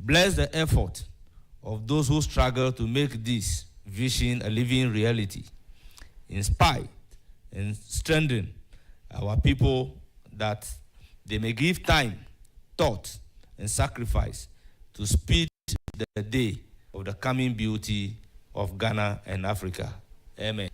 Bless the effort of those who struggle to make this vision a living reality. Inspire and strengthen our people that they may give time, thought, and sacrifice to speed the day of the coming beauty of Ghana and Africa. Amen.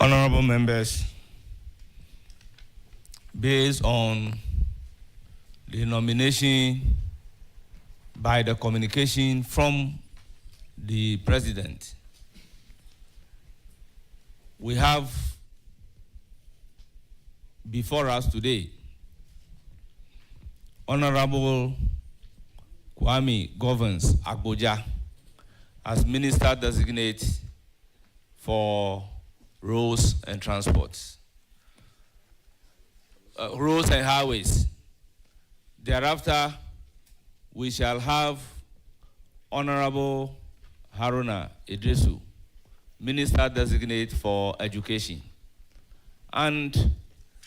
Honorable members, based on the nomination by the communication from the President, we have before us today Honorable Kwame Agbodza as Minister Designate for Roads and Transports, Roads and Highways. Thereafter, we shall have Honorable Haruna Idrisu, Minister Designate for Education, and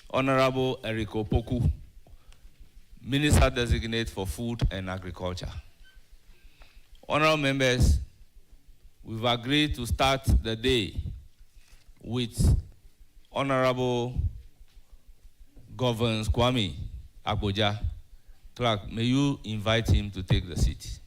Honorable Eriko Poku, Minister Designate for Food and Agriculture. Honorable members, we've agreed to start the day with Honorable Governor Kwame Agbodza. Clerk, may you invite him to take the seat.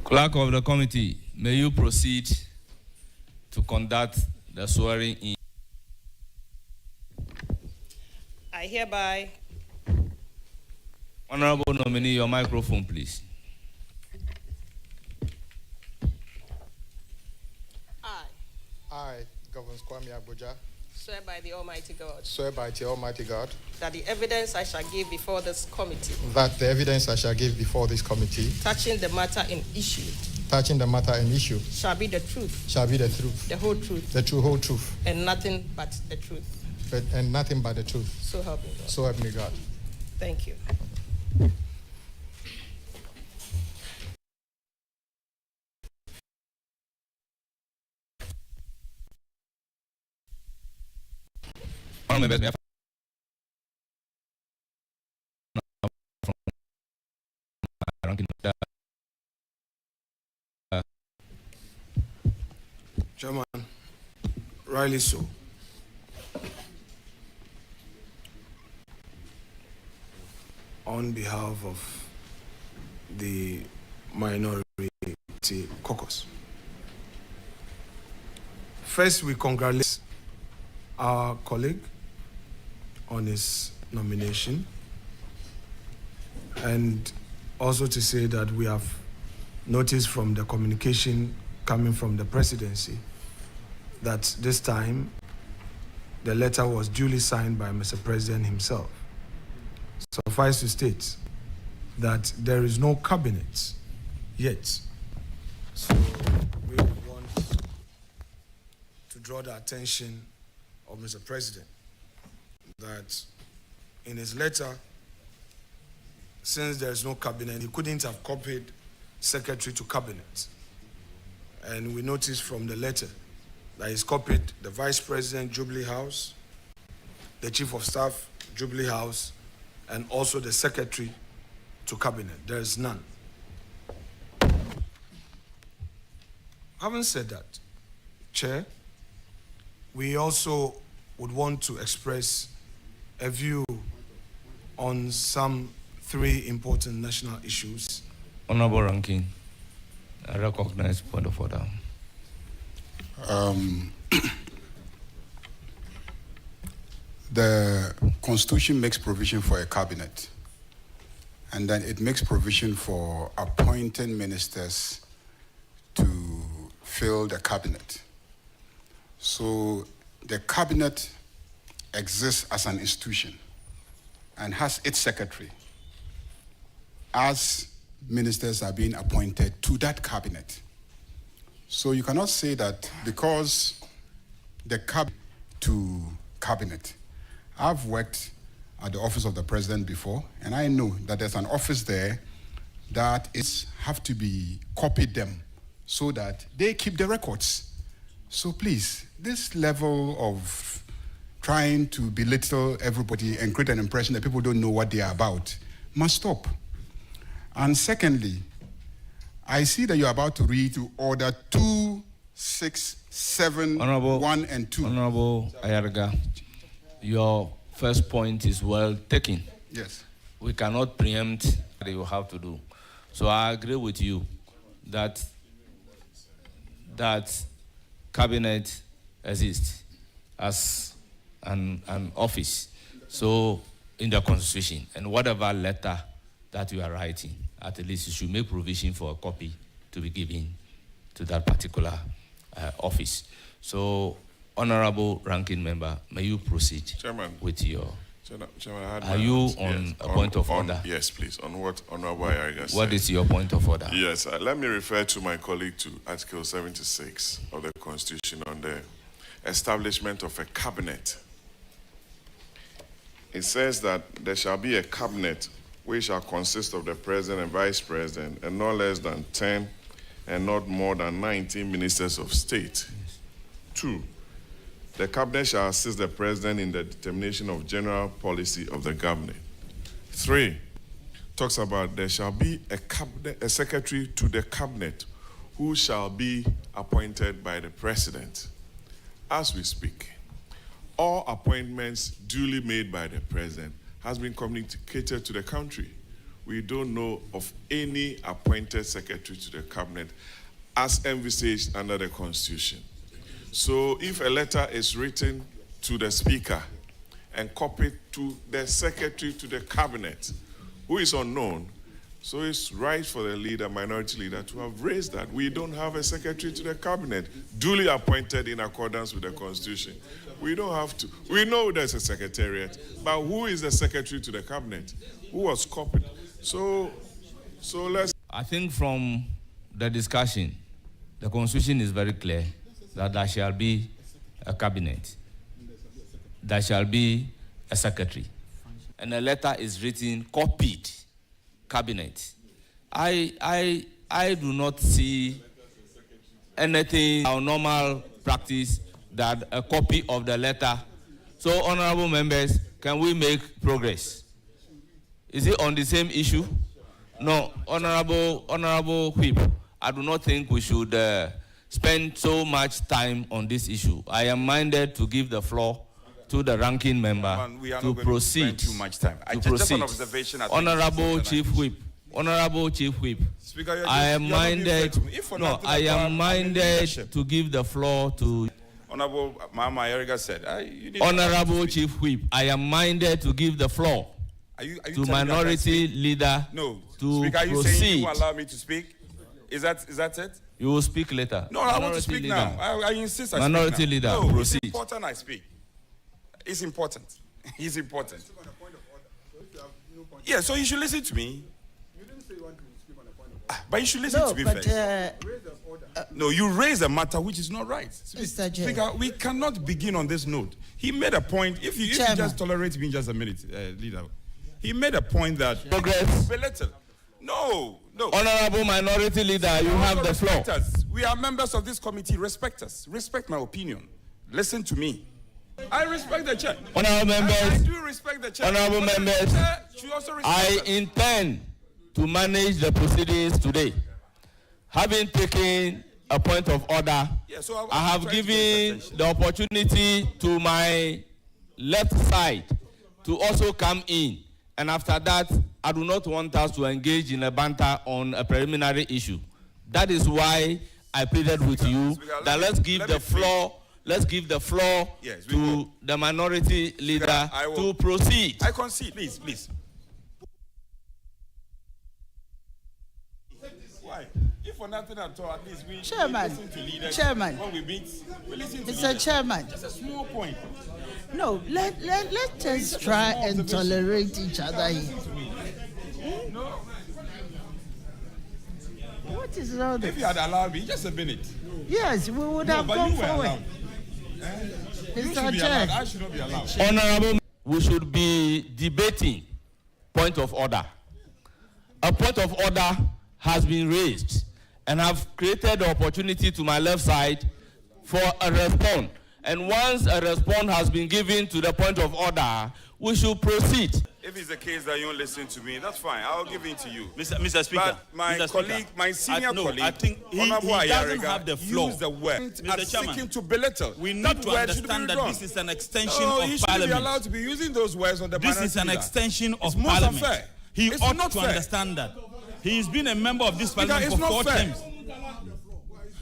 Clerk of the committee, may you proceed to conduct the swearing in. I hereby. Honorable nominee, your microphone, please. I, Governor Kwame Agbodza, Swear by the Almighty God. swear by the Almighty God That the evidence I shall give before this committee. that the evidence I shall give before this committee Touching the matter in issue. touching the matter in issue Shall be the truth. shall be the truth, The whole truth. the true whole truth, And nothing but the truth. and nothing but the truth. So help me God. So help me God. Thank you. Honorable members, Chairman, rightly so. On behalf of the Minority Caucus, first we congratulate our colleague on his nomination, and also to say that we have noticed from the communication coming from the presidency that this time the letter was duly signed by Mr. President himself. Suffice to state that there is no cabinet yet. So we want to draw the attention of Mr. President that in his letter, since there is no cabinet, he couldn't have copied secretary to cabinet. And we noticed from the letter that he's copied the Vice President, Jubilee House, the Chief of Staff, Jubilee House, and also the Secretary to Cabinet. There is none. Having said that, Chair, we also would want to express a view on some 3 important national issues. Honorable Ranking, I recognize point of order. The Constitution makes provision for a cabinet, and then it makes provision for appointing ministers to fill the cabinet. So the cabinet exists as an institution and has its secretary as ministers are being appointed to that cabinet. So you cannot say that because the cabinet. I've worked at the office of the president before, and I know that there's an office there that have to be copied them so that they keep the records. So please, this level of trying to belittle everybody and create an impression that people don't know what they are about must stop. And secondly, I see that you're about to read to order 267, Honorable, 1 and 2. Honorable Ayarga, your first point is well taken. Yes. We cannot preempt what you have to do. So I agree with you that cabinet exists as an office. So in the Constitution, and whatever letter that you are writing, at least you should make provision for a copy to be given to that particular office. So, Honorable Ranking Member, may you proceed with your... Chairman, are you on a point of order? Yes, please. On what Honorable Ayariga said. What is your point of order? Yes, let me refer to my colleague to Article 76 of the Constitution on the establishment of a cabinet. It says that there shall be a cabinet which shall consist of the President and Vice President and not less than 10 and not more than 19 ministers of state. 2, the cabinet shall assist the President in the determination of general policy of the government. 3, talks about there shall be a secretary to the cabinet who shall be appointed by the President. As we speak, all appointments duly made by the President has been communicated to the country. We don't know of any appointed secretary to the cabinet as envisaged under the Constitution. So if a letter is written to the Speaker and copied to the secretary to the cabinet, who is unknown, so it's right for the leader, minority leader, to have raised that. We don't have a secretary to the cabinet duly appointed in accordance with the Constitution. We don't have to. We know there's a secretariat, but who is the secretary to the cabinet? Who was copied? So let's... I think from the discussion, the Constitution is very clear that there shall be a cabinet. There shall be a secretary. And a letter is written, copied, cabinet. I do not see anything, our normal practice, that a copy of the letter. So, honorable members, can we make progress? Is it on the same issue? No, honorable Whip, I do not think we should spend so much time on this issue. I am minded to give the floor to the ranking member to proceed. Too much time. Just an observation. Honorable Chief Whip. Honorable Chief Whip. Speaker, I am minded. No, I am minded to give the floor to. Honorable Mama Ayariga said. Honorable Chief Whip. I am minded to give the floor to minority leader. No. To Speaker, are you proceed. saying you will allow me to speak? Is that it? You will speak later. No, I want to speak now. I insist I minority speak now. leader, no, proceed. It's important I speak. It's important. It's important. Yeah, so you should listen to me. You didn't say you want to speak on a point of order. But you should listen to me first. No, you raise a matter which is not right. Mr. J. Speaker, we cannot begin on this note. He made a point. If you just tolerate me just a minute, leader. He made a point that progress. Belittle. No. Honorable minority leader, you have the floor. Us. We are members of this committee. Respect us. Respect my opinion. Listen to me. I respect the chair. Honorable members. I do respect the chair. Honorable members. I intend to manage the proceedings today. Having taken a point of order, I have given the opportunity to my left side to also come in. And after that, I do not want us to engage in a banter on a preliminary issue. That is why I pleaded with you that let's give the floor Yes, to the minority leader to proceed. I concede, please. Why? If for nothing at all, at least we listen to leaders. Chairman. When we meet, we listen to Mr. leaders. Chairman. Just a small point. No, let's just try and tolerate each other here. No. What is all this? If you had allowed me, just a minute. Yes, we would have but gone you were forward. allowed. You should Mr. be Chair. allowed. I should not be allowed. Honorable, we should be debating point of order. A point of order has been raised and have created the opportunity to my left side for a response. And once a response has been given to the point of order, we should proceed. If it's the case that you don't listen to me, that's fine. I'll give it to you. Mr. Speaker, But my Mr. colleague, Speaker, my senior colleague, I think he Honorable doesn't Ayariga, have the floor. used the word Mr. Chairman, seeking to belittle. we need That to word should be understand that withdrawn. this is an extension No, of he shouldn't Parliament. be allowed to be using those words on the This minority is an leader. extension of It's most Parliament. unfair. He It's ought not to fair. understand that. He's been a member of this Speaker, Parliament it's for not 4 fair. terms.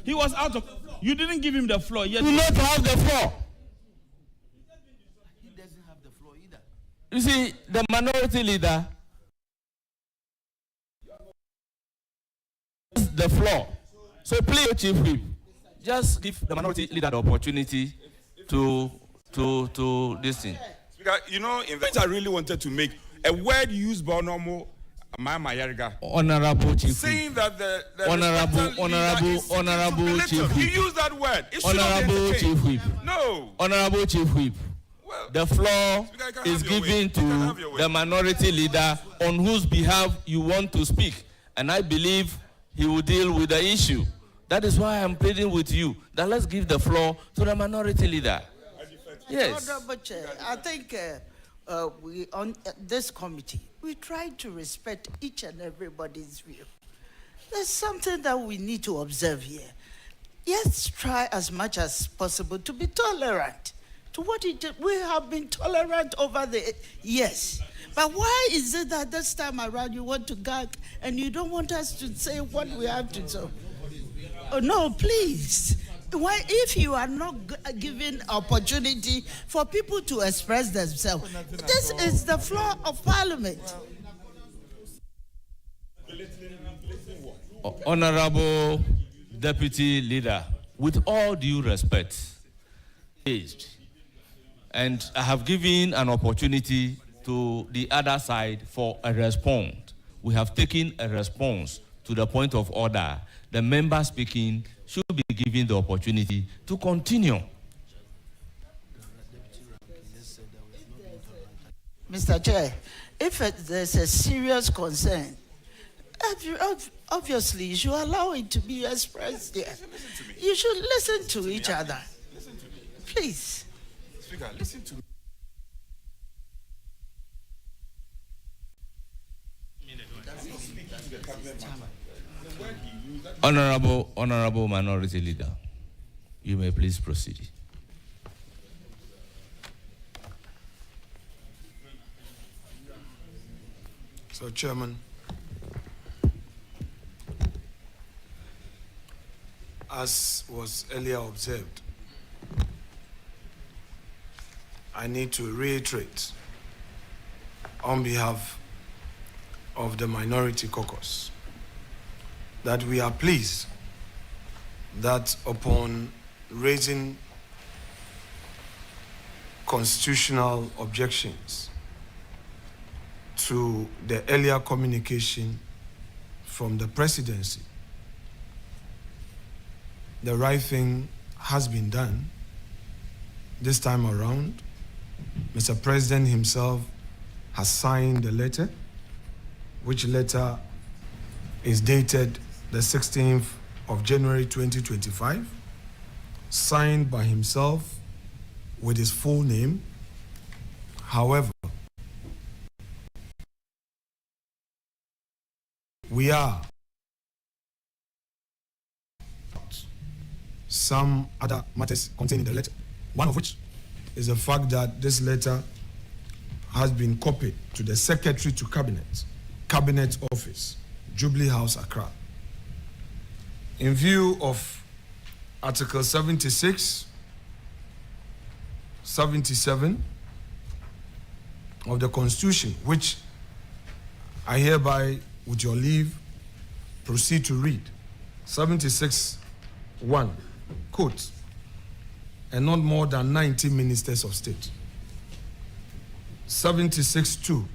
He was out of... You didn't give him the floor yet. Do not have the floor. He doesn't have the floor either. You see, the minority leader has the floor. So please, Chief Whip, just give the minority leader the opportunity to this thing. Speaker, you know, in fact, I really wanted to make a word used by Honorable Ayariga, Honorable Chief Whip. saying that the Honorable Chief He Whip. used that word. It should not be Honorable entertained. Chief Whip. No. Honorable Chief Whip. Well, The floor Speaker, you can is have your way. given You can have to your way. the minority leader on whose behalf you want to speak. And I believe he will deal with the issue. That is why I'm pleading with you that let's give the floor to the minority leader. Yes. Honorable Chair, I think we on this committee, we try to respect each and everybody's view. There's something that we need to observe here. Let's try as much as possible to be tolerant to what we have been tolerant over the years. But why is it that this time around you want to gag and you don't want us to say what we have to say? Oh, no, please. Why, if you are not giving opportunity for people to express themselves, this is the floor of Parliament. Honorable Deputy Leader, with all due respect, and I have given an opportunity to the other side for a response. We have taken a response to the point of order. The member speaking should be given the opportunity to continue. Mr. Chair, if there's a serious concern, obviously you should allow it to be expressed there. You should listen to each other. Listen to me. Please. Speaker, listen to me. Honorable Minority Leader, you may please proceed. So, Chairman, as was earlier observed, I need to reiterate on behalf of the Minority Caucus that we are pleased that upon raising constitutional objections to the earlier communication from the presidency, the right thing has been done. This time around, Mr. President himself has signed the letter, which letter is dated the 16th of January 2025, signed by himself with his full name. However, we are some other matters contained in the letter, one of which is the fact that this letter has been copied to the Secretary to Cabinet Office, Jubilee House, Accra. in view of Article 76, 77 of the Constitution, which I hereby, with your leave, proceed to read. 76(1), quote, and not more than 90 ministers of state. 76(2),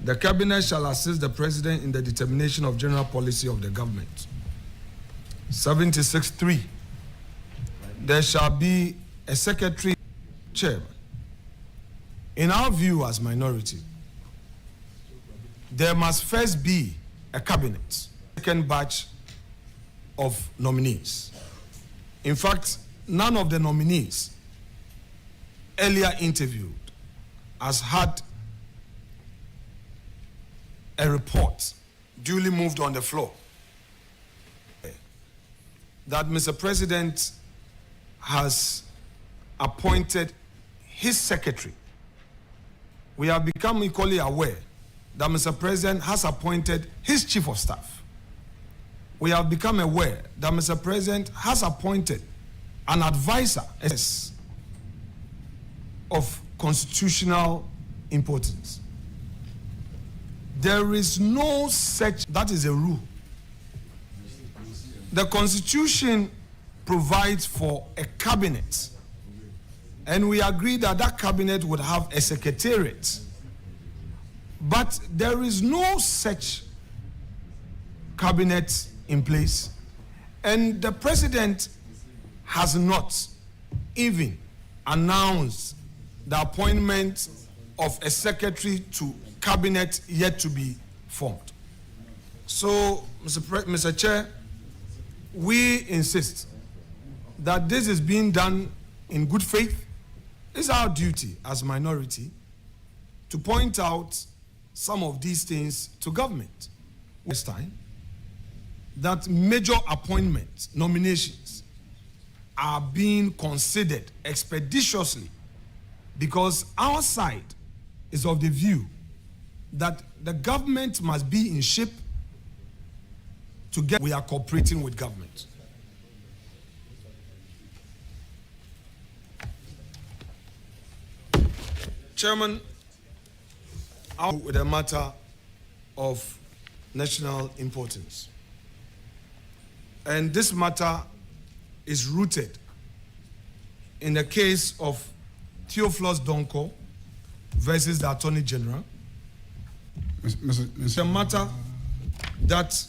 the cabinet shall assist the president in the determination of general policy of the government. 76(3), there shall be a secretary chairman. In our view as minority, there must first be a cabinet, second batch of nominees. In fact, none of the nominees earlier interviewed has had a report duly moved on the floor that Mr. President has appointed his secretary. We have become equally aware that Mr. President has appointed his chief of staff. We have become aware that Mr. President has appointed an advisor of constitutional importance. There is no such, that is a rule. The Constitution provides for a cabinet, and we agree that that cabinet would have a secretariat. But there is no such cabinet in place, and the president has not even announced the appointment of a secretary to cabinet yet to be formed. So, Mr. Chair, we insist that this is being done in good faith. It's our duty as minority to point out some of these things to government. This time, that major appointments, nominations, are being considered expeditiously, because our side is of the view that the government must be in shape to get. We are cooperating with government. Chairman, with a matter of national importance. And this matter is rooted in the case of Theophilus Donko versus the Attorney General. It's a matter that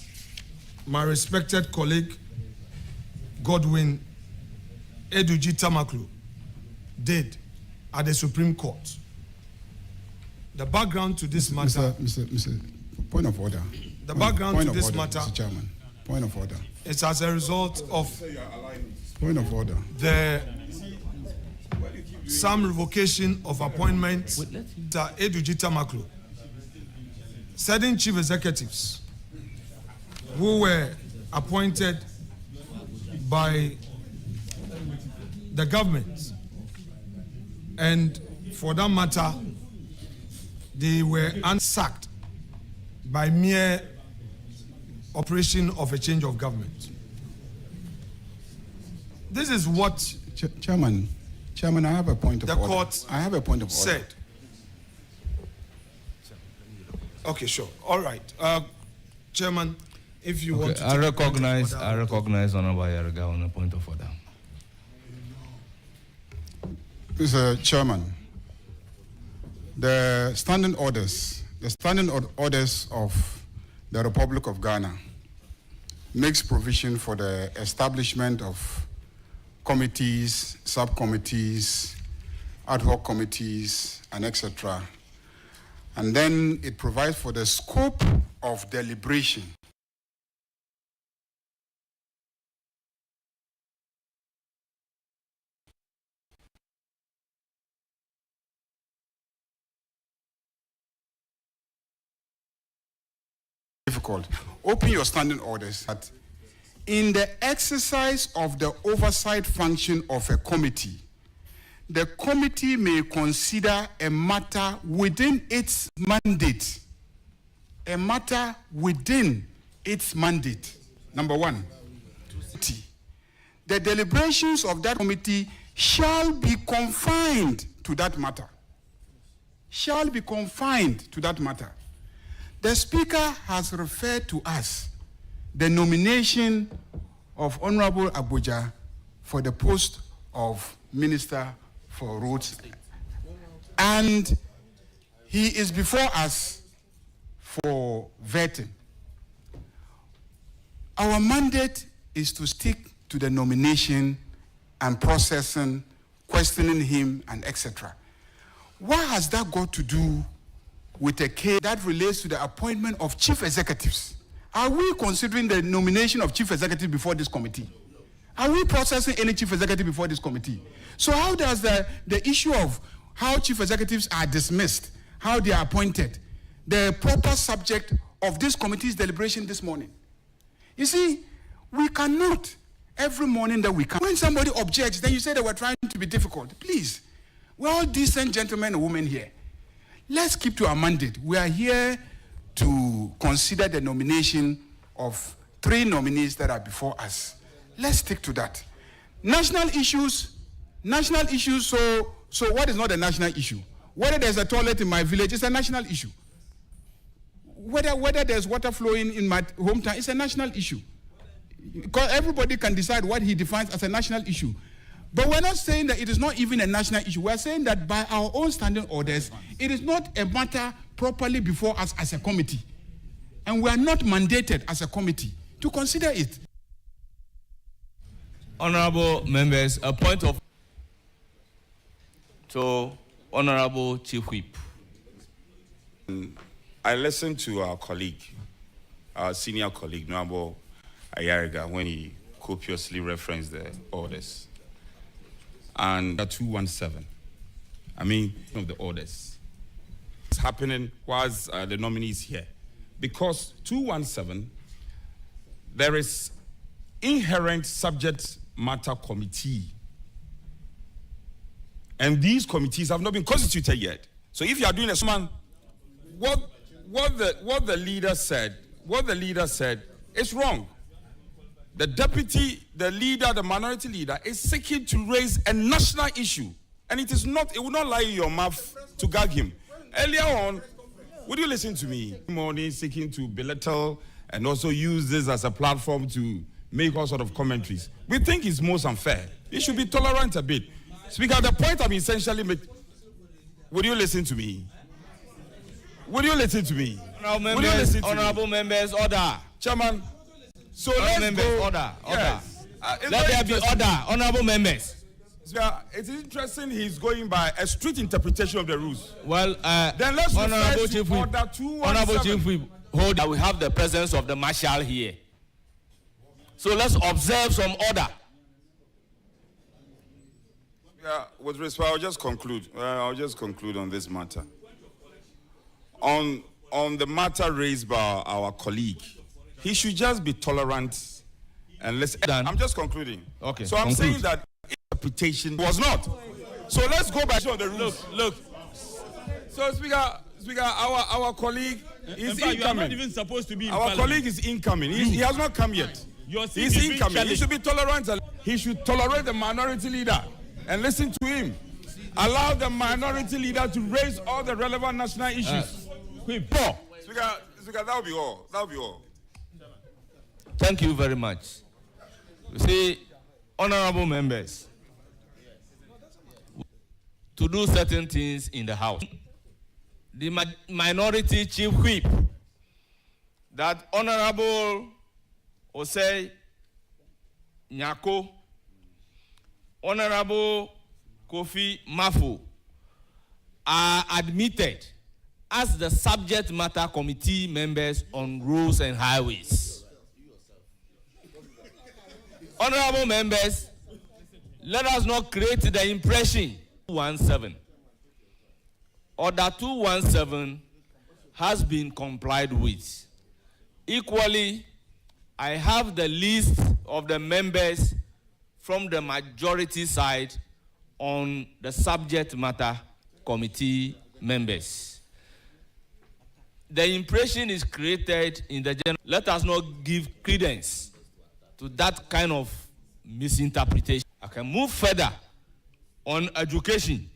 my respected colleague Godwin Eduji Tamaklu did at the Supreme Court. The background to this matter... Mr. Point of order. The background to this matter... Mr. Chairman, point of order. It's as a result of... Point of order. Some revocation of appointments to Eduji Tamaklu. Certain chief executives who were appointed by the government, and for that matter, they were unsacked by mere operation of a change of government. This is what Chairman, I have a point of order. The court I have a point of order. Said. Okay, sure. All right. Chairman, if you want to... I recognize Honorable Yarega on a point of order. Mr. Chairman, the standing orders of the Republic of Ghana makes provision for the establishment of committees, subcommittees, ad hoc committees, and etc. And then it provides for the scope of deliberation. Difficult. Open your standing orders. In the exercise of the oversight function of a committee, the committee may consider a matter within its mandate. A matter within its mandate. Number one. the deliberations of that committee shall be confined to that matter. Shall be confined to that matter. The Speaker has referred to us the nomination of Honorable Agbodza for the post of Minister for Roads, and he is before us for vetting. Our mandate is to stick to the nomination and processing, questioning him, and etc. What has that got to do with a case that relates to the appointment of chief executives? Are we considering the nomination of chief executive before this committee? Are we processing any chief executive before this committee? So how does the issue of how chief executives are dismissed, how they are appointed, the proper subject of this committee's deliberation this morning? You see, we cannot, every morning that we can, when somebody objects, then you say that we're trying to be difficult. Please, we're all decent gentlemen and women here. Let's keep to our mandate. We are here to consider the nomination of 3 nominees that are before us. Let's stick to that. National issues, so what is not a national issue? Whether there's a toilet in my village, it's a national issue. Whether there's water flowing in my hometown, it's a national issue. Because everybody can decide what he defines as a national issue. But we're not saying that it is not even a national issue. We're saying that by our own standing orders, it is not a matter properly before us as a committee. And we are not mandated as a committee to consider it. Honorable members, a point of to Honorable Chief Whip. I listened to our colleague, our senior colleague, Nominee Ayariga, when he copiously referenced the orders. And 217, of the orders. It's happening whilst the nominee is here. Because 217, there is inherent subject matter committee. And these committees have not been constituted yet. So if you are doing a summon, what the leader said is wrong. The deputy, the leader, the minority leader is seeking to raise a national issue. And it will not lie in your mouth to gag him. Earlier on, would you listen to me? Morning seeking to belittle and also use this as a platform to make all sort of commentaries. We think it's most unfair. He should be tolerant a bit. Speaker, the point I'm essentially making, would you listen to me? Would you listen to me? Honorable members, order. Chairman, so let's go. Order. Yes. Let there be order. Honorable members. It is interesting he's going by a strict interpretation of the rules. Well, then let's Honorable Chief Whip. Order 217. Honorable Chief Whip, hold that we have the presence of the Marshal here. So let's observe some order. Yeah, with respect, I'll just conclude. I'll just conclude on this matter. On the matter raised by our colleague, he should just be tolerant and listen. I'm just concluding. Okay. So I'm saying that interpretation was not. So let's go back to the rules. Look. So Speaker, our colleague is incoming. You are not even supposed to be in Our Parliament. colleague is incoming. He has not come yet. He's incoming. He should be tolerant. He should tolerate the minority leader and listen to him. Allow the minority leader to raise all the relevant national issues. Speaker, that will be all. That will be all. Thank you very much. You see, honorable members, to do certain things in the House, the minority chief whip, that Honorable Osei Nyako, Honorable Kofi Mafu are admitted as the subject matter committee members on roads and highways. Honorable members, let us not create the impression. 217. Order 217 has been complied with. Equally, I have the list of the members from the majority side on the subject matter committee members. The impression is created in the general. Let us not give credence to that kind of misinterpretation. I can move further on education.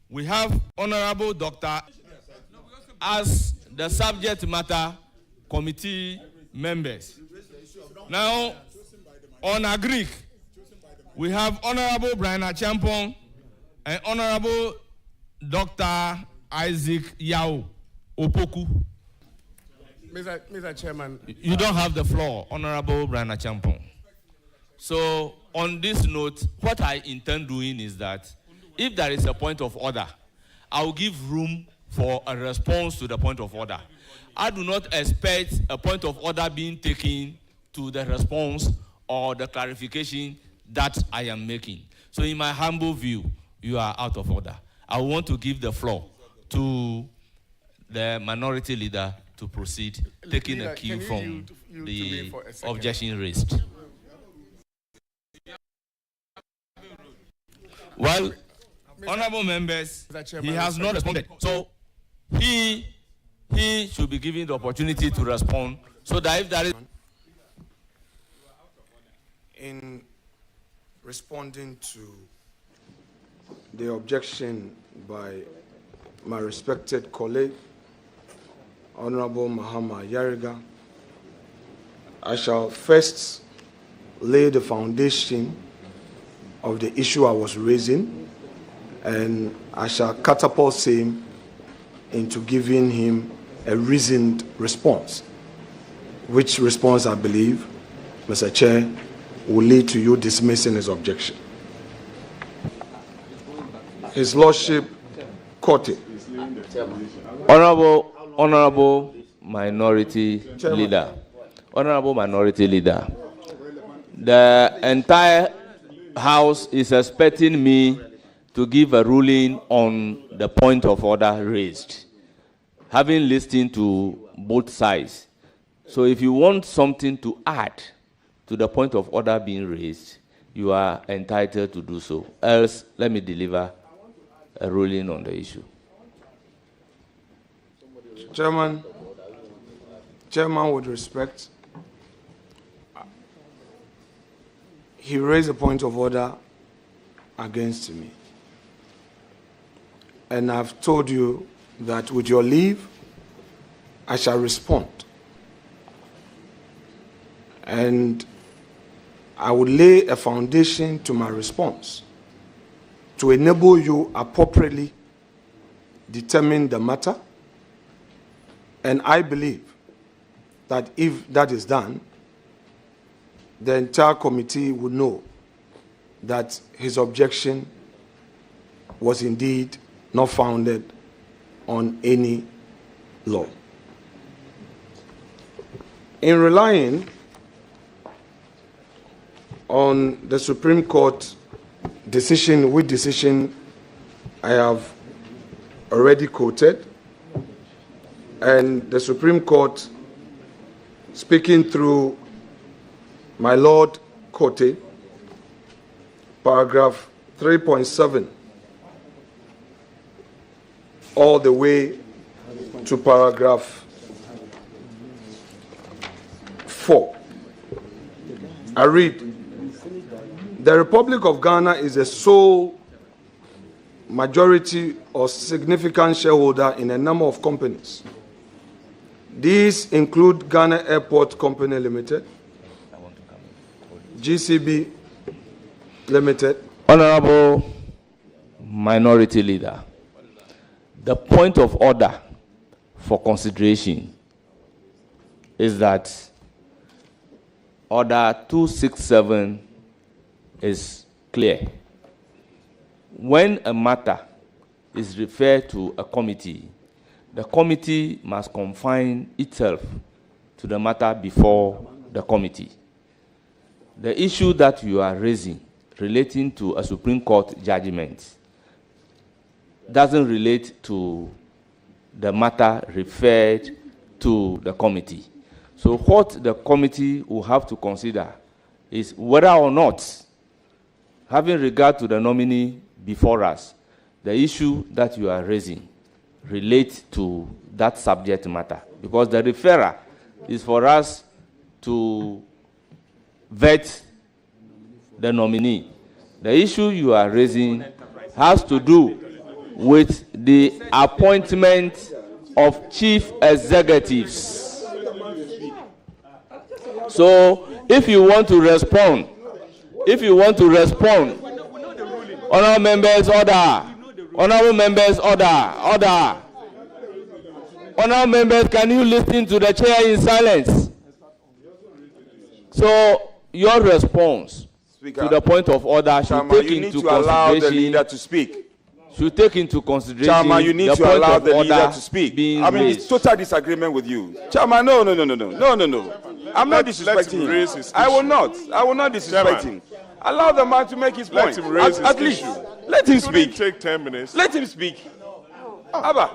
We have Honorable Doctor as the subject matter committee members. Now, on Agric, we have Honorable Brian Achampong and Honorable Dr. Isaac Yao Opoku. Mr. Chairman. You don't have the floor, Honorable Brian Achampong. So, on this note, what I intend doing is that if there is a point of order, I will give room for a response to the point of order. I do not expect a point of order being taken to the response or the clarification that I am making. So in my humble view, you are out of order. I want to give the floor to the minority leader to proceed, taking Leader, a cue can you from yield to the me for a second? objection raised. Well, honorable members, he has not responded. So he should be given the opportunity to respond so that if there is... In responding to the objection by my respected colleague, Honorable Mahama Yariga, I shall first lay the foundation of the issue I was raising, and I shall catapult him into giving him a reasoned response, which response I believe, Mr. Chair, will lead to you dismissing his objection. His Lordship Kote. Honorable Minority Leader. Honorable Minority Leader. The entire House is expecting me to give a ruling on the point of order raised, having listened to both sides. So if you want something to add to the point of order being raised, you are entitled to do so. Else, let me deliver a ruling on the issue. Chairman, with respect, he raised a point of order against me. And I've told you that with your leave, I shall respond. And I will lay a foundation to my response to enable you appropriately determine the matter. And I believe that if that is done, the entire committee would know that his objection was indeed not founded on any law. In relying on the Supreme Court decision, which decision I have already quoted, and the Supreme Court, speaking through my Lord Kote, paragraph 3.7, all the way to paragraph 4. I read, the Republic of Ghana is the sole majority or significant shareholder in a number of companies. These include Ghana Airport Company Limited, GCB Limited. Honorable Minority Leader, the point of order for consideration is that Order 267 is clear. When a matter is referred to a committee, the committee must confine itself to the matter before the committee. The issue that you are raising relating to a Supreme Court judgment doesn't relate to the matter referred to the committee. So what the committee will have to consider is whether or not, having regard to the nominee before us, the issue that you are raising relates to that subject matter. Because the referrer is for us to vet the nominee. The issue you are raising has to do with the appointment of chief executives. So, if you want to respond, honorable members, order. Honorable members, order. Honorable members, can you listen to the chair in silence? So, your response Speaker, to the point of order should Chairman, take you need into to allow the consideration. leader to speak. Should take into consideration. Chairman, you need the to point allow of the order leader to speak. being I mean, raised. it's total disagreement with you. Chairman, no. I'm not disrespecting raise him. his I will not disrespect him. Allow the man to make his point. Let him raise At his least, issue. let him It shouldn't speak. take 10 minutes. Let him speak. Abba.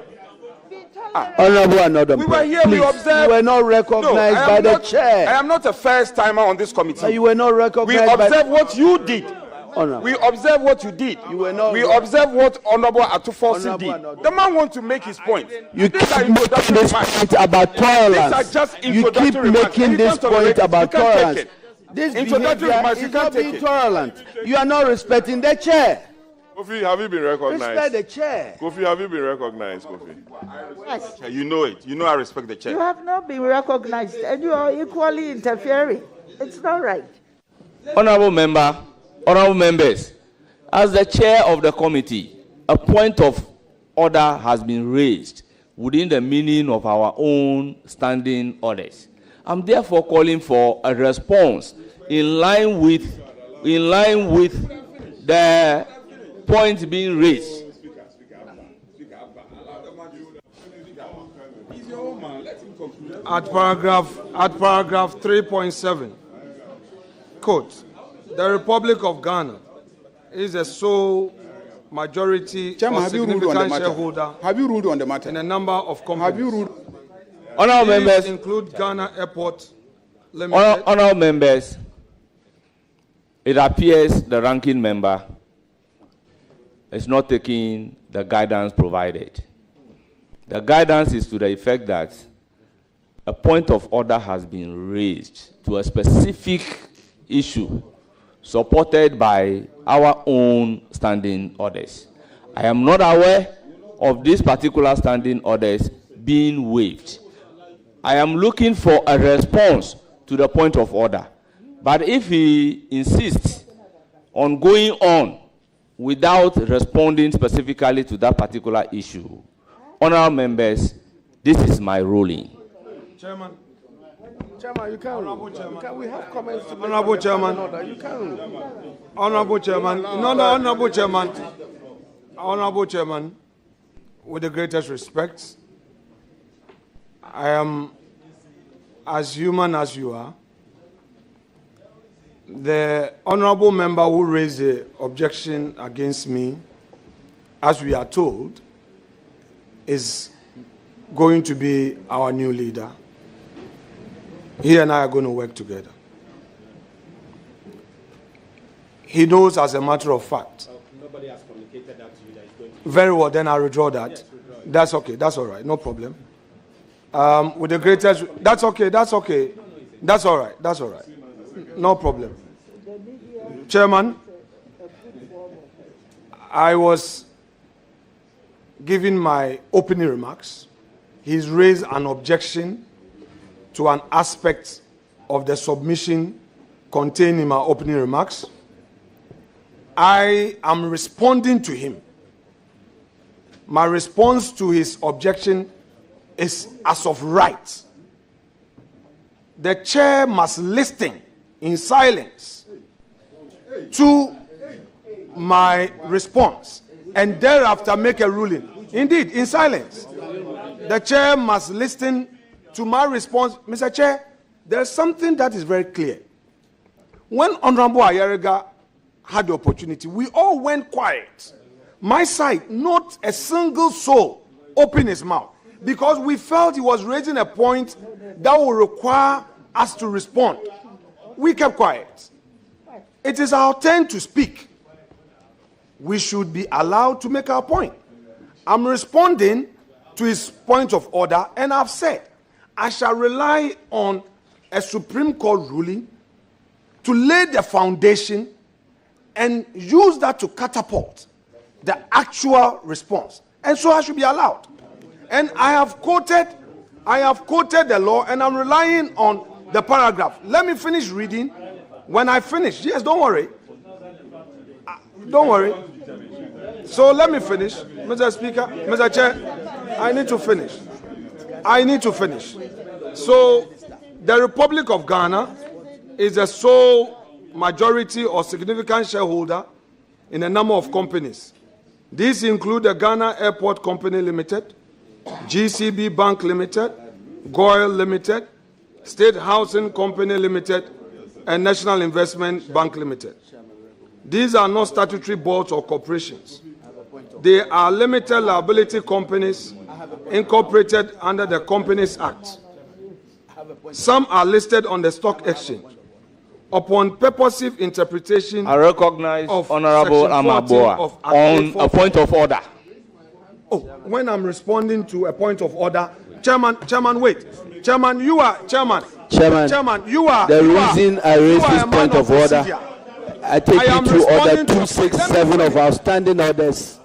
Honorable Another. We were here, Please, we observed. you were not recognized by the chair. I am not a first timer on this committee. You were not We recognized by observed what you did. Honorable. We observed what you did. You were not. We observed what Honorable Atufosi Honorable did. Another. The man wants to make his point. You These are keep making introductory this remarks. point about These are tolerance. just You keep introductory remarks. making You this can't tolerate point it. about You can't take tolerance. it. This Introductory behavior remarks, you is can't not take being it. tolerant. You are not respecting the chair. Kofi, have you been Respect recognized? the chair. Kofi, have you been recognized, Kofi? Yes, You know it. You know I respect the you chair. have not been recognized and you are equally interfering. It's not right. Honorable members, as the chair of the committee, a point of order has been raised within the meaning of our own standing orders. I'm therefore calling for a response in line with the point being raised. At paragraph 3.7, quote, the Republic of Ghana is a sole majority Chairman, or have you ruled on the significant matter? shareholder Have you ruled on the matter? in a number of companies. Have you ruled? Honorable These members, include Ghana Airport Limited. honorable members, it appears the ranking member is not taking the guidance provided. The guidance is to the effect that a point of order has been raised to a specific issue supported by our own standing orders. I am not aware of these particular standing orders being waived. I am looking for a response to the point of order. But if he insists on going on without responding specifically to that particular issue, honorable members, this is my ruling. Chairman, You can we have comments to make Honorable on the Chairman. standing order? You can. Honorable Chairman, Honorable Chairman, with the greatest respect, I am as human as you are. The honorable member who raised the objection against me, as we are told, is going to be our new leader. He and I are going to work together. He knows, as a matter of fact. Nobody has communicated that to you that is going to. Very well, then I'll withdraw that. Yes, withdraw it. That's okay, that's all right, no problem. With the greatest, that's okay. That's all right. No problem. Chairman, I was giving my opening remarks. He's raised an objection to an aspect of the submission contained in my opening remarks. I am responding to him. My response to his objection is as of right. The chair must listen in silence to my response and thereafter make a ruling. Indeed, in silence. The chair must listen to my response. Mr. Chair, there's something that is very clear. When Honorable Ayerega had the opportunity, we all went quiet. My side, not a single soul opened his mouth because we felt he was raising a point that would require us to respond. We kept quiet. It is our turn to speak. We should be allowed to make our point. I'm responding to his point of order, and I've said I shall rely on a Supreme Court ruling to lay the foundation and use that to catapult the actual response. And so I should be allowed. And I have quoted the law, and I'm relying on the paragraph. Let me finish reading. When I finish, yes, don't worry. Don't worry. So let me finish. Mr. Speaker, Mr. Chair, I need to finish. So the Republic of Ghana is the sole majority or significant shareholder in a number of companies. These include the Ghana Airport Company Limited, GCB Bank Limited, Goyle Limited, State Housing Company Limited, and National Investment Bank Limited. These are not statutory boards or corporations. They are limited liability companies incorporated under the Companies Act. Some are listed on the stock exchange. Upon purposive interpretation, I recognize of Honorable Section 14 Amaboa of Act on 845. a point of order. Oh, when I'm responding to a point of order, Chairman, wait. Chairman, you are Chairman. Chairman, you are. The you are- reason I you raise are this a man point of order, procedure. I take I you am to order responding to- 267 of our standing orders.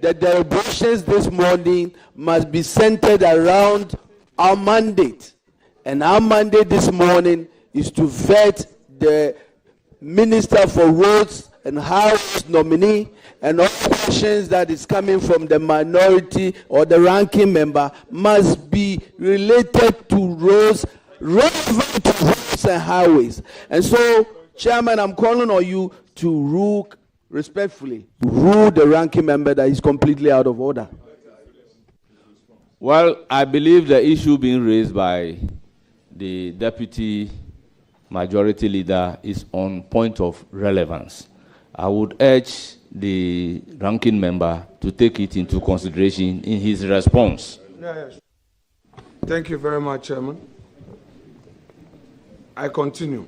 The deliberations this morning must be centered around our mandate. And our mandate this morning is to vet the Minister for Roads and House nominee, and all questions that is coming from the minority or the ranking member must be related to roads, relevant to roads and highways. And so, Chairman, I'm calling on you to rule respectfully, rule the ranking member that is completely out of order. Well, I believe the issue being raised by the Deputy Majority Leader is on point of relevance. I would urge the ranking member to take it into consideration in his response. Thank you very much, Chairman. I continue.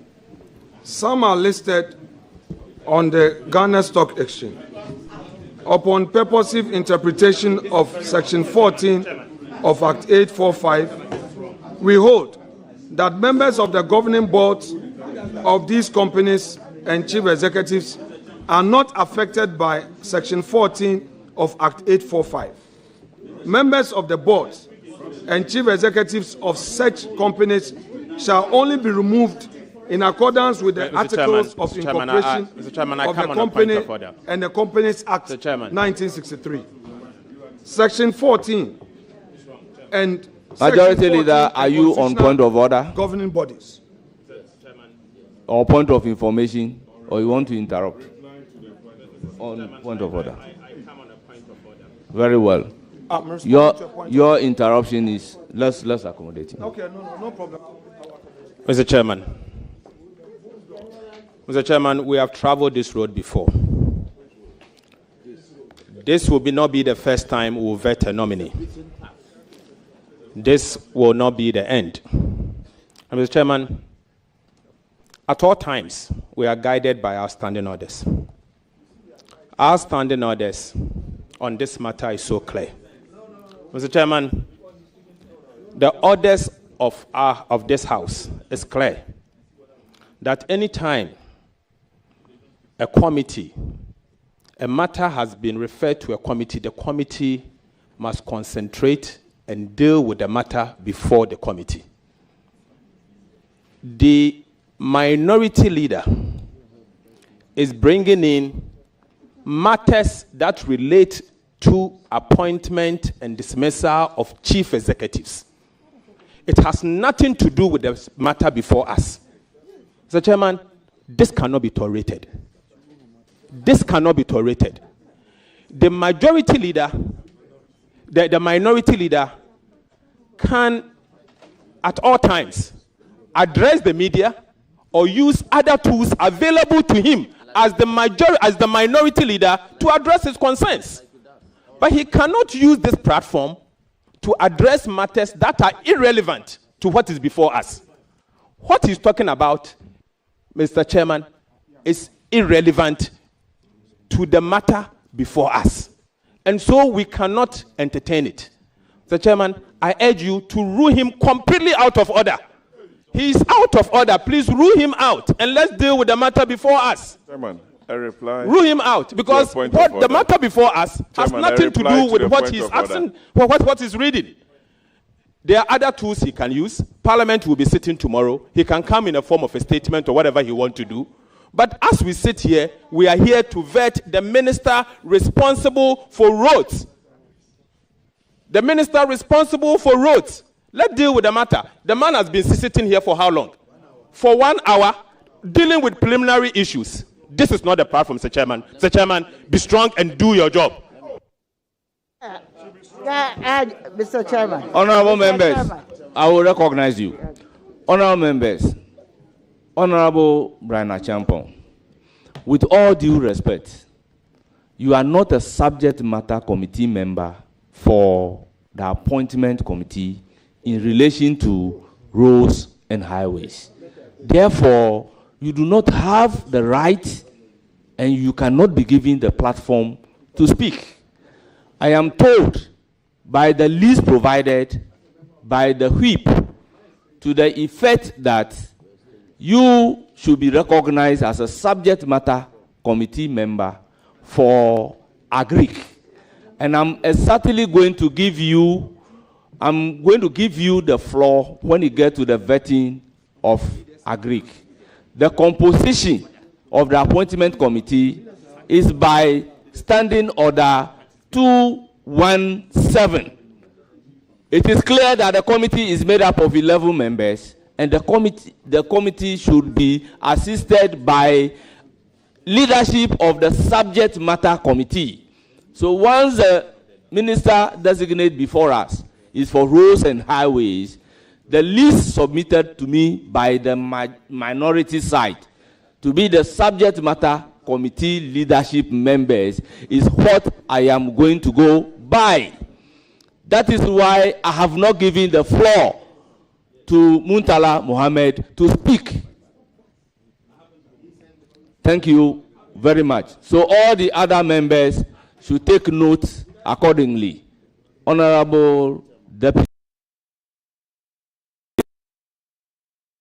Some are listed on the Ghana Stock Exchange. Upon purposive interpretation of Section 14 of Act 845, we hold that members of the governing boards of these companies and chief executives are not affected by Section 14 of Act 845. Members of the boards and chief executives of such companies shall only be removed in accordance with the articles of incorporation of the company and the Companies Act 1963. Section 14 and Majority Leader, are you on point of order? Governing bodies. Or point of information, or you want to interrupt? On point of order. Very well. Your interruption is less accommodating. Okay, no problem. Mr. Chairman. Mr. Chairman, we have traveled this road before. This will not be the first time we will vet a nominee. This will not be the end. And Mr. Chairman, at all times, we are guided by our standing orders. Our standing orders on this matter is so clear. Mr. Chairman, the orders of this House is clear that any time a committee, a matter has been referred to a committee, the committee must concentrate and deal with the matter before the committee. The minority leader is bringing in matters that relate to appointment and dismissal of chief executives. It has nothing to do with the matter before us. Mr. Chairman, this cannot be tolerated. This cannot be tolerated. The majority leader, the minority leader can at all times address the media or use other tools available to him as the minority leader to address his concerns. But he cannot use this platform to address matters that are irrelevant to what is before us. What he's talking about, Mr. Chairman, is irrelevant to the matter before us. And so we cannot entertain it. Mr. Chairman, I urge you to rule him completely out of order. He is out of order. Please rule him out and let's deal with the matter before us. Chairman, A reply. Rule him out, because what the matter before us has nothing to do with what he's asking, what he's reading. There are other tools he can use. Parliament will be sitting tomorrow. He can come in a form of a statement or whatever he wants to do. But as we sit here, we are here to vet the minister responsible for roads. The minister responsible for roads. Let's deal with the matter. The man has been sitting here for how long? For 1 hour, dealing with preliminary issues. This is not the platform, Mr. Chairman. Mr. Chairman, be strong and do your job. Mr. Chairman. Honorable members, I will recognize you. Honorable members, Honorable Brian Achampong, with all due respect, you are not a subject matter committee member for the appointment committee in relation to roads and highways. Therefore, you do not have the right and you cannot be given the platform to speak. I am told by the list provided by the whip to the effect that you should be recognized as a subject matter committee member for Agric. And I'm certainly going to give you the floor when you get to the vetting of Agric. The composition of the appointment committee is by Standing Order 217. It is clear that the committee is made up of 11 members, and the committee should be assisted by leadership of the subject matter committee. So once the minister designate before us is for roads and highways, the list submitted to me by the minority side to be the subject matter committee leadership members is what I am going to go by. That is why I have not given the floor to Muntala Mohammed to speak. Thank you very much. So all the other members should take note accordingly. Honorable Deputy.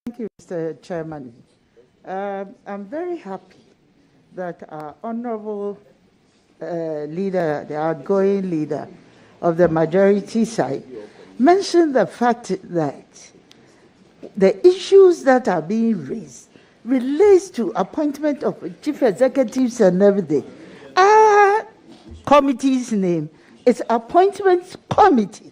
Thank you, Mr. Chairman. I'm very happy that our honorable leader, the outgoing leader of the majority side, mentioned the fact that the issues that are being raised relates to appointment of chief executives and everything. Our committee's name is Appointment Committee.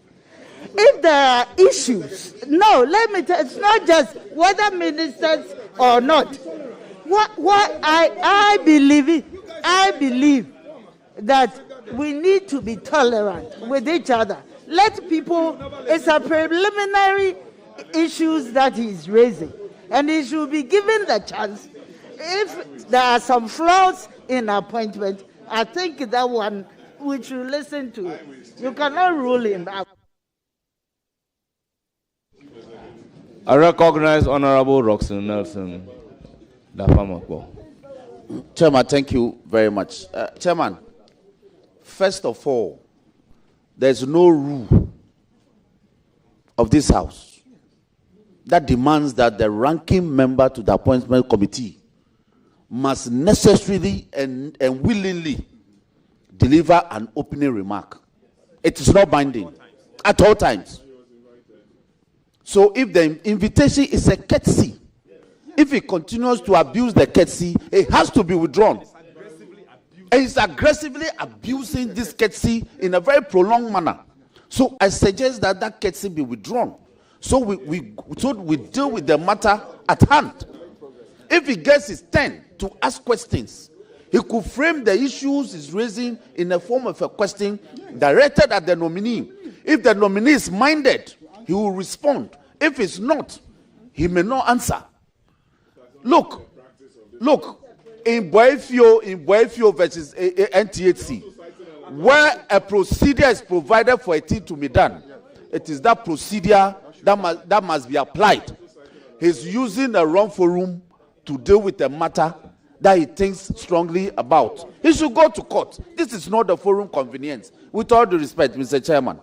If there are issues, no, let me tell you, it's not just whether ministers or not. What I believe that we need to be tolerant with each other. Let people, it's a preliminary issues that he's raising, and he should be given the chance. If there are some flaws in appointment, I think that one we should listen to. You cannot rule him out. I recognize Honorable Roxanne Nelson. Chairman, thank you very much. Chairman, first of all, there's no rule of this House that demands that the ranking member to the appointment committee must necessarily and willingly deliver an opening remark. It is not binding at all times. So if the invitation is a courtesy, if he continues to abuse the courtesy, it has to be withdrawn. And he's aggressively abusing this courtesy in a very prolonged manner. So I suggest that that courtesy be withdrawn. So we deal with the matter at hand. If he gets his turn to ask questions, he could frame the issues he's raising in the form of a question directed at the nominee. If the nominee is minded, he will respond. If it's not, he may not answer. Look, in Boefio versus NTHC, where a procedure is provided for a thing to be done, it is that procedure that must be applied. He's using a wrong forum to deal with a matter that he thinks strongly about. He should go to court. This is not the forum convenience. With all due respect, Mr. Chairman.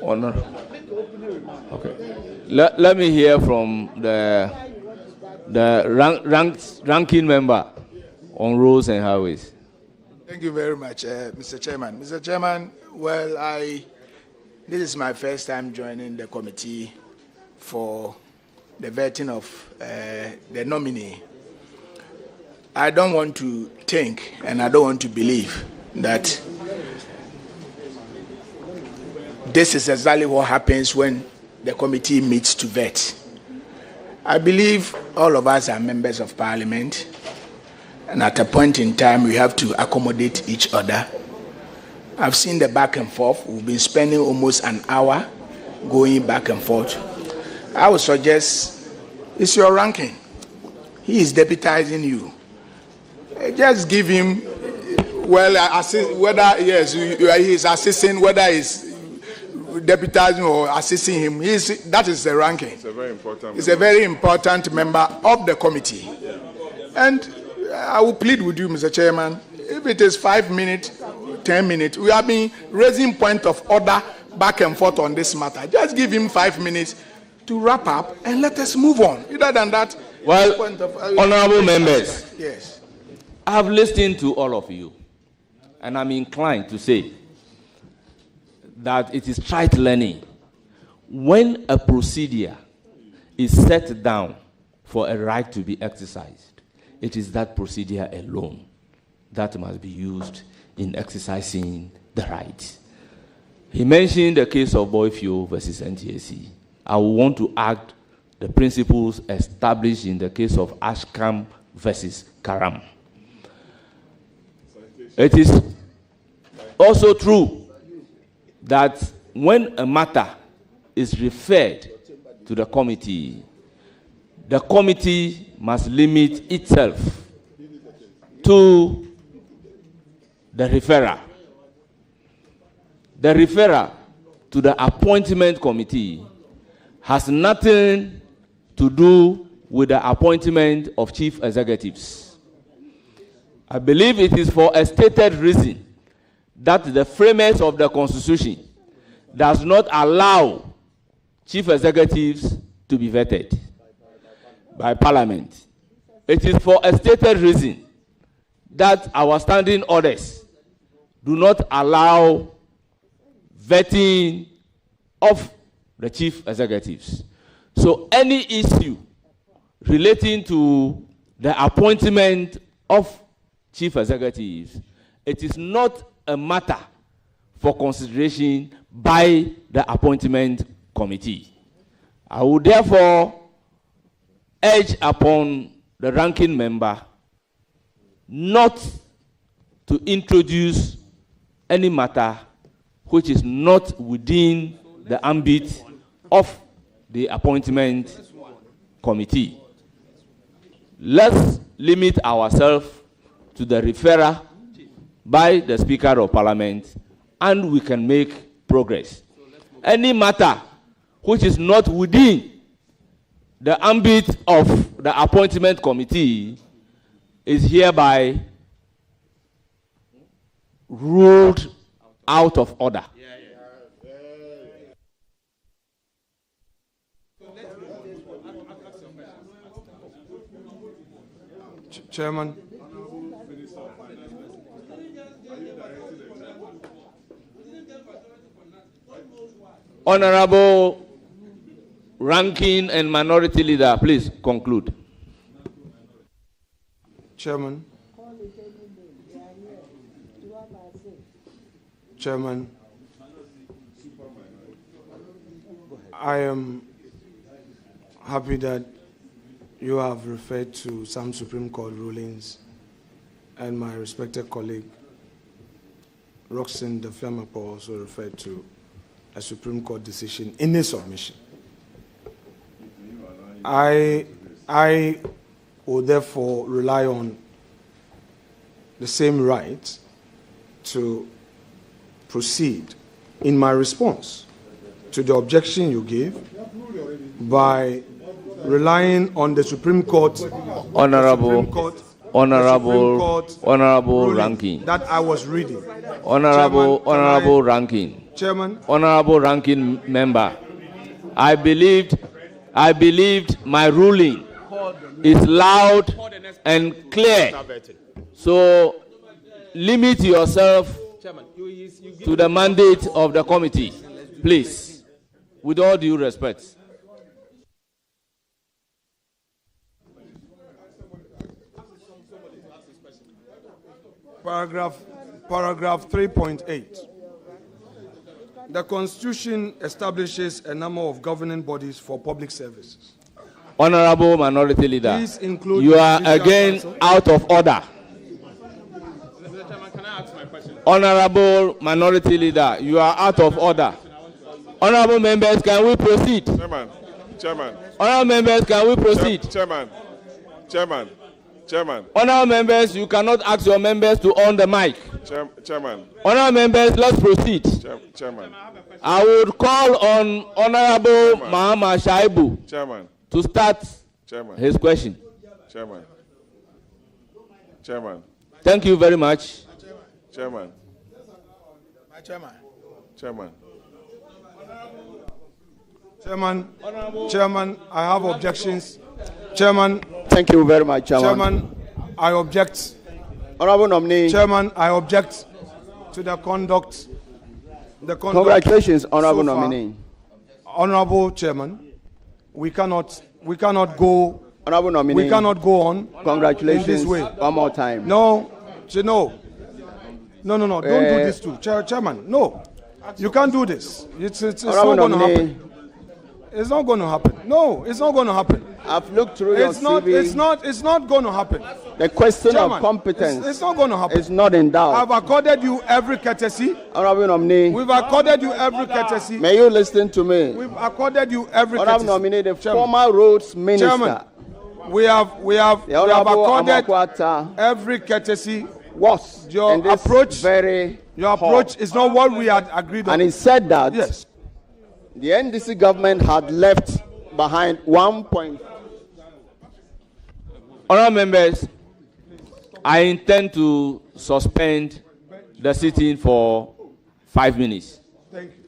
Okay. Let me hear from the ranking member on roads and highways. Thank you very much, Mr. Chairman. Mr. Chairman, well, this is my first time joining the committee for the vetting of the nominee. I don't want to think and I don't want to believe that this is exactly what happens when the committee meets to vet. I believe all of us are members of parliament, and at a point in time we have to accommodate each other. I've seen the back and forth. We've been spending almost an hour going back and forth. I would suggest it's your ranking. He is deputizing you. Just give him, well, assist, whether yes, he is assisting, whether he's deputizing or assisting him. That is the ranking. It's a very important. It's a very important member of the committee. And I will plead with you, Mr. Chairman, if it is 5 minutes, 10 minutes, we have been raising point of order back and forth on this matter. Just give him 5 minutes to wrap up and let us move on. Other than that, well, honorable members, yes, I have listened to all of you, and I'm inclined to say that it is trite learning. When a procedure is set down for a right to be exercised, it is that procedure alone that must be used in exercising the right. He mentioned the case of Boyfio versus NTAC. I want to add the principles established in the case of Ashcam versus Karam. It is also true that when a matter is referred to the committee must limit itself to the referrer. The referrer to the appointment committee has nothing to do with the appointment of chief executives. I believe it is for a stated reason that the framers of the Constitution does not allow chief executives to be vetted by Parliament. It is for a stated reason that our standing orders do not allow vetting of the chief executives. So any issue relating to the appointment of chief executives, it is not a matter for consideration by the appointment committee. I would therefore urge upon the ranking member not to introduce any matter which is not within the ambit of the appointment committee. Let's limit ourselves to the referrer by the Speaker of Parliament, and we can make progress. Any matter which is not within the ambit of the appointment committee is hereby ruled out of order. Chairman. Honorable Ranking and Minority Leader, please conclude. Chairman. Chairman, I am happy that you have referred to some Supreme Court rulings, and my respected colleague Roxanne Defiamapo also referred to a Supreme Court decision in his submission. I will therefore rely on the same right to proceed in my response to the objection you gave by relying on the Supreme Court, Honorable ruling Ranking, that I was reading. Honorable Ranking. Chairman. Honorable Ranking Member, I believed my ruling is loud and clear. So limit yourself to the mandate of the committee, please, with all due respect. Paragraph 3.8. The Constitution establishes a number of governing bodies for public services. Honorable Minority Leader, These include you are Judicial again Council. out of order. Honorable Minority Leader, you are out of order. Honorable members, can we proceed? Chairman. Honorable members, can we proceed? Chairman. Honorable members, you cannot ask your members to on the mic. Chairman. Honorable members, let's proceed. Chairman. I would call on Honorable Mahama Shaibu to start his question. Chairman. Thank you very much. Chairman. Chairman, I have objections. Chairman. Thank you very much, Chairman. Chairman, I object. Honorable Nominee. Chairman, I object to the conduct. Congratulations, Honorable so Nominee. Honorable Chairman, we cannot go. Honorable Nominee. We cannot go on. Congratulations. In this way. One more time. No. Don't do this too, Chairman. No, you can't do this. It's not going to happen. It's not going to happen. No, it's not going to happen. I've looked through your CV. It's not going to happen. The question Chairman, of competence. It's not going to happen. It's not in doubt. I've accorded you every courtesy. Honorable Nominee. We've accorded you every courtesy. May you listen to me? We've accorded you every Honorable courtesy. Nominee, the former roads minister. Chairman, we have accorded every courtesy. Your approach is not what we had agreed on. And he said that yes, the NDC government had left behind 1. Honourable members, I intend to suspend the sitting for 5 minutes. Thank you.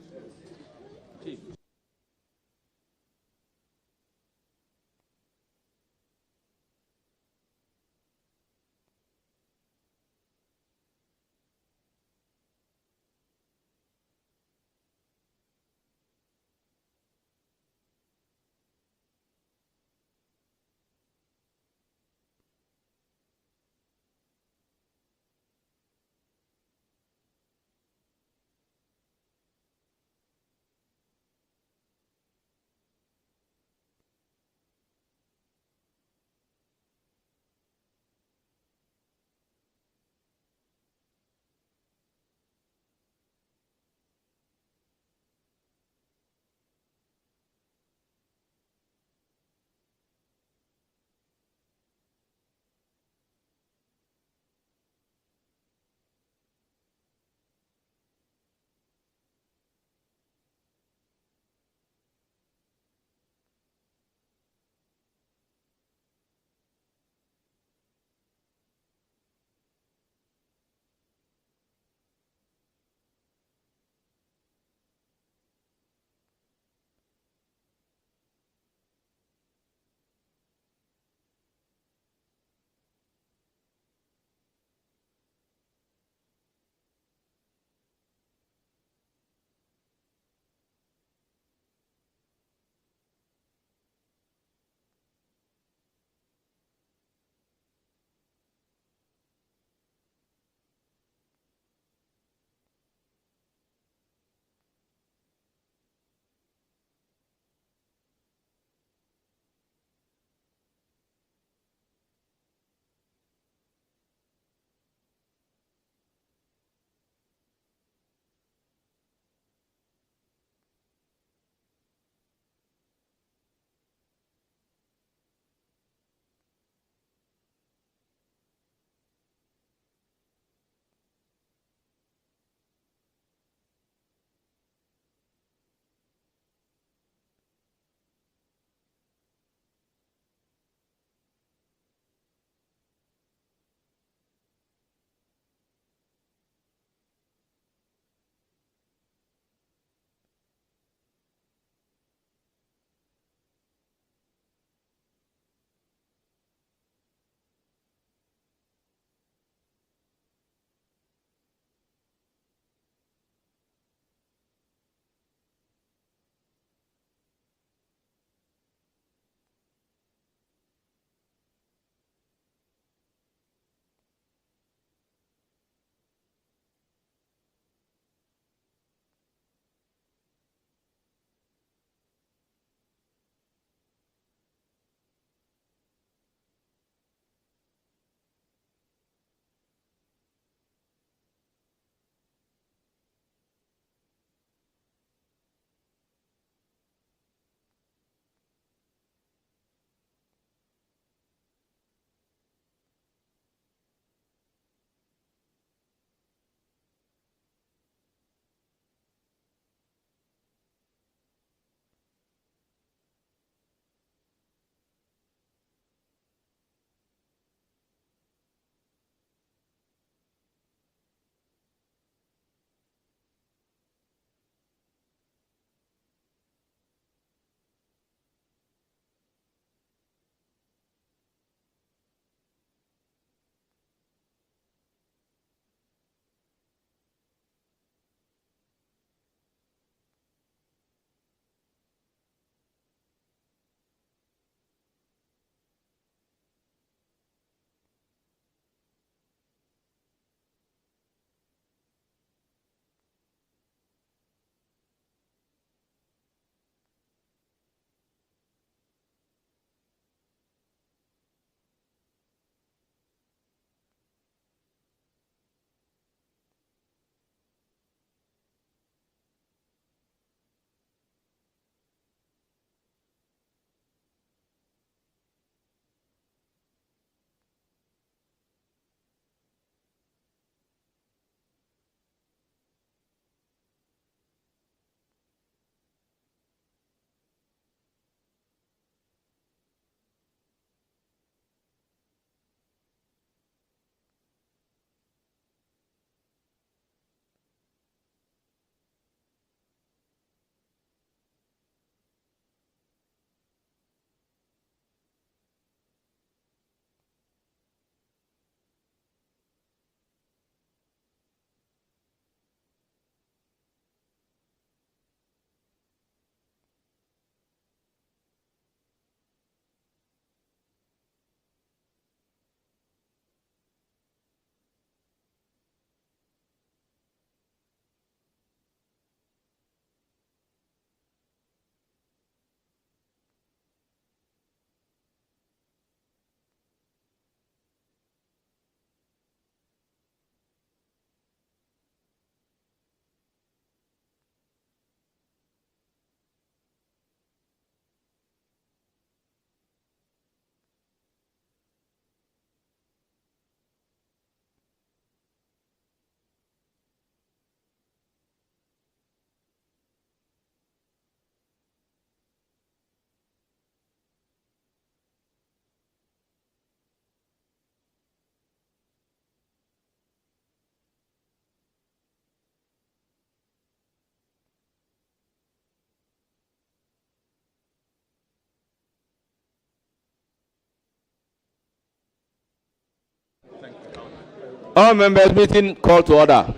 All members, meeting call to order.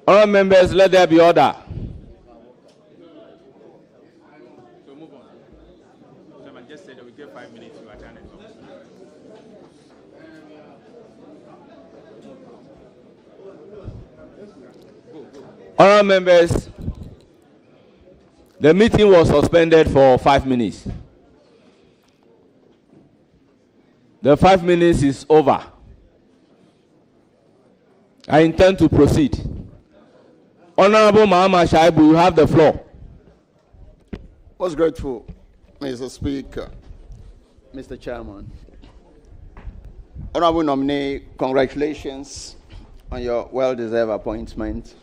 All members, let there be order. All members, the meeting was suspended for 5 minutes. The 5 minutes is over. I intend to proceed. Honorable Mahama Shaibu, you have the floor. Most grateful, Mr. Speaker, Mr. Chairman. Honorable Nominee, congratulations on your well-deserved appointment.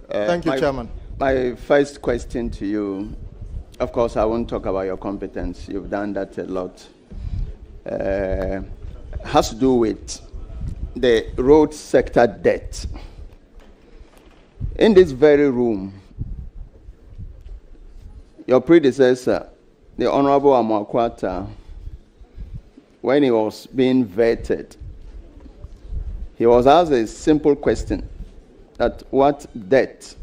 Thank you, Chairman. My first question to you, of course, I won't talk about your competence. You've done that a lot. Has to do with the road sector debt. In this very room, your predecessor, the Honorable Amakwata, when he was being vetted, he was asked a simple question, that what debt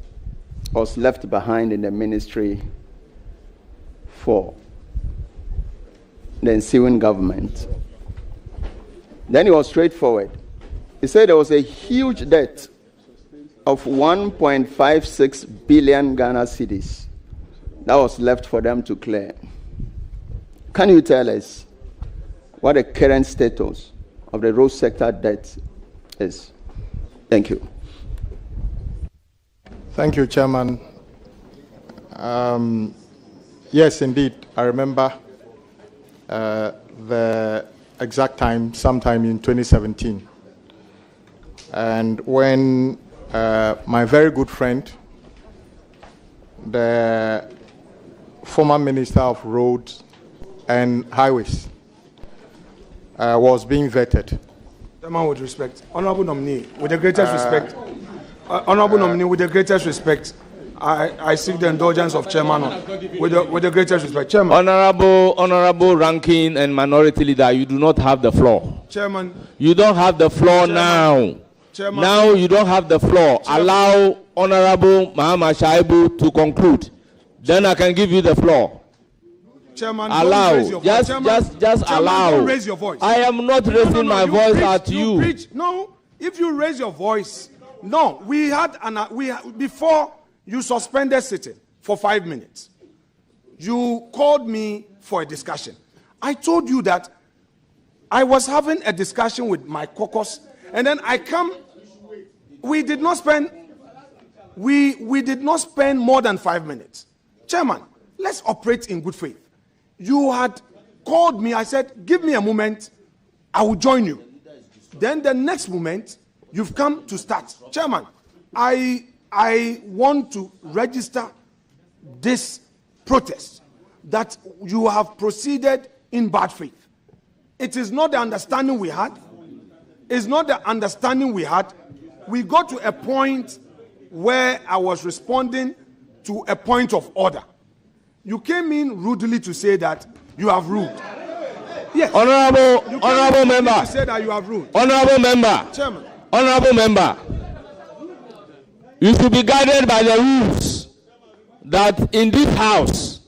was left behind in the ministry for the ensuing government. Then he was straightforward. He said there was a huge debt of 1.56 billion Ghana cedis that was left for them to clear. Can you tell us what the current status of the road sector debt is? Thank you. Thank you, Chairman. Yes, indeed. I remember the exact time, sometime in 2017. And when my very good friend, the former Minister of Roads and Highways, was being vetted. Chairman, with respect, Honorable Nominee, with the greatest respect, Honorable Nominee, with the greatest respect, I seek the indulgence of Chairman with the greatest respect. Chairman. Honorable Ranking and Minority Leader, you do not have the floor. Chairman. You don't have the floor now. Chairman. Now you don't have the floor. Chairman. Allow Honorable Mahama Shaibu to conclude. Then I can give you the floor. Chairman, allow. Don't raise your voice. Just Chairman, allow. Don't raise your voice. I am not raising my voice at you. No, if you raise your voice, no. We had before you suspended sitting for 5 minutes. You called me for a discussion. I told you that I was having a discussion with my caucus, and then I come. We did not spend more than 5 minutes. Chairman, let's operate in good faith. You had called me. I said, give me a moment. I will join you. Then the next moment, you've come to start. Chairman, I want to register this protest that you have proceeded in bad faith. It is not the understanding we had. It's not the understanding we had. We got to a point where I was responding to a point of order. You came in rudely to say that you have ruled. Yes. Honorable member. To say that you have ruled. Honorable member. Chairman. Honorable member. You should be guided by the rules that in this house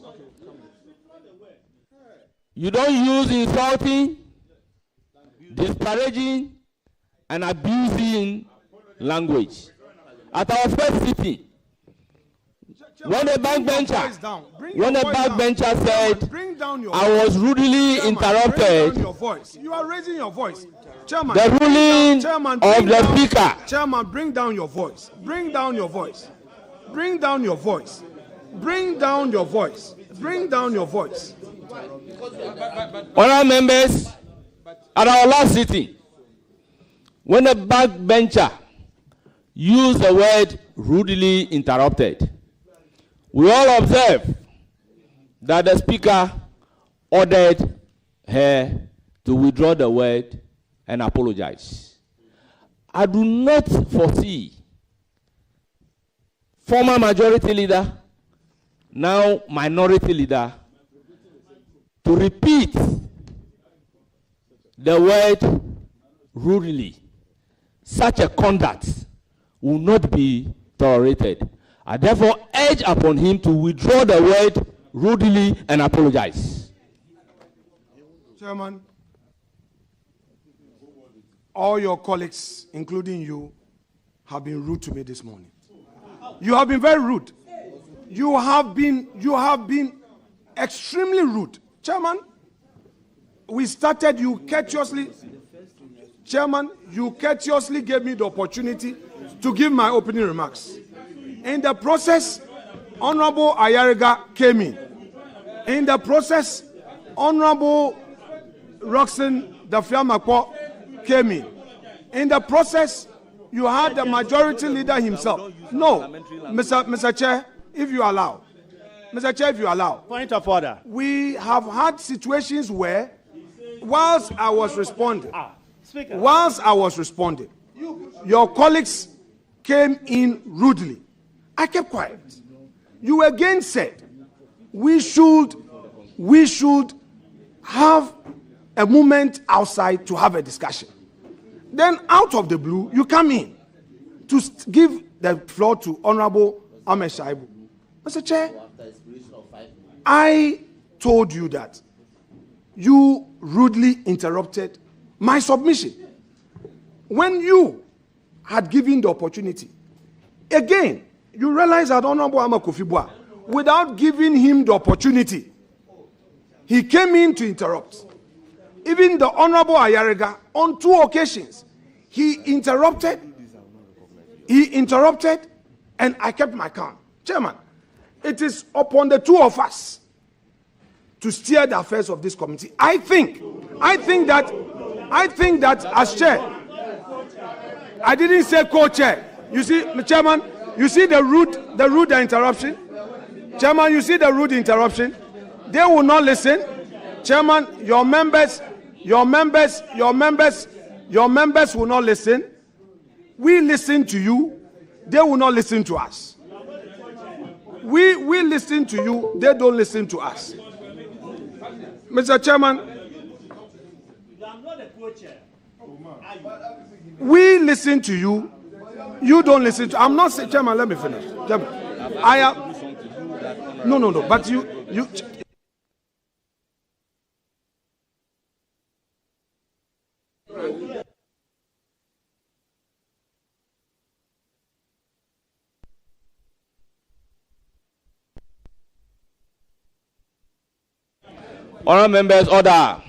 you don't use insulting, disparaging, and abusing language. At our first sitting, when a backbencher said I was rudely interrupted, you are raising your voice. Chairman, the ruling of the speaker. Chairman, bring down your voice. Bring down your voice. Bring down your voice. Bring down your voice. Bring down your voice. Honourable members, at our last sitting, when a backbencher used the word rudely interrupted, we all observed that the speaker ordered her to withdraw the word and apologize. I do not foresee former majority leader, now minority leader, to repeat the word rudely. Such a conduct will not be tolerated. I therefore urge upon him to withdraw the word rudely and apologize. Chairman, all your colleagues, including you, have been rude to me this morning. You have been very rude. You have been extremely rude. Chairman, we started, you courteously gave me the opportunity to give my opening remarks. In the process, Honorable Ayariga came in. In the process, Honorable Roxanne Dafiamakpo came in. In the process, you had the majority leader himself. No, Mr. Chair, if you allow. Mr. Chair, if you allow. Point of order. We have had situations where, whilst I was responding, your colleagues came in rudely. I kept quiet. You again said we should have a moment outside to have a discussion. Then out of the blue, you come in to give the floor to Honorable Ahmed Shaibu. Mr. Chair, I told you that you rudely interrupted my submission when you had given the opportunity. Again, you realize that Honorable Ahmed Kofi-Boah, without giving him the opportunity, he came in to interrupt. Even the Honorable Ayariga, on 2 occasions, he interrupted, and I kept my calm. Chairman, it is upon the two of us to steer the affairs of this committee. I think that as chair, I didn't say co-chair. You see, Chairman, you see the rude interruption? Chairman, you see the rude interruption? They will not listen. Chairman, your members will not listen. We listen to you. They will not listen to us. We listen to you. They don't listen to us. Mr. Chairman, we listen to you. You don't listen to. I'm not saying, Chairman. Let me finish. Chairman, I am. No. But you. Honourable members, order.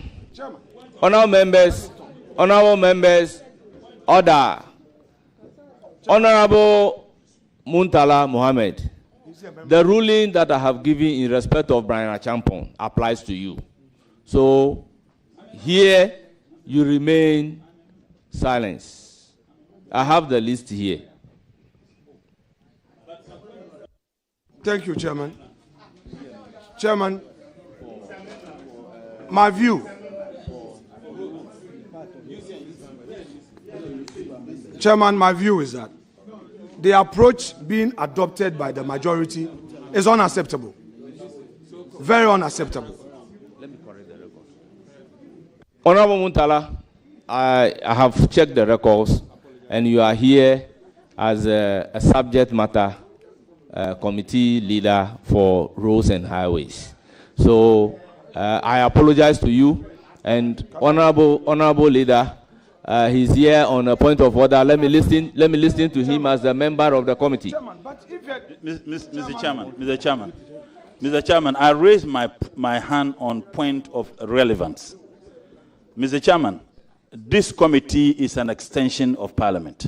Honourable members, order. Honourable Muntala Mohammed, the ruling that I have given in respect of Brian Achampong applies to you. So here you remain silent. I have the list here. Thank you, Chairman. Chairman, my view. Chairman, my view is that the approach being adopted by the majority is unacceptable. Very unacceptable. Let me correct the record. Honorable Muntala, I have checked the records, and you are here as a subject matter committee leader for roads and highways. So I apologize to you, and honorable leader, he's here on a point of order. Let me listen to him as a member of the committee. Mr. Chairman, I raise my hand on point of relevance. Mr. Chairman, this committee is an extension of Parliament.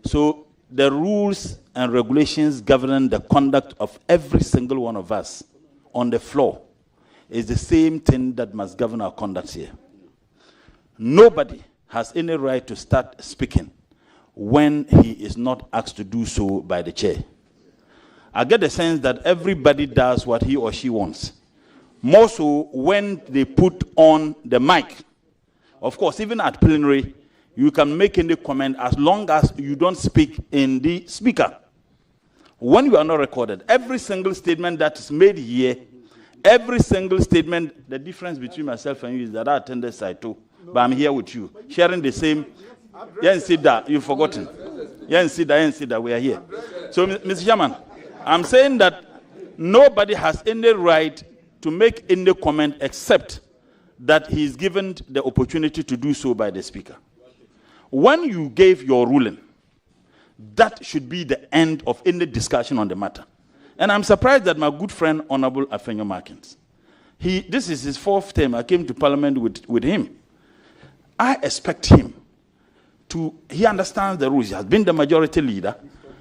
So the rules and regulations governing the conduct of every single one of us on the floor is the same thing that must govern our conduct here. Nobody has any right to start speaking when he is not asked to do so by the chair. I get the sense that everybody does what he or she wants. More so when they put on the mic. Of course, even at plenary, you can make any comment as long as you don't speak in the speaker. When you are not recorded, every single statement that is made here Every single statement, the difference between myself and you is that I attended side too, but I'm here with you, sharing the same. Yes, see that you've forgotten. Yes, see that we are here. So, Mr. Chairman, I'm saying that nobody has any right to make any comment except that he is given the opportunity to do so by the Speaker. When you gave your ruling, that should be the end of any discussion on the matter. And I'm surprised that my good friend, Honorable Afenyo Markins, this is his fourth term. I came to Parliament with him. I expect him he understands the rules. He has been the majority leader.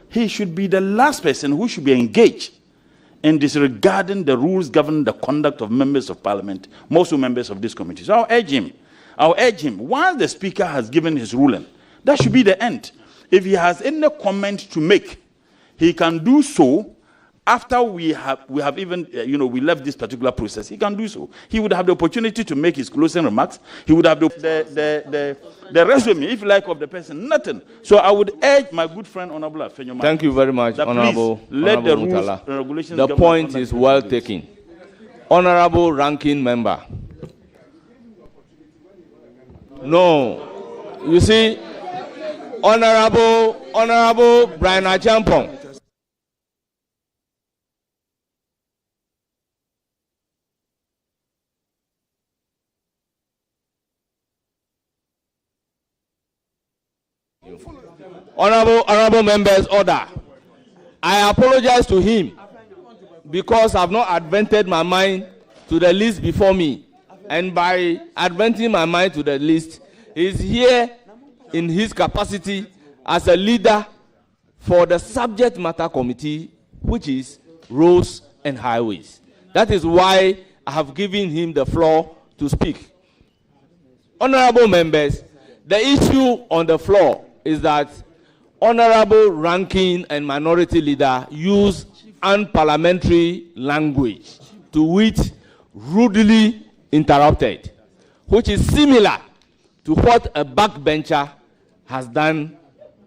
He should be the last person who should be engaged in disregarding the rules governing the conduct of members of Parliament, most members of this committee. So I'll urge him, once the Speaker has given his ruling, that should be the end. If he has any comment to make, he can do so after we have even, we left this particular process. He can do so. He would have the opportunity to make his closing remarks. He would have the resume, if you like, of the person. Nothing. So I would urge my good friend, Honorable Afenyo. Thank you very much, Honorable Mutala. The regulations. The point is well taken. Honorable Ranking Member. No. You see, Honorable Brian Achampong. Honorable members, order. I apologize to him because I've not advented my mind to the list before me. And by adventing my mind to the list, he's here in his capacity as a leader for the subject matter committee, which is roads and highways. That is why I have given him the floor to speak. Honorable members, the issue on the floor is that Honorable Ranking and Minority Leader use unparliamentary language, to which rudely interrupted, which is similar to what a backbencher has done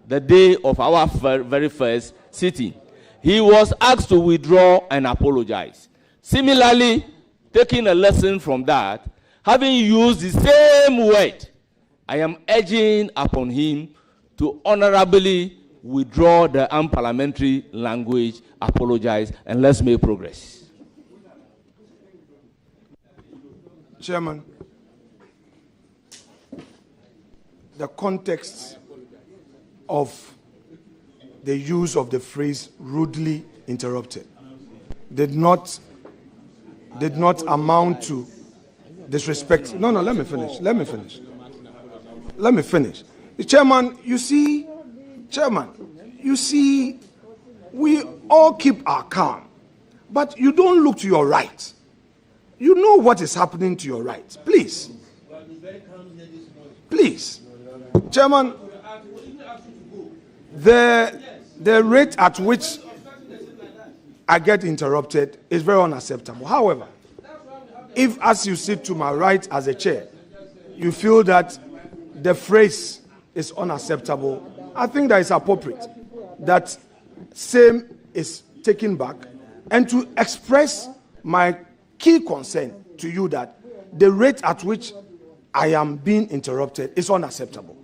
the day of our very first sitting. He was asked to withdraw and apologize. Similarly, taking a lesson from that, having used the same word, I am urging upon him to honorably withdraw the unparliamentary language, apologize, and let's make progress. Chairman, the context of the use of the phrase rudely interrupted did not amount to disrespect. No, let me finish. Chairman, you see, we all keep our calm, but you don't look to your right. You know what is happening to your right. Please. Chairman, the rate at which I get interrupted is very unacceptable. However, if as you sit to my right as a chair, you feel that the phrase is unacceptable, I think that it's appropriate that same is taken back, and to express my key concern to you that the rate at which I am being interrupted is unacceptable.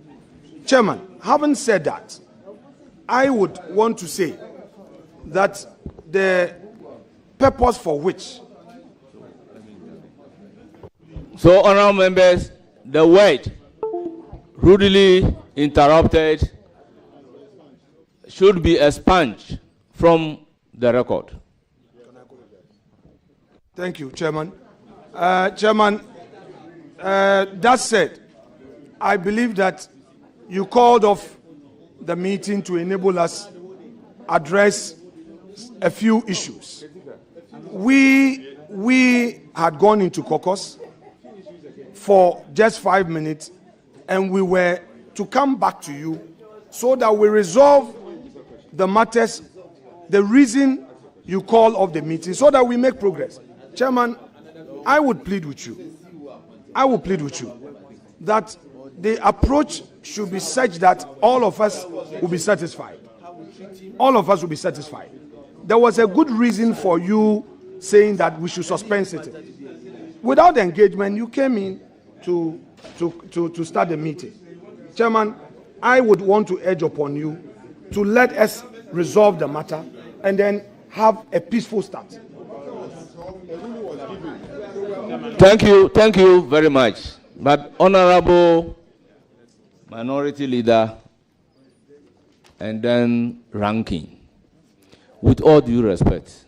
Chairman, having said that, I would want to say that the purpose for which. So, honorable members, the word rudely interrupted should be expunged from the record. Thank you, Chairman. Chairman, that said, I believe that you called off the meeting to enable us address a few issues. We had gone into caucus for just 5 minutes, and we were to come back to you so that we resolve the matters, the reason you call off the meeting, so that we make progress. Chairman, I would plead with you that the approach should be such that all of us will be satisfied. There was a good reason for you saying that we should suspend sitting. Without engagement, you came in to start the meeting. Chairman, I would want to urge upon you to let us resolve the matter and then have a peaceful start. Thank you very much. But Honorable Minority Leader and then Ranking, with all due respect,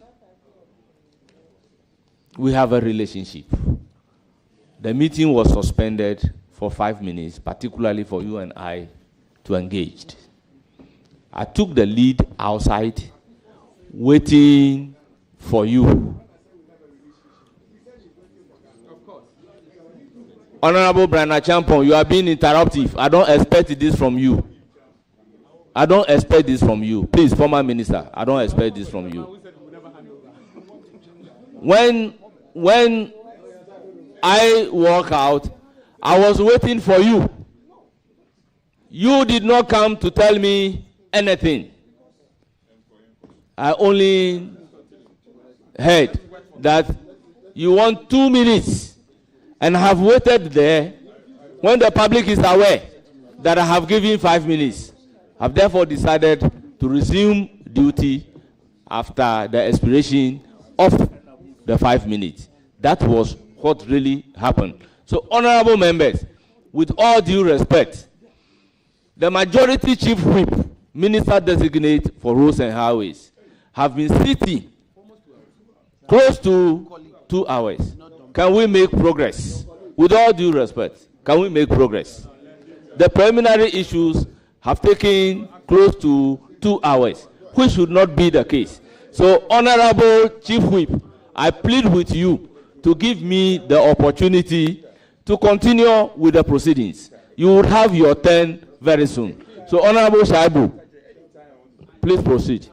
we have a relationship. The meeting was suspended for 5 minutes, particularly for you and I to engage. I took the lead outside, waiting for you. Honorable Brian Champon, you are being interruptive. I don't expect this from you. I don't expect this from you. Please, former minister, I don't expect this from you. When I walk out, I was waiting for you. You did not come to tell me anything. I only heard that you want 2 minutes and have waited there when the public is aware that I have given 5 minutes. I've therefore decided to resume duty after the expiration of the 5 minutes. That was what really happened. So, honorable members, with all due respect, the majority chief whip, minister designate for roads and highways, have been sitting close to 2 hours. Can we make progress? With all due respect, can we make progress? The preliminary issues have taken close to 2 hours, which should not be the case. So, honorable chief whip, I plead with you to give me the opportunity to continue with the proceedings. You will have your turn very soon. So, Honorable Shaibu, please proceed.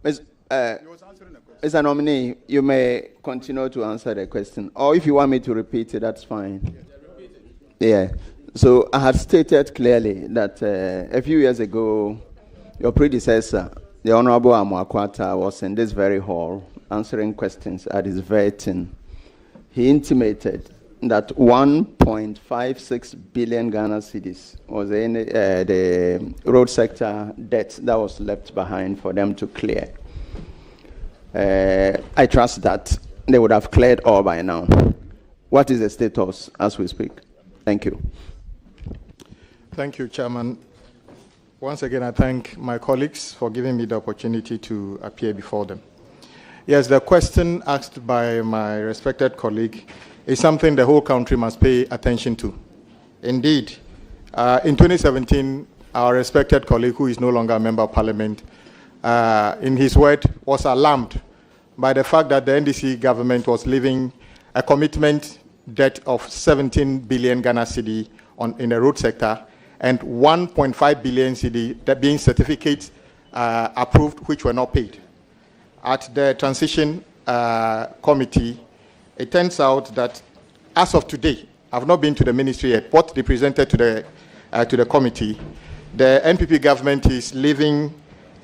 Mr. Nominee, you may continue to answer the question. Or if you want me to repeat it, that's fine. Yeah. So I had stated clearly that a few years ago, your predecessor, the Honorable Amoakwata, was in this very hall answering questions at his vetting. He intimated that 1.56 billion Ghana cedis was in the road sector debt that was left behind for them to clear. I trust that they would have cleared all by now. What is the status as we speak? Thank you. Thank you, Chairman. Once again, I thank my colleagues for giving me the opportunity to appear before them. Yes, the question asked by my respected colleague is something the whole country must pay attention to. Indeed, in 2017, our respected colleague, who is no longer a member of parliament, in his word, was alarmed by the fact that the NDC government was leaving a commitment debt of 17 billion Ghana cedi in the road sector and 1.5 billion cedi that being certificates approved, which were not paid. At the transition committee, it turns out that as of today, I've not been to the ministry yet, what they presented to the committee, the NPP government is leaving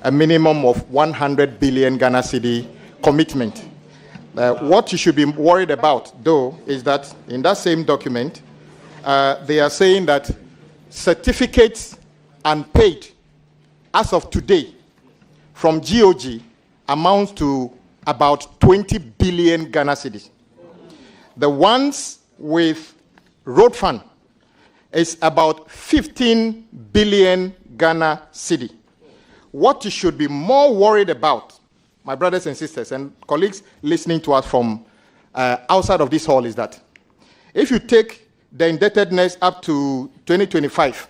a minimum of 100 billion Ghana cedi commitment. What you should be worried about, though, is that in that same document, they are saying that certificates unpaid as of today from GOG amounts to about 20 billion Ghana cedis. The ones with road fund is about 15 billion Ghana cedi. What you should be more worried about, my brothers and sisters and colleagues listening to us from outside of this hall, is that if you take the indebtedness up to 2025,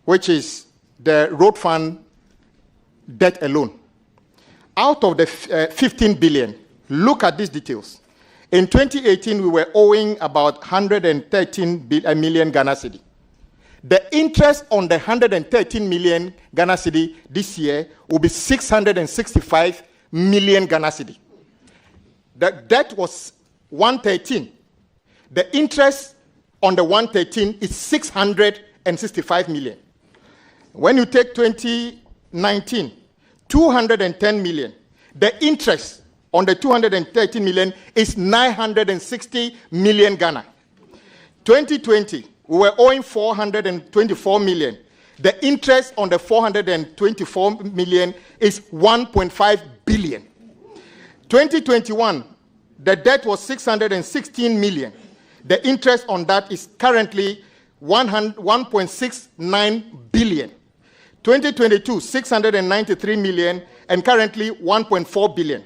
which is the road fund debt alone, out of the 15 billion, look at these details. In 2018, we were owing about 113 million Ghana cedi. The interest on the 113 million Ghana cedi this year will be 665 million Ghana cedi. The debt was 113. The interest on the 113 is 665 million. When you take 2019, 210 million. The interest on the 213 million is 960 million Ghana. 2020, we were owing 424 million. The interest on the 424 million is 1.5 billion. 2021, the debt was 616 million. The interest on that is currently 1.69 billion. 2022, 693 million, and currently 1.4 billion.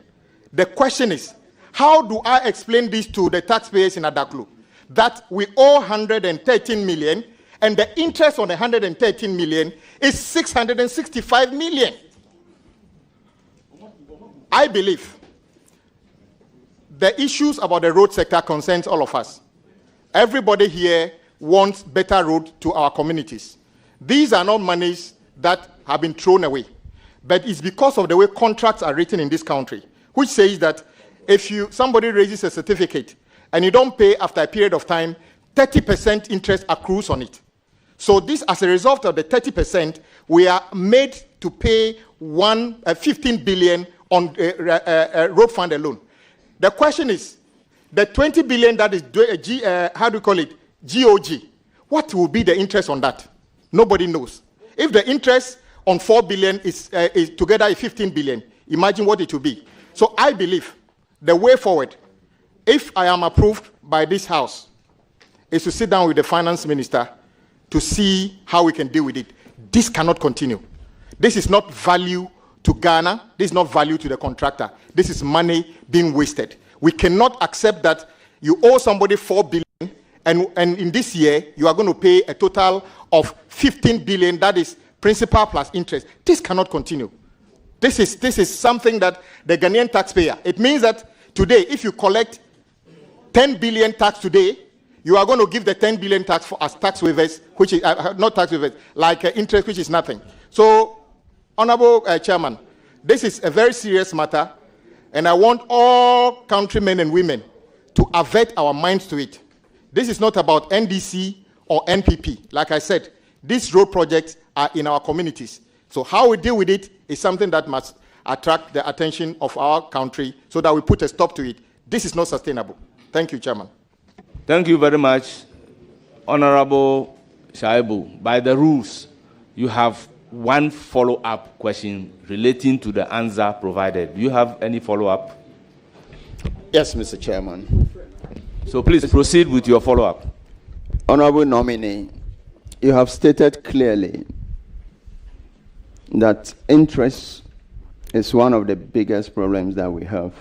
The question is, how do I explain this to the taxpayers in Adaklu? That we owe 113 million, and the interest on the 113 million is 665 million. I believe the issues about the road sector concerns all of us. Everybody here wants better road to our communities. These are not monies that have been thrown away, but it's because of the way contracts are written in this country, which says that if somebody raises a certificate and you don't pay after a period of time, 30% interest accrues on it. So this, as a result of the 30%, we are made to pay 15 billion on road fund alone. The question is, the 20 billion that is, GOG, what will be the interest on that? Nobody knows. If the interest on 4 billion is together is 15 billion, imagine what it will be. So I believe the way forward, if I am approved by this House, is to sit down with the finance minister to see how we can deal with it. This cannot continue. This is not value to Ghana. This is not value to the contractor. This is money being wasted. We cannot accept that you owe somebody 4 billion, and in this year, you are going to pay a total of 15 billion, that is principal plus interest. This cannot continue. This is something that the Ghanaian taxpayer, it means that today, if you collect 10 billion tax today, you are going to give the 10 billion tax as tax waivers, which is not tax waivers, like interest, which is nothing. So, Honorable Chairman, this is a very serious matter, and I want all countrymen and women to avert our minds to it. This is not about NDC or NPP. Like I said, these road projects are in our communities. So how we deal with it is something that must attract the attention of our country so that we put a stop to it. This is not sustainable. Thank you, Chairman. Thank you very much, Honorable Shaibu. By the rules, you have one follow-up question relating to the answer provided. Do you have any follow-up? Yes, Mr. Chairman. So please proceed with your follow-up. Honorable Nominee, you have stated clearly that interest is one of the biggest problems that we have.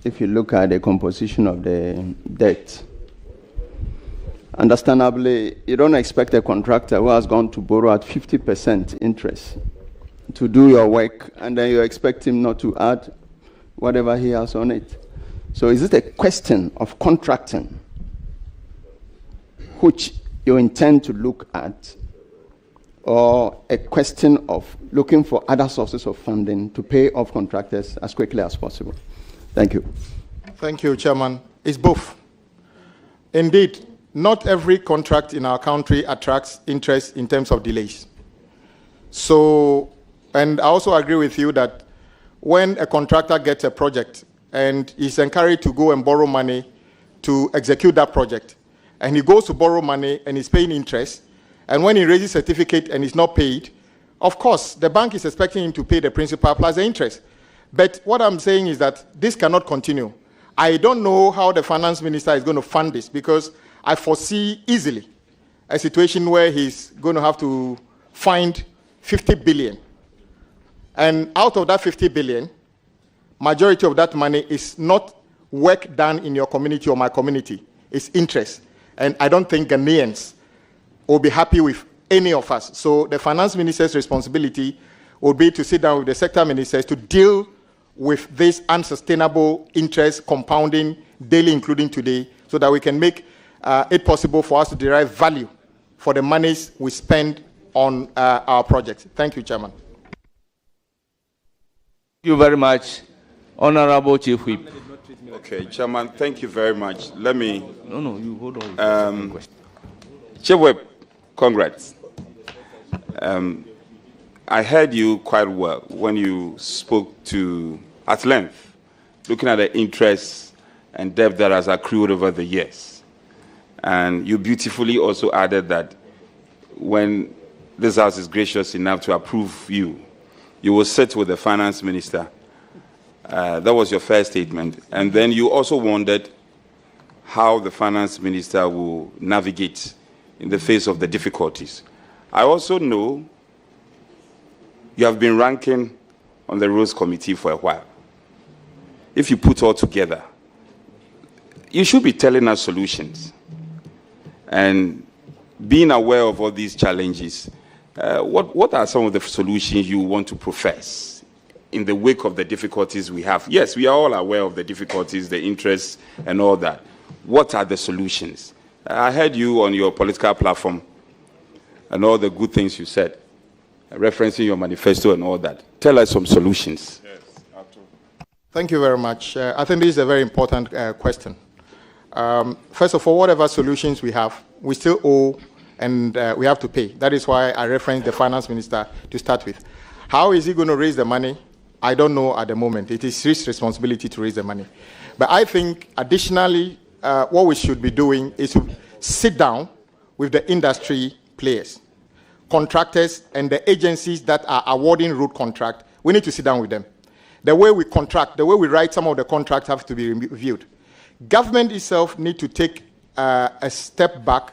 If you look at the composition of the debt, understandably, you don't expect a contractor who has gone to borrow at 50% interest to do your work, and then you expect him not to add whatever he has on it. So is it a question of contracting which you intend to look at, or a question of looking for other sources of funding to pay off contractors as quickly as possible? Thank you. Thank you, Chairman. It's both. Indeed, not every contract in our country attracts interest in terms of delays. So, and I also agree with you that when a contractor gets a project and is encouraged to go and borrow money to execute that project, and he goes to borrow money and is paying interest, and when he raises certificate and is not paid, of course, the bank is expecting him to pay the principal plus the interest. But what I'm saying is that this cannot continue. I don't know how the finance minister is going to fund this, because I foresee easily a situation where he's going to have to find 50 billion. And out of that 50 billion, majority of that money is not work done in your community or my community. It's interest. And I don't think Ghanaians will be happy with any of us. So the finance minister's responsibility will be to sit down with the sector ministers to deal with this unsustainable interest compounding daily, including today, so that we can make it possible for us to derive value for the monies we spend on our projects. Thank you, Chairman. Thank you very much, Honorable Chief Whip. Okay, Chairman, thank you very much. Let me... No, you hold on. Chief Whip, congrats. I heard you quite well when you spoke at length looking at the interest and debt that has accrued over the years. And you beautifully also added that when this House is gracious enough to approve you, you will sit with the finance minister. That was your first statement. And then you also wondered how the finance minister will navigate in the face of the difficulties. I also know you have been ranking on the Rules Committee for a while. If you put all together, you should be telling us solutions. And being aware of all these challenges, what are some of the solutions you want to profess in the wake of the difficulties we have? Yes, we are all aware of the difficulties, the interests, and all that. What are the solutions? I heard you on your political platform and all the good things you said, referencing your manifesto and all that. Tell us some solutions. Yes, Thank you very much. I think this is a very important question. First of all, whatever solutions we have, we still owe and we have to pay. That is why I referenced the finance minister to start with. How is he going to raise the money? I don't know at the moment. It is his responsibility to raise the money. But I think additionally, what we should be doing is to sit down with the industry players, contractors, and the agencies that are awarding road contract. We need to sit down with them. The way we contract, the way we write some of the contracts have to be reviewed. Government itself need to take a step back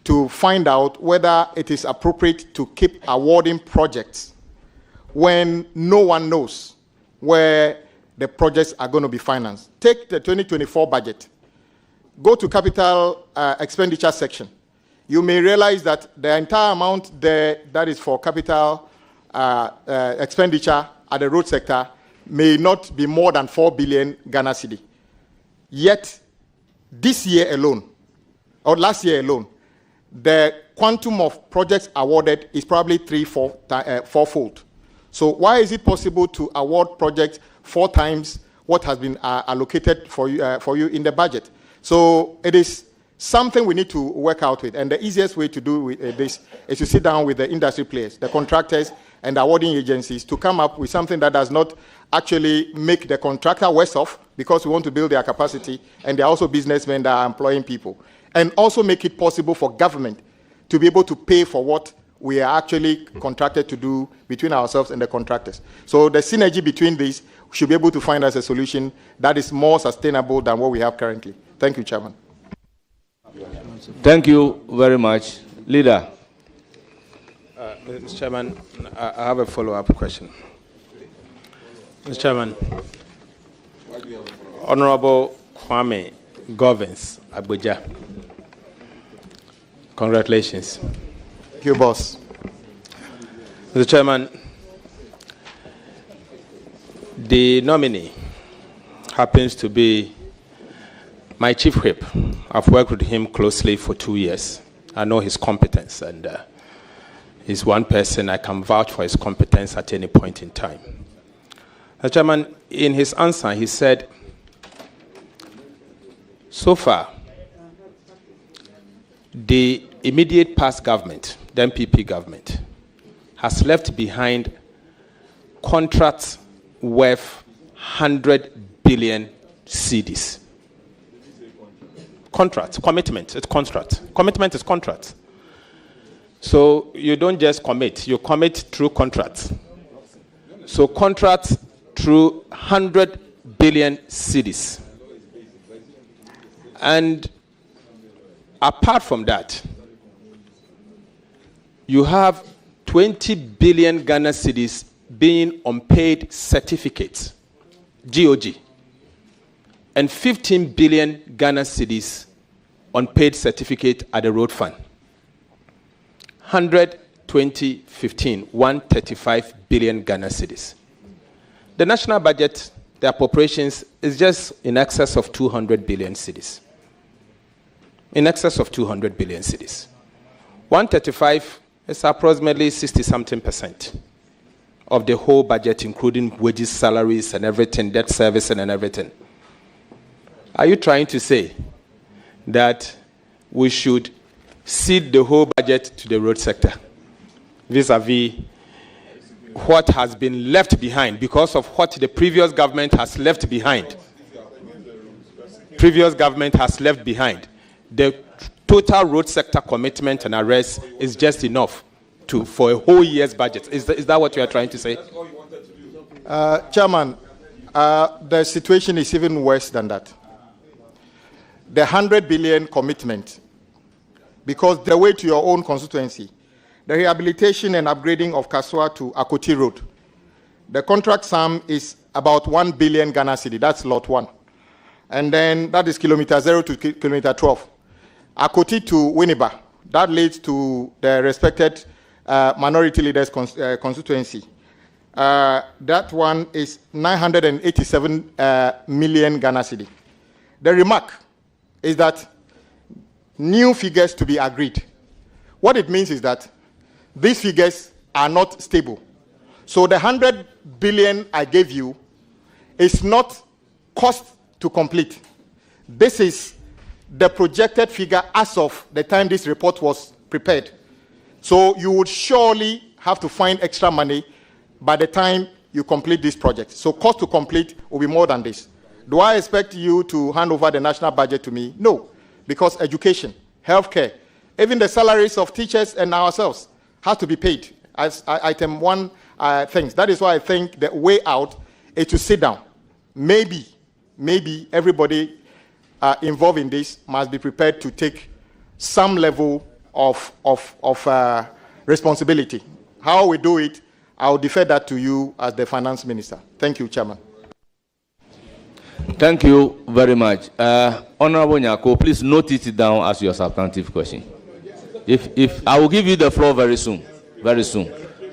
to find out whether it is appropriate to keep awarding projects when no one knows where the projects are going to be financed. Take the 2024 budget. Go to capital expenditure section. You may realize that the entire amount there that is for capital expenditure at the road sector may not be more than 4 billion Ghana cedi. Yet, this year alone, or last year alone, the quantum of projects awarded is probably fourfold. So why is it possible to award projects 4 times what has been allocated for you in the budget? So it is something we need to work out with. And the easiest way to do this is to sit down with the industry players, the contractors, and the awarding agencies to come up with something that does not actually make the contractor worse off, because we want to build their capacity, and they're also businessmen that are employing people. And also make it possible for government to be able to pay for what we are actually contracted to do between ourselves and the contractors. So the synergy between these should be able to find us a solution that is more sustainable than what we have currently. Thank you, Chairman. Thank you very much. Leader. Mr. Chairman, I have a follow-up question. Mr. Chairman, Honorable Kwame governs Agbodza. Congratulations. Thank you, boss. Mr. Chairman, the nominee happens to be my chief whip. I've worked with him closely for 2 years. I know his competence, and he's one person I can vouch for his competence at any point in time. Mr. Chairman, in his answer, he said, so far, the immediate past government, the MPP government, has left behind contracts worth 100 billion cedis. Contract, commitment, it's contract. Commitment is contract. So you don't just commit, you commit through contracts. So contracts through 100 billion cedis. And apart from that, you have 20 billion Ghana cedis being unpaid certificates, GOG, and 15 billion Ghana cedis unpaid certificate at the road fund. 100, 20, 15, 135 billion Ghana cedis. The national budget, the appropriations, is just in excess of 200 billion cedis. In excess of 200 billion cedis. 135 is approximately 60-something% of the whole budget, including wages, salaries, and everything, debt service, and everything. Are you trying to say that we should cede the whole budget to the road sector, vis-a-vis what has been left behind because of what the previous government has left behind. Previous government has left behind. The total road sector commitment and arrest is just enough for a whole year's budget. Is that what you are trying to say? Chairman, the situation is even worse than that. The 100 billion commitment, because the way to your own constituency, the rehabilitation and upgrading of Kaswa to Akoti Road, the contract sum is about 1 billion Ghana cedi. That's lot 1. And then that is kilometer 0 to kilometer 12. Akoti to Winneba, that leads to the respected minority leaders constituency. That one is 987 million Ghana cedi. The remark is that new figures to be agreed. What it means is that these figures are not stable. So the 100 billion I gave you is not cost to complete. This is the projected figure as of the time this report was prepared. So you would surely have to find extra money by the time you complete this project. So cost to complete will be more than this. Do I expect you to hand over the national budget to me? No, because education, healthcare, even the salaries of teachers and ourselves has to be paid as item 1 things. That is why I think the way out is to sit down. Maybe everybody involved in this must be prepared to take some level of responsibility. How we do it, I'll defer that to you as the finance minister. Thank you, Chairman. Thank you very much. Honorable Nyako, please note it down as your substantive question. If I will give you the floor very soon.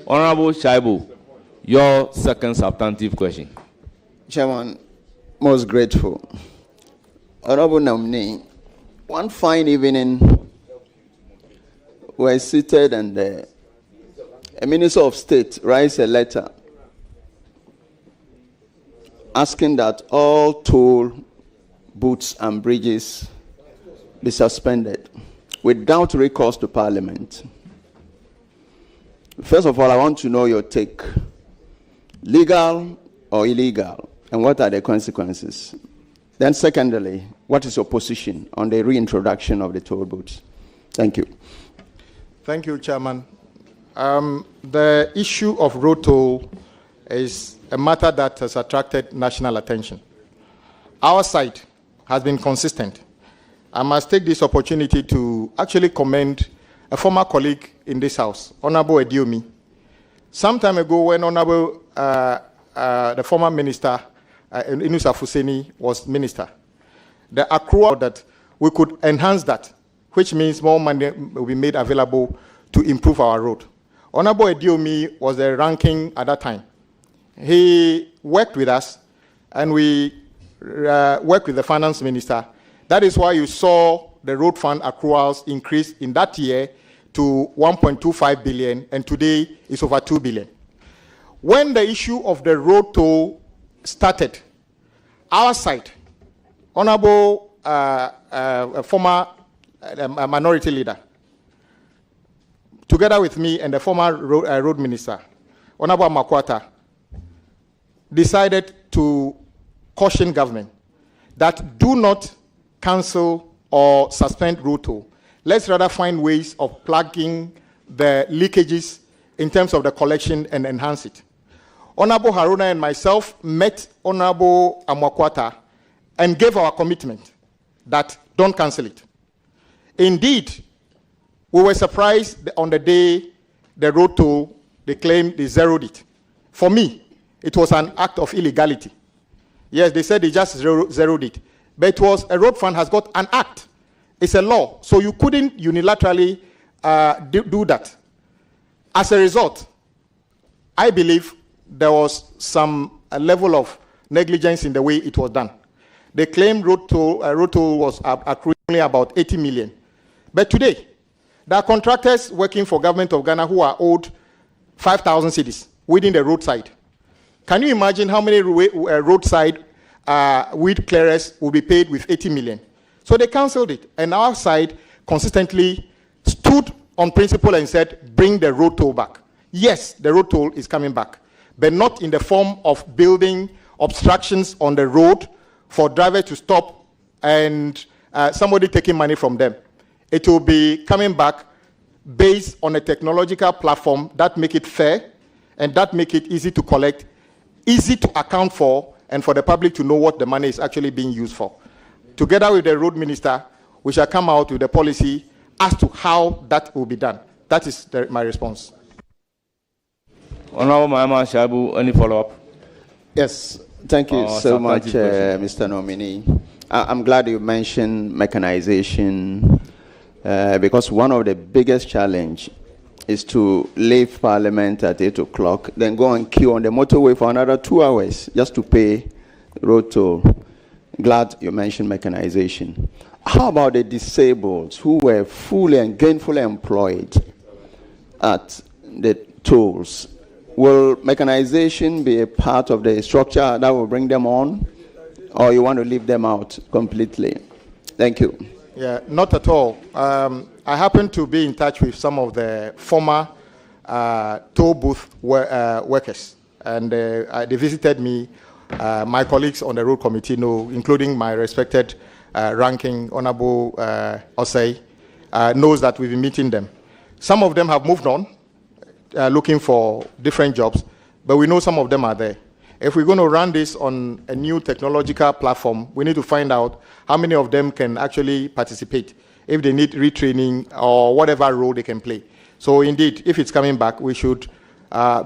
Honorable Shaibu, your second substantive question. Chairman, most grateful. Honorable Nominee, one fine evening, we're seated and a Minister of State writes a letter asking that all toll booths and bridges be suspended without recourse to Parliament. First of all, I want to know your take. Legal or illegal? And what are the consequences? Then secondly, what is your position on the reintroduction of the toll booths? Thank you. Thank you, Chairman. The issue of road toll is a matter that has attracted national attention. Our side has been consistent. I must take this opportunity to actually commend a former colleague in this house, Honorable Ediomi. Some time ago, when Honorable, the former minister, Inusa Fuseni, was minister, the accrual that we could enhance that, which means more money will be made available to improve our road. Honorable Ediomi was the ranking at that time. He worked with us, and we worked with the finance minister. That is why you saw the road fund accruals increase in that year to 1.25 billion, and today it's over 2 billion. When the issue of the road toll started, our side, Honorable former minority leader, together with me and the former road minister, Honorable Makwata, decided to caution government that do not cancel or suspend road toll. Let's rather find ways of plugging the leakages in terms of the collection and enhance it. Honorable Haruna and myself met Honorable Amakwata and gave our commitment that don't cancel it. Indeed, we were surprised on the day the road toll, they claimed they zeroed it. For me, it was an act of illegality. Yes, they said they just zeroed it. But it was, a road fund has got an act. It's a law. So you couldn't unilaterally do that. As a result, I believe there was some level of negligence in the way it was done. They claimed road toll was accruing about 80 million. But today, there are contractors working for government of Ghana who are owed 5,000 cedis within the roadside. Can you imagine how many roadside weed clearers will be paid with 80 million? So they cancelled it. And our side consistently stood on principle and said, bring the road toll back. yes, the road toll is coming back, but not in the form of building obstructions on the road for drivers to stop and somebody taking money from them. It will be coming back based on a technological platform that make it fair and that make it easy to collect, easy to account for, and for the public to know what the money is actually being used for. Together with the road minister, we shall come out with a policy as to how that will be done. That is my response. Honorable Mahama Shabu, any follow-up? Yes, thank you so much, Mr. Nominee. I'm glad you mentioned mechanization because one of the biggest challenge is to leave Parliament at 8 o'clock, then go and queue on the motorway for another 2 hours just to pay road toll. Glad you mentioned mechanization. How about the disabled who were fully and gainfully employed at the tolls? Will mechanization be a part of the structure that will bring them on, or you want to leave them out completely? Thank you. Yeah, not at all. I happen to be in touch with some of the former toll booth workers, and they visited me. My colleagues on the road committee know, including my respected ranking Honorable Osei, knows that we've been meeting them. Some of them have moved on, looking for different jobs, but we know some of them are there. If we're going to run this on a new technological platform, we need to find out how many of them can actually participate, if they need retraining or whatever role they can play. So indeed, if it's coming back, we should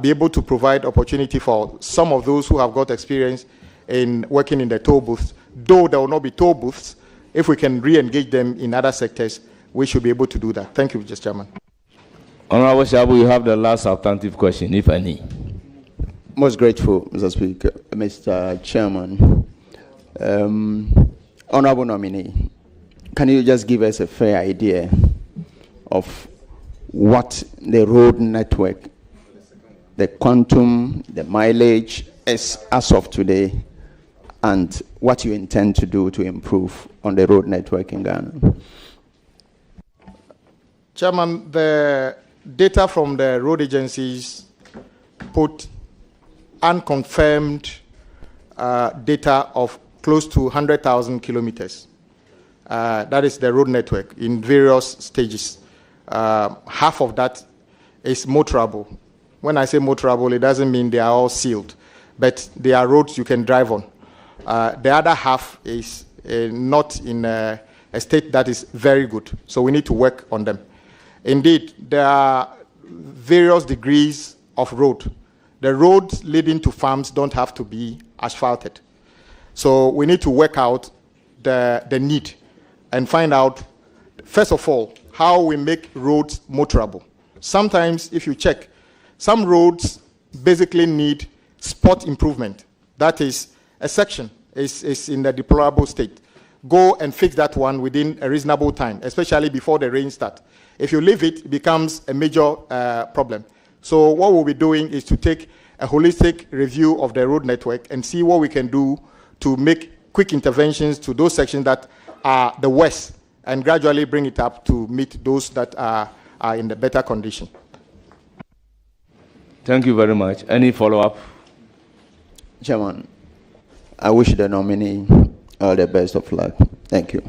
be able to provide opportunity for some of those who have got experience in working in the toll booths. Though there will not be toll booths, if we can re-engage them in other sectors, we should be able to do that. Thank you, Mr. Chairman. Honorable Shabu, you have the last substantive question, if any. Most grateful, Mr. Speaker. Mr. Chairman, Honorable Nominee, can you just give us a fair idea of what the road network, the quantum, the mileage is as of today, and what you intend to do to improve on the road network in Ghana? Chairman, the data from the road agencies put unconfirmed data of close to 100,000 kilometers. That is the road network in various stages. Half of that is motorable. When I say motorable, it doesn't mean they are all sealed, but they are roads you can drive on. The other half is not in a state that is very good, so we need to work on them. Indeed, there are various degrees of road. The roads leading to farms don't have to be asphalted. So we need to work out the need and find out, first of all, how we make roads motorable. Sometimes, if you check, some roads basically need spot improvement. That is, a section is in a deplorable state. Go and fix that one within a reasonable time, especially before the rain starts. If you leave it, it becomes a major problem. So what we'll be doing is to take a holistic review of the road network and see what we can do to make quick interventions to those sections that are the worst and gradually bring it up to meet those that are in the better condition. Thank you very much. Any follow-up? Chairman, I wish the nominee all the best of luck. Thank you.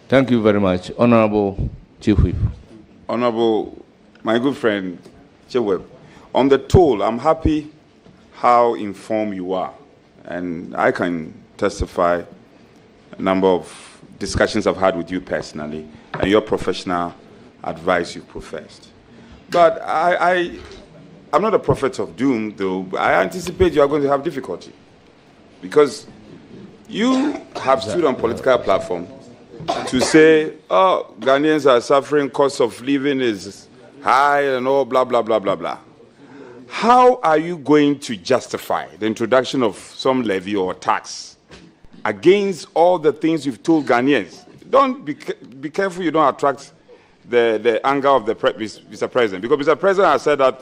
Thank you very much. Honorable Chief Whip. Honorable, my good friend, Cheweb, on the toll, I'm happy how informed you are. And I can testify a number of discussions I've had with you personally and your professional advice you've professed. But I'm not a prophet of doom, though. I anticipate you are going to have difficulty because you have stood on political platform to say, oh, Ghanaians are suffering, cost of living is high and all, blah, blah, blah, blah, blah. How are you going to justify the introduction of some levy or tax against all the things you've told Ghanaians? Don't be careful you don't attract the anger of the Mr. President, because Mr. President has said that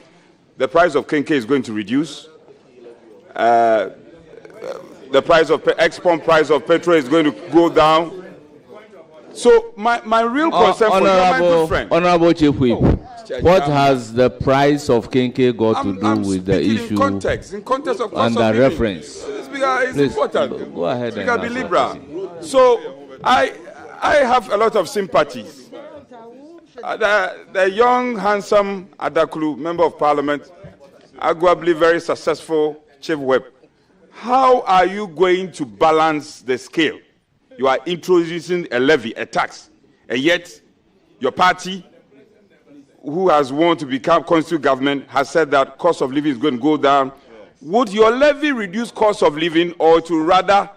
the price of Kenke is going to reduce. The price of export price of petrol is going to go down. So my real concern for you, my good friend. Honorable Chief Whip, what has the price of Kenke got to do with the issue? In context of cost of and living. reference. Speaker, it's Please, important. go ahead. Speaker, be liberal. So I have a lot of sympathies. The young, handsome Adakulu, Member of Parliament, arguably very successful Chief Whip. How are you going to balance the scale? You are introducing a levy, a tax, and yet your party, who has won to become constitutional government, has said that cost of living is going to go down. Would your levy reduce cost of living or to rather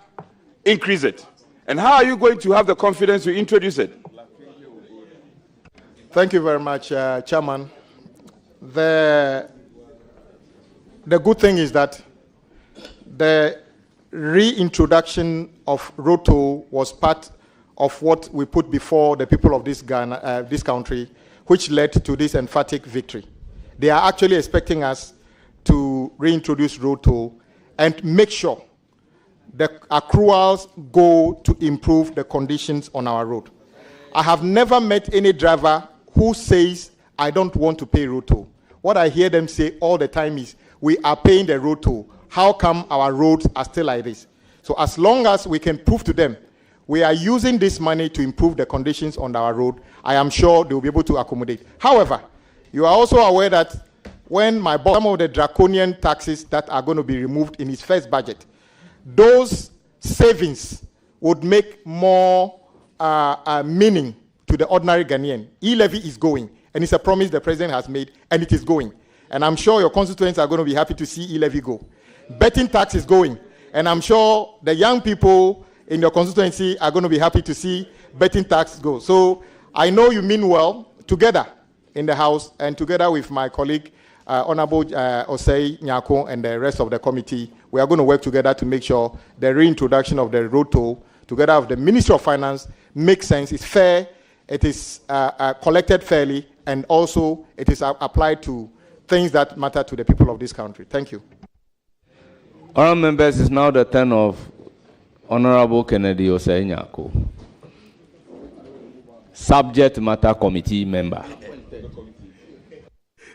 increase it? And how are you going to have the confidence to introduce it? Thank you very much, Chairman. The good thing is that the reintroduction of road toll was part of what we put before the people of this country, which led to this emphatic victory. They are actually expecting us to reintroduce road toll and make sure the accruals go to improve the conditions on our road. I have never met any driver who says, I don't want to pay road toll. What I hear them say all the time is, we are paying the road toll. How come our roads are still like this? So as long as we can prove to them we are using this money to improve the conditions on our road, I am sure they will be able to accommodate. However, you are also aware that when my boss, some of the draconian taxes that are going to be removed in his first budget, those savings would make more meaning to the ordinary Ghanaian. E-levy is going, and it's a promise the president has made, and it is going. And I'm sure your constituents are going to be happy to see e-levy go. Betting tax is going, and I'm sure the young people in your constituency are going to be happy to see betting tax go. So I know you mean well together in the House and together with my colleague, Honorable Osei Nyako, and the rest of the committee. We are going to work together to make sure the reintroduction of the road toll, together with the Ministry of Finance, makes sense, it's fair, it is collected fairly, and also it is applied to things that matter to the people of this country. Thank you. Honourable members, it's now the turn of Honourable Kennedy Osei Nyako, Subject Matter Committee member.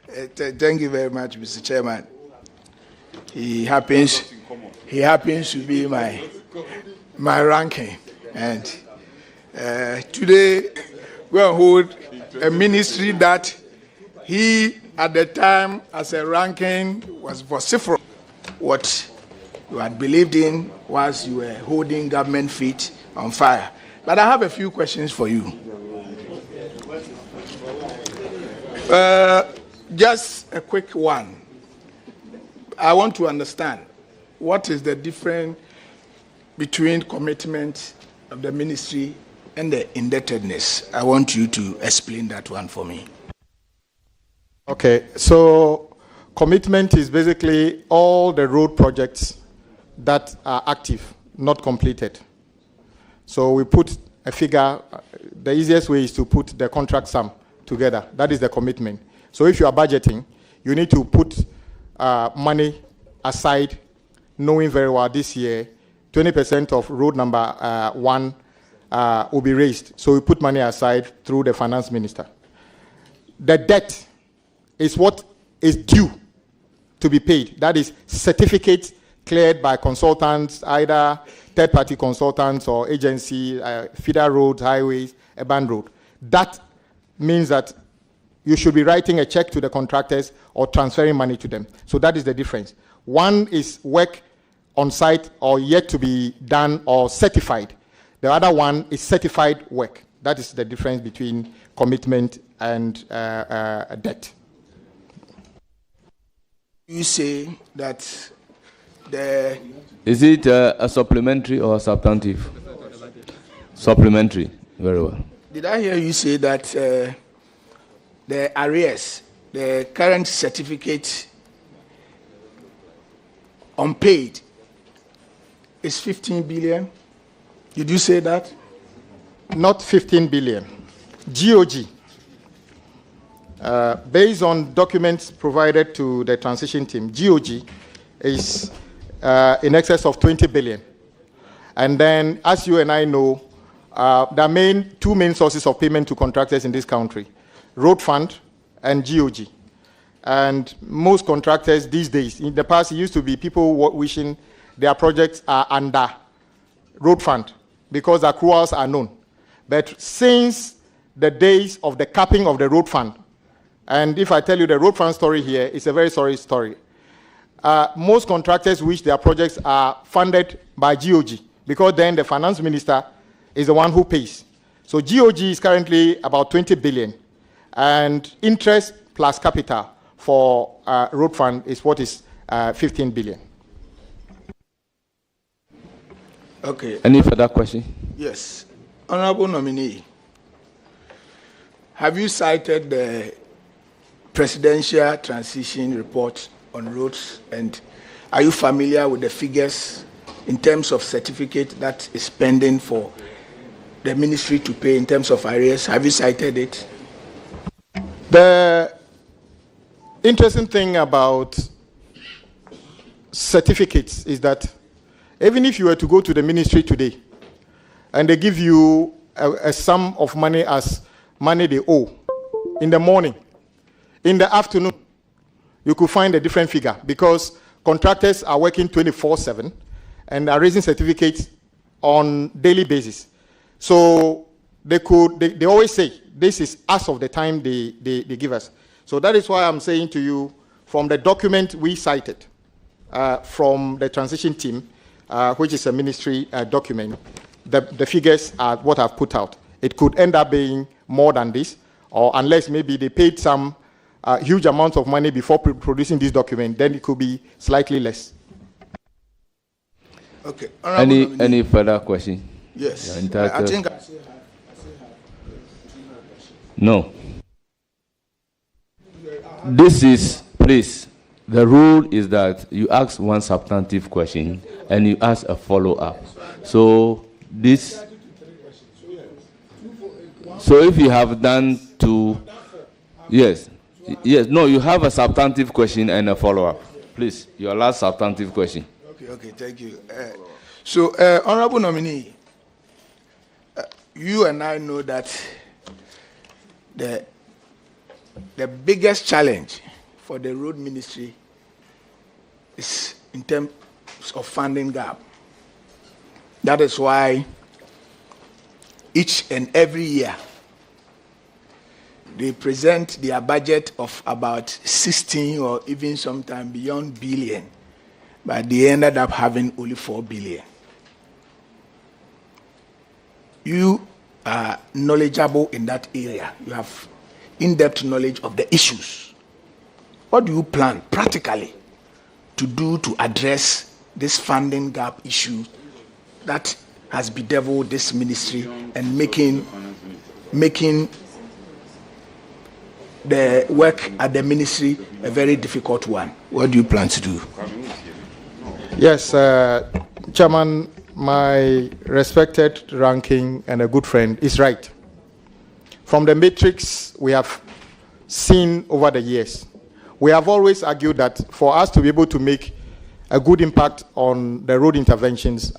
Thank you very much, Mr. Chairman. He happens to be my ranking, and today we will hold a ministry that he at the time as a ranking was vociferous. What you had believed in was you were holding government feet on fire. But I have a few questions for you. Just a quick one. I want to understand what is the difference between commitment of the ministry and the indebtedness. I want you to explain that one for me. Okay, so commitment is basically all the road projects that are active, not completed. So we put a figure, the easiest way is to put the contract sum together. That is the commitment. So if you are budgeting, you need to put money aside, knowing very well this year, 20% of road number 1 will be raised. So we put money aside through the finance minister. The debt is what is due to be paid. That is certificates cleared by consultants, either third-party consultants or agency, feeder roads, highways, urban road. That means that you should be writing a check to the contractors or transferring money to them. So that is the difference. One is work on site or yet to be done or certified. The other one is certified work. That is the difference between commitment and debt. You say that Is it a supplementary or a substantive? Supplementary. Very well. Did I hear you say that the arrears, the current certificate unpaid is 15 billion? Did you say that? Not 15 billion. GOG. Based on documents provided to the transition team, GOG is in excess of 20 billion. And then, as you and I know, there are two main sources of payment to contractors in this country: road fund and GOG. And most contractors these days, in the past, it used to be people wishing their projects are under road fund because the accruals are known. But since the days of the capping of the road fund, and if I tell you the road fund story here, it's a very sorry story. Most contractors wish their projects are funded by GOG because then the finance minister is the one who pays. So GOG is currently about 20 billion, and interest plus capital for road fund is what is 15 billion. Okay. Any further question? Yes. Honorable Nominee, have you cited the presidential transition report on roads, and are you familiar with the figures in terms of certificate that is pending for the ministry to pay in terms of arrears? Have you cited it? The interesting thing about certificates is that even if you were to go to the ministry today and they give you a sum of money as money they owe in the morning, in the afternoon, you could find a different figure because contractors are working 24/7 and are raising certificates on daily basis. So they always say this is as of the time they give us. So that is why I'm saying to you, from the document we cited from the transition team, which is a ministry document, the figures are what I've put out. It could end up being more than this, or unless maybe they paid some huge amounts of money before producing this document, then it could be slightly less. Okay. Any further question? Yes. I think no. This is, please, the rule is that you ask one substantive question and you ask a follow-up. So this, so if you have done two, yes, no, you have a substantive question and a follow-up. Please, your last substantive question. Okay, thank you. Honorable Nominee, you and I know that the biggest challenge for the road ministry is in terms of funding gap. That is why each and every year they present their budget of about 16 or even sometimes beyond billion, but they ended up having only 4 billion. You are knowledgeable in that area. You have in-depth knowledge of the issues. What do you plan practically to do to address this funding gap issue that has bedeviled this ministry and making the work at the ministry a very difficult one? What do you plan to do? Yes, Chairman, my respected ranking and a good friend is right. From the matrix we have seen over the years, we have always argued that for us to be able to make a good impact on the road interventions,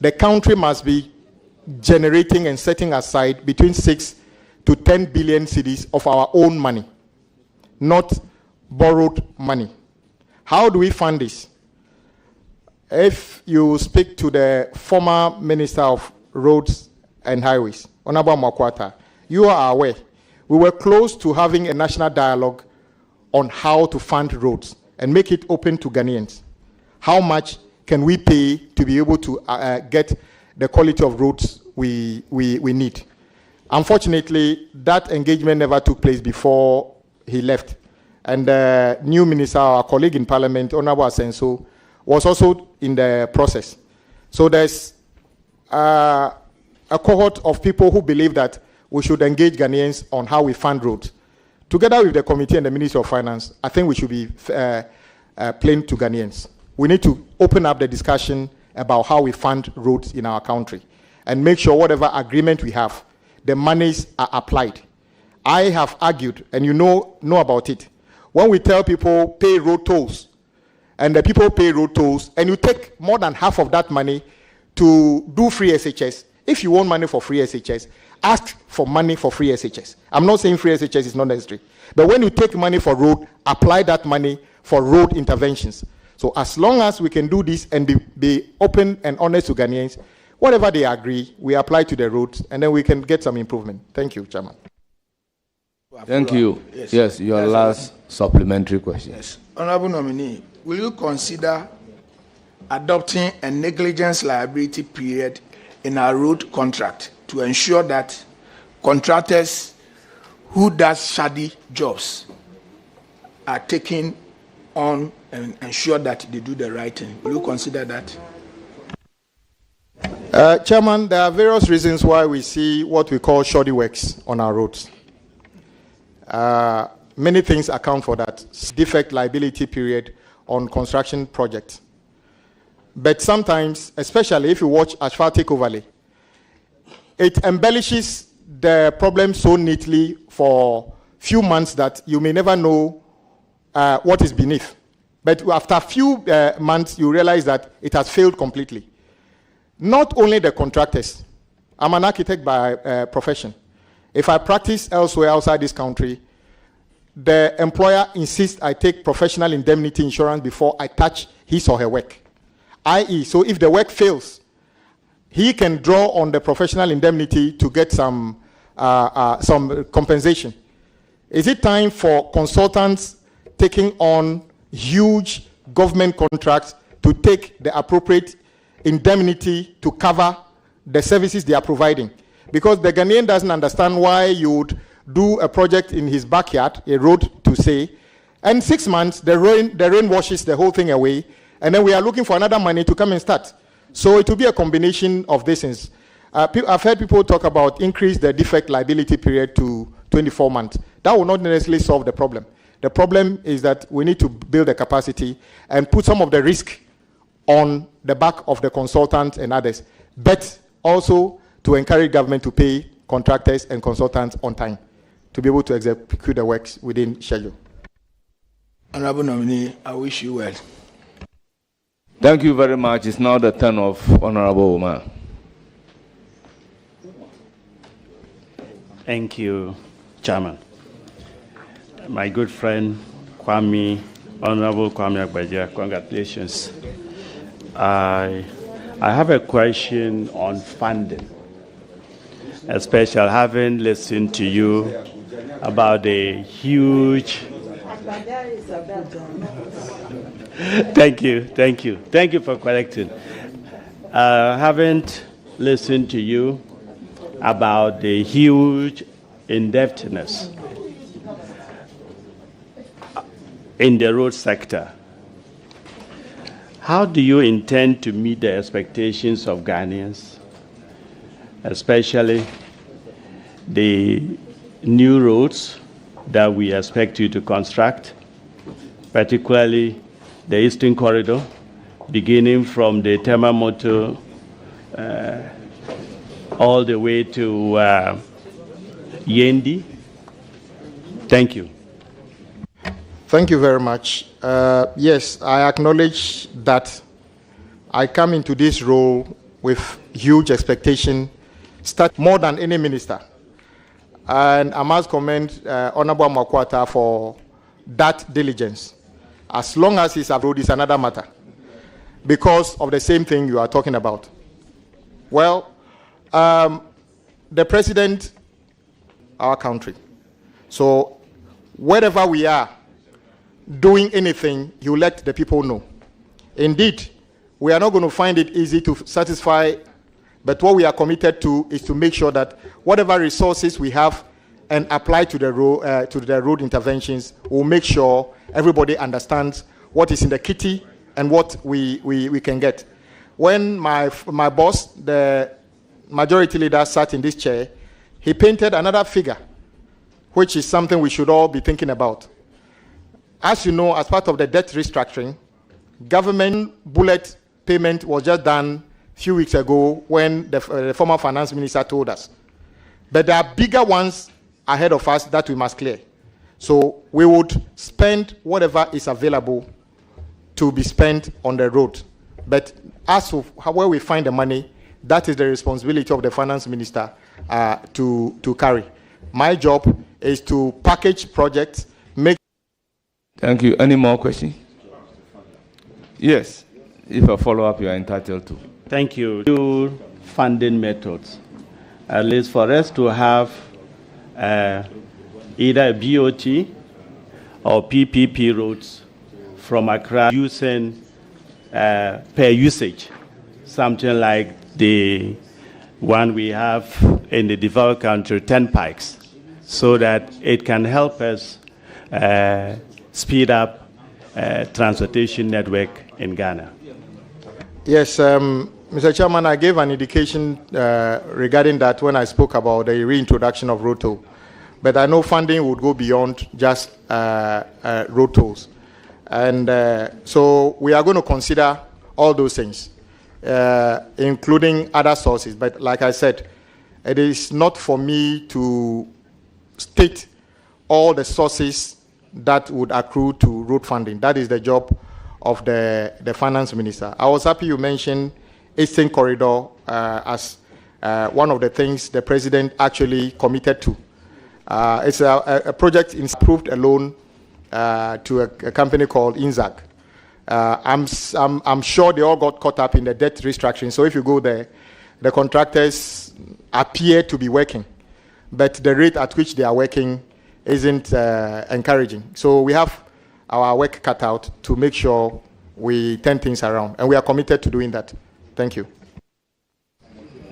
the country must be generating and setting aside between 6 to 10 billion cedis of our own money, not borrowed money. How do we fund this? If you speak to the former Minister of Roads and Highways, Honorable Makwata, you are aware we were close to having a national dialogue on how to fund roads and make it open to Ghanaians. How much can we pay to be able to get the quality of roads we need? Unfortunately, that engagement never took place before he left. And the new minister, our colleague in Parliament, Honorable Asenso, was also in the process. So there's a cohort of people who believe that we should engage Ghanaians on how we fund roads. Together with the committee and the Ministry of Finance, I think we should be plain to Ghanaians. We need to open up the discussion about how we fund roads in our country and make sure whatever agreement we have, the monies are applied. I have argued, and you know about it, when we tell people pay road tolls, and the people pay road tolls, and you take more than half of that money to do free SHS, If you want money for free SHS, ask for money for free SHS. I'm not saying free SHS is not necessary. But when you take money for road, apply that money for road interventions. So as long as we can do this and be open and honest to Ghanaians, whatever they agree, we apply to the roads, and then we can get some improvement. Thank you, Chairman. Thank you. Yes, your last supplementary question. Yes. Honorable Nominee, will you consider adopting a negligence liability period in our road contract to ensure that contractors who does shoddy jobs are taken on and ensure that they do the right thing? Will you consider that? Chairman, there are various reasons why we see what we call shoddy works on our roads. Many things account for that. Defect liability period on construction projects. But sometimes, especially if you watch asphaltic overlay, it embellishes the problem so neatly for few months that you may never know what is beneath. But after a few months, you realize that it has failed completely. Not only the contractors. I'm an architect by profession. If I practice elsewhere outside this country, the employer insists I take professional indemnity insurance before I touch his or her work. I.e., so if the work fails, he can draw on the professional indemnity to get some compensation. Is it time for consultants taking on huge government contracts to take the appropriate indemnity to cover the services they are providing? Because the Ghanaian doesn't understand why you would do a project in his backyard, a road to say, and 6 months the rain washes the whole thing away, and then we are looking for another money to come and start. So it will be a combination of these things. I've heard people talk about increase the defect liability period to 24 months. That will not necessarily solve the problem. The problem is that we need to build a capacity and put some of the risk on the back of the consultants and others, but also to encourage government to pay contractors and consultants on time to be able to execute the works within schedule. Honorable Nominee, I wish you well. Thank you very much. It's now the turn of Honorable Omar. Thank you, Chairman. My good friend, Kwame, Honorable Kwame Agbodza, congratulations. I have a question on funding, especially having listened to you about the huge... Thank you for correcting. Haven't listened to you about the huge indebtedness in the road sector. How do you intend to meet the expectations of Ghanaians, especially the new roads that we expect you to construct, particularly the Eastern Corridor, beginning from the Temamoto all the way to Yendi? Thank you. Thank you very much. Yes, I acknowledge that I come into this role with huge expectation, start more than any minister. And I must commend Honorable Makwata for that diligence. As long as he's abroad, it's another matter, because of the same thing you are talking about. Well, the president, our country. So wherever we are doing anything, he will let the people know. Indeed, we are not going to find it easy to satisfy, but what we are committed to is to make sure that whatever resources we have and apply to the road interventions, we'll make sure everybody understands what is in the kitty and what we can get. When my boss, the majority leader, sat in this chair, he painted another figure, which is something we should all be thinking about. As you know, as part of the debt restructuring, government bullet payment was just done a few weeks ago when the former finance minister told us. But there are bigger ones ahead of us that we must clear. So we would spend whatever is available to be spent on the road. But as to where we find the money, that is the responsibility of the finance minister to carry. My job is to package projects, make. Thank you. Any more questions? Yes. If a follow-up, you are entitled to. Thank you. New funding methods, at least for us to have either a BOT or PPP roads from Accra using per usage, something like the one we have in the developed country, 10 pikes, so that it can help us speed up transportation network in Ghana. Yes, Mr. Chairman, I gave an indication regarding that when I spoke about the reintroduction of road toll. But I know funding would go beyond just road tolls. And so we are going to consider all those things, including other sources. But like I said, it is not for me to state all the sources that would accrue to road funding. That is the job of the finance minister. I was happy you mentioned Eastern Corridor as one of the things the president actually committed to. It's a project approved a loan to a company called INZAG. I'm sure they all got caught up in the debt restructuring. So if you go there, the contractors appear to be working, but the rate at which they are working isn't encouraging. So we have our work cut out to make sure we turn things around, and we are committed to doing that. Thank you.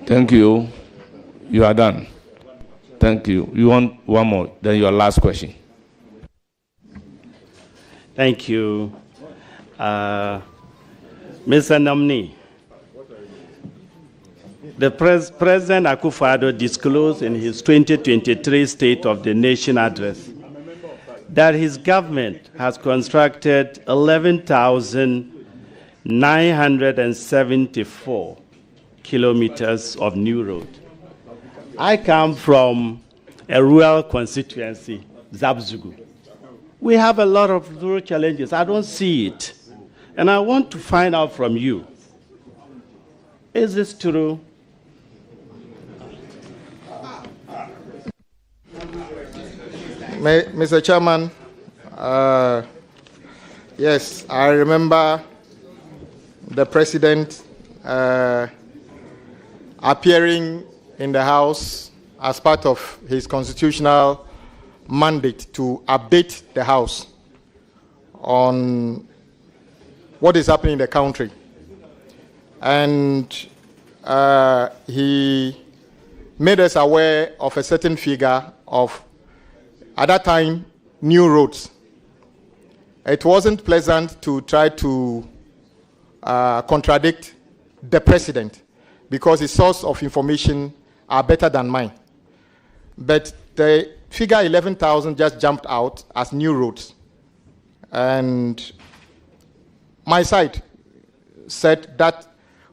Thank you. You are done. Thank you. You want one more, then your last question. Thank you. Mr. Nominee, the President Akufo-Addo disclosed in his 2023 State of the Nation address that his government has constructed 11,974 kilometers of new road. I come from a rural constituency, Zabzugu. We have a lot of rural challenges. I don't see it. And I want to find out from you, is this true? Mr. Chairman, yes, I remember the president appearing in the House as part of his constitutional mandate to update the House on what is happening in the country. And he made us aware of a certain figure of, at that time, new roads. It wasn't pleasant to try to contradict the president because his source of information are better than mine. But the figure 11,000 just jumped out as new roads. And my side said that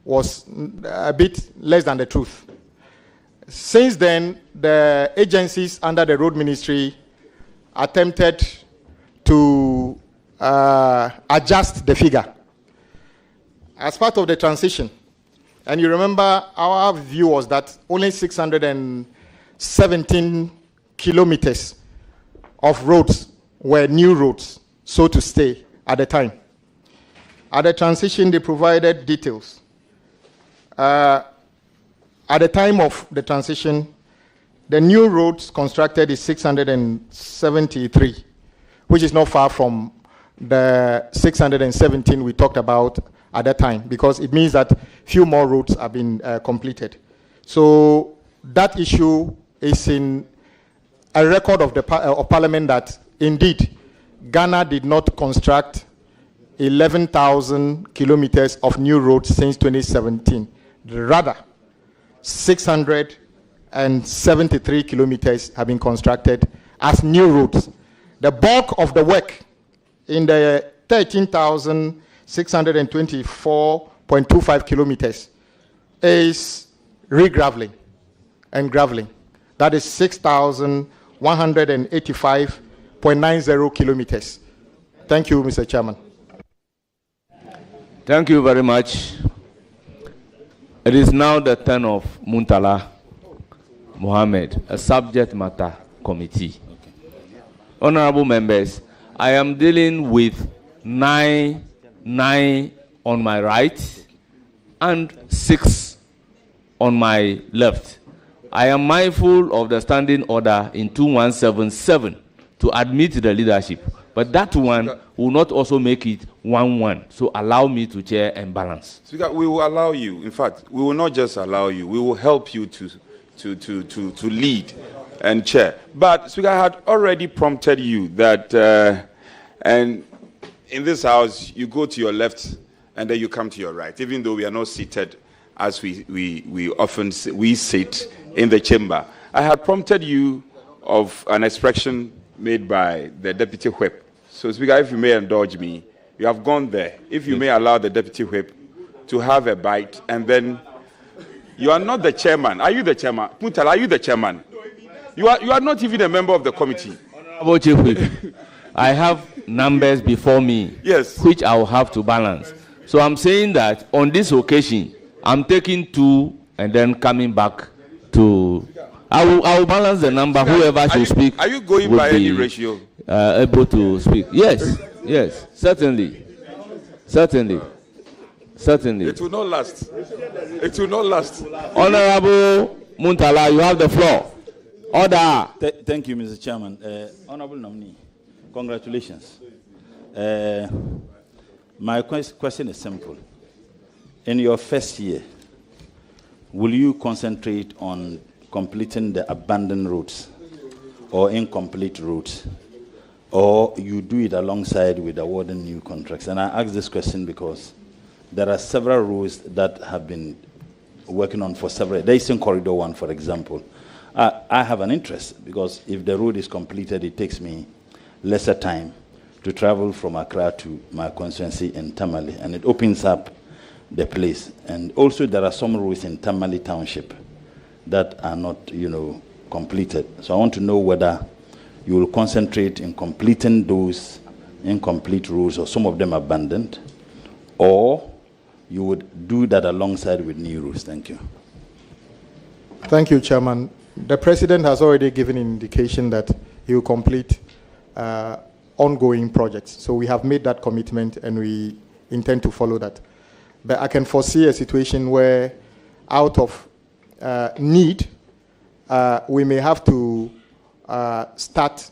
was a bit less than the truth. Since then, the agencies under the road ministry attempted to adjust the figure as part of the transition. And you remember our view was that only 617 kilometers of roads were new roads, so to stay, at the time. At the transition, they provided details. At the time of the transition, the new roads constructed is 673, which is not far from the 617 we talked about at that time, because it means that few more roads have been completed. So that issue is in a record of the of Parliament that indeed Ghana did not construct 11,000 kilometers of new roads since 2017. Rather, 673 kilometers have been constructed as new roads. The bulk of the work in the 13,624.25 kilometers is regraveling and graveling. That is 6,185.90 kilometers. Thank you, Mr. Chairman. Thank you very much. It is now the turn of Muntala Mohammed, a subject matter committee. Honorable members, I am dealing with 9 on my right and 6 on my left. I am mindful of the standing order in 2177 to admit the leadership, but that one will not also make it 1-1. So allow me to chair and balance. Speaker, we will allow you. In fact, we will not just allow you. We will help you to lead and chair. But Speaker, I had already prompted you that, and in this house, you go to your left and then you come to your right, even though we are not seated as we often sit in the chamber. I had prompted you of an expression made by the Deputy Whip. So, Speaker, if you may indulge me, you have gone there. If you may allow the Deputy Whip to have a bite, and then you are not the chairman. Are you the chairman? Muntala, are you the chairman? You are not even a member of the committee. Honorable Chief Whip, I have numbers before me, yes, which I will have to balance. So I'm saying that on this occasion, I'm taking 2 and then coming back to. I will balance the number. Whoever should speak. Are you going by any ratio? Able to speak? Yes, yes, certainly. It will not last. It will not last. Honorable Muntala, you have the floor. Order. Thank you, Mr. Chairman. Honorable Nominee, congratulations. My question is simple. In your first year, will you concentrate on completing the abandoned roads or incomplete roads, or you do it alongside with awarding new contracts? And I ask this question because there are several roads that have been working on for several. The Eastern Corridor one, for example. I have an interest because if the road is completed, it takes me lesser time to travel from Accra to my constituency in Tamale, and it opens up the place. And also there are some roads in Tamale Township that are not, completed. So I want to know whether you will concentrate in completing those incomplete roads, or some of them abandoned, or you would do that alongside with new roads. Thank you. Thank you, Chairman. The President has already given an indication that he will complete ongoing projects. So we have made that commitment and we intend to follow that. But I can foresee a situation where out of need, we may have to start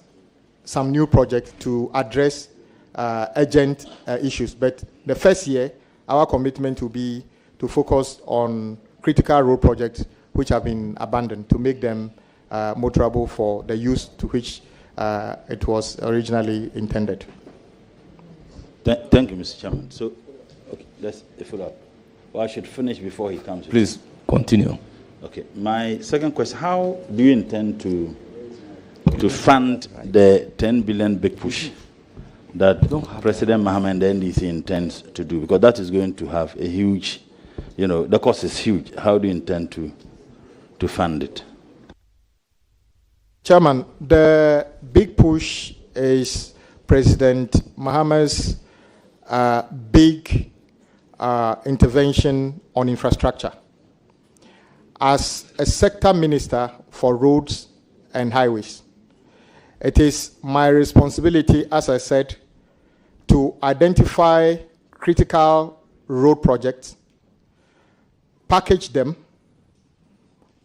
some new projects to address urgent issues. But the first year, our commitment will be to focus on critical road projects which have been abandoned, to make them motorable for the use to which it was originally intended. Thank you, Mr. Chairman. So, okay, let's follow up. Well, I should finish before he comes. Please continue. Okay. My second question: how do you intend to fund the 10 billion big push that President Mohammed and the NDC intends to do? Because that is going to have a huge, the cost is huge. How do you intend to fund it? Chairman, the big push is President Mohammed's big intervention on infrastructure. As a sector minister for roads and highways, it is my responsibility, as I said, to identify critical road projects, package them,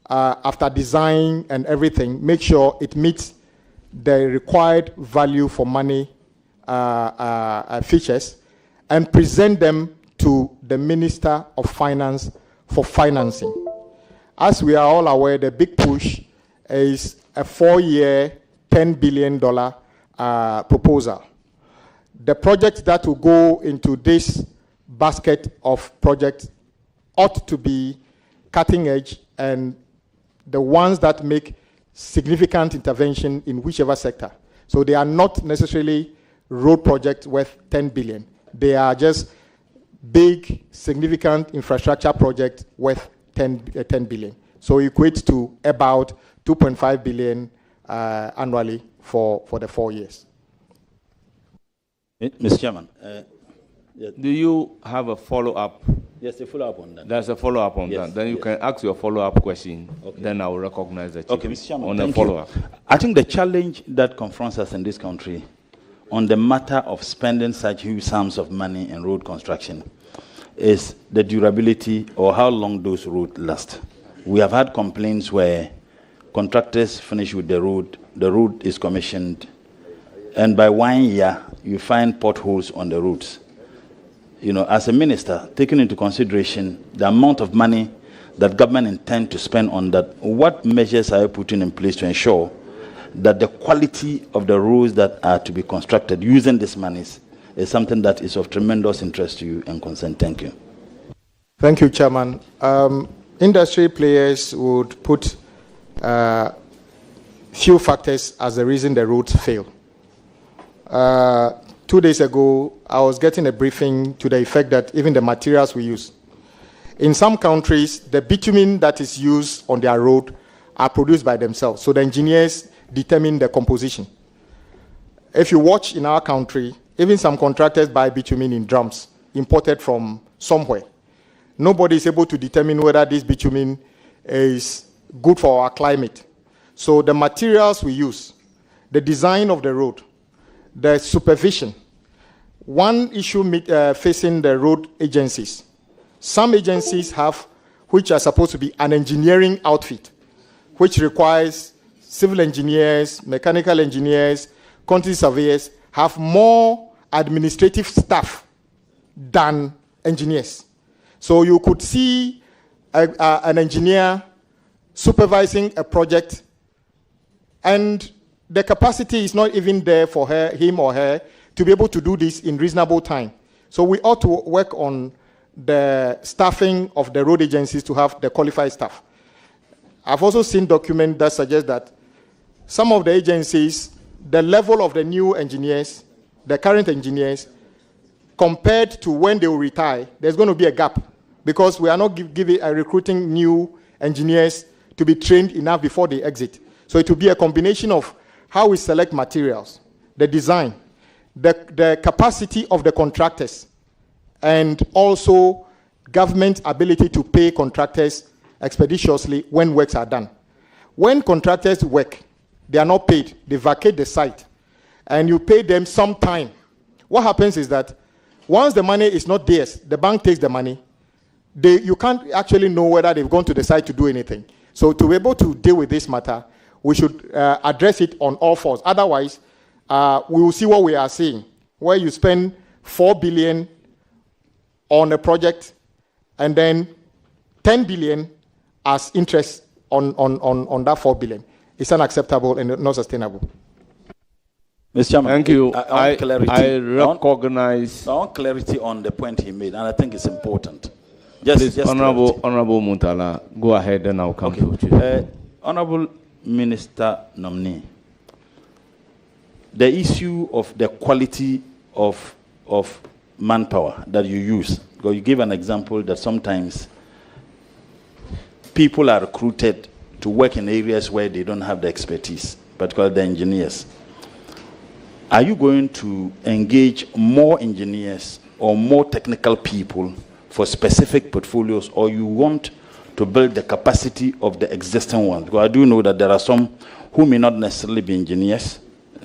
after design and everything, make sure it meets the required value for money features, and present them to the Minister of Finance for financing. As we are all aware, the big push is a 4-year, $10 billion proposal. The projects that will go into this basket of projects ought to be cutting edge and the ones that make significant intervention in whichever sector. So they are not necessarily road projects worth 10 billion. They are just big, significant infrastructure projects worth 10 billion. So equates to about 2.5 billion annually for the 4 years. Mr. Chairman. Do you have a follow-up Yes, a follow-up on that. There's a follow-up on that. Then you can ask your follow-up question. Okay. Then I will recognize the chief. Okay, Mr. Chairman, on a follow-up. I think the challenge that confronts us in this country on the matter of spending such huge sums of money in road construction is the durability or how long those roads last. We have had complaints where contractors finish with the road is commissioned, and by 1 year, you find potholes on the roads. You know, as a minister, taking into consideration the amount of money that government intend to spend on that, what measures are you putting in place to ensure that the quality of the roads that are to be constructed using these monies is something that is of tremendous interest to you and concern? Thank you. Thank you, Chairman. Industry players would put few factors as the reason the roads fail. 2 days ago, I was getting a briefing to the effect that even the materials we use. In some countries, the bitumen that is used on their road are produced by themselves. So the engineers determine the composition. If you watch in our country, even some contractors buy bitumen in drums, imported from somewhere. Nobody is able to determine whether this bitumen is good for our climate. So the materials we use, the design of the road, the supervision. One issue facing the road agencies. Some agencies have, which are supposed to be an engineering outfit, which requires civil engineers, mechanical engineers, quantity surveyors, have more administrative staff than engineers. So you could see an engineer supervising a project, and the capacity is not even there for him or her to be able to do this in reasonable time. So we ought to work on the staffing of the road agencies to have the qualified staff. I've also seen documents that suggest that some of the agencies, the level of the new engineers, the current engineers, compared to when they will retire, there's going to be a gap because we are not recruiting new engineers to be trained enough before they exit. So it will be a combination of how we select materials, the design, the capacity of the contractors, and also government ability to pay contractors expeditiously when works are done. When contractors work, they are not paid. They vacate the site, and you pay them some time. What happens is that once the money is not theirs, the bank takes the money. You can't actually know whether they've gone to the site to do anything. So to be able to deal with this matter, we should address it on all fours. Otherwise, we will see what we are seeing, where you spend 4 billion on a project and then 10 billion as interest on that 4 billion. It's unacceptable and not sustainable. Mr. Chairman, thank you. I recognize. I want clarity on the point he made, and I think it's important. Please, Honorable Muntala, go ahead and I'll come to you. Honorable Minister Nominee, the issue of the quality of manpower that you use, because you gave an example that sometimes people are recruited to work in areas where they don't have the expertise, particularly the engineers. Are you going to engage more engineers or more technical people for specific portfolios, or you want to build the capacity of the existing ones? Because I do know that there are some who may not necessarily be engineers.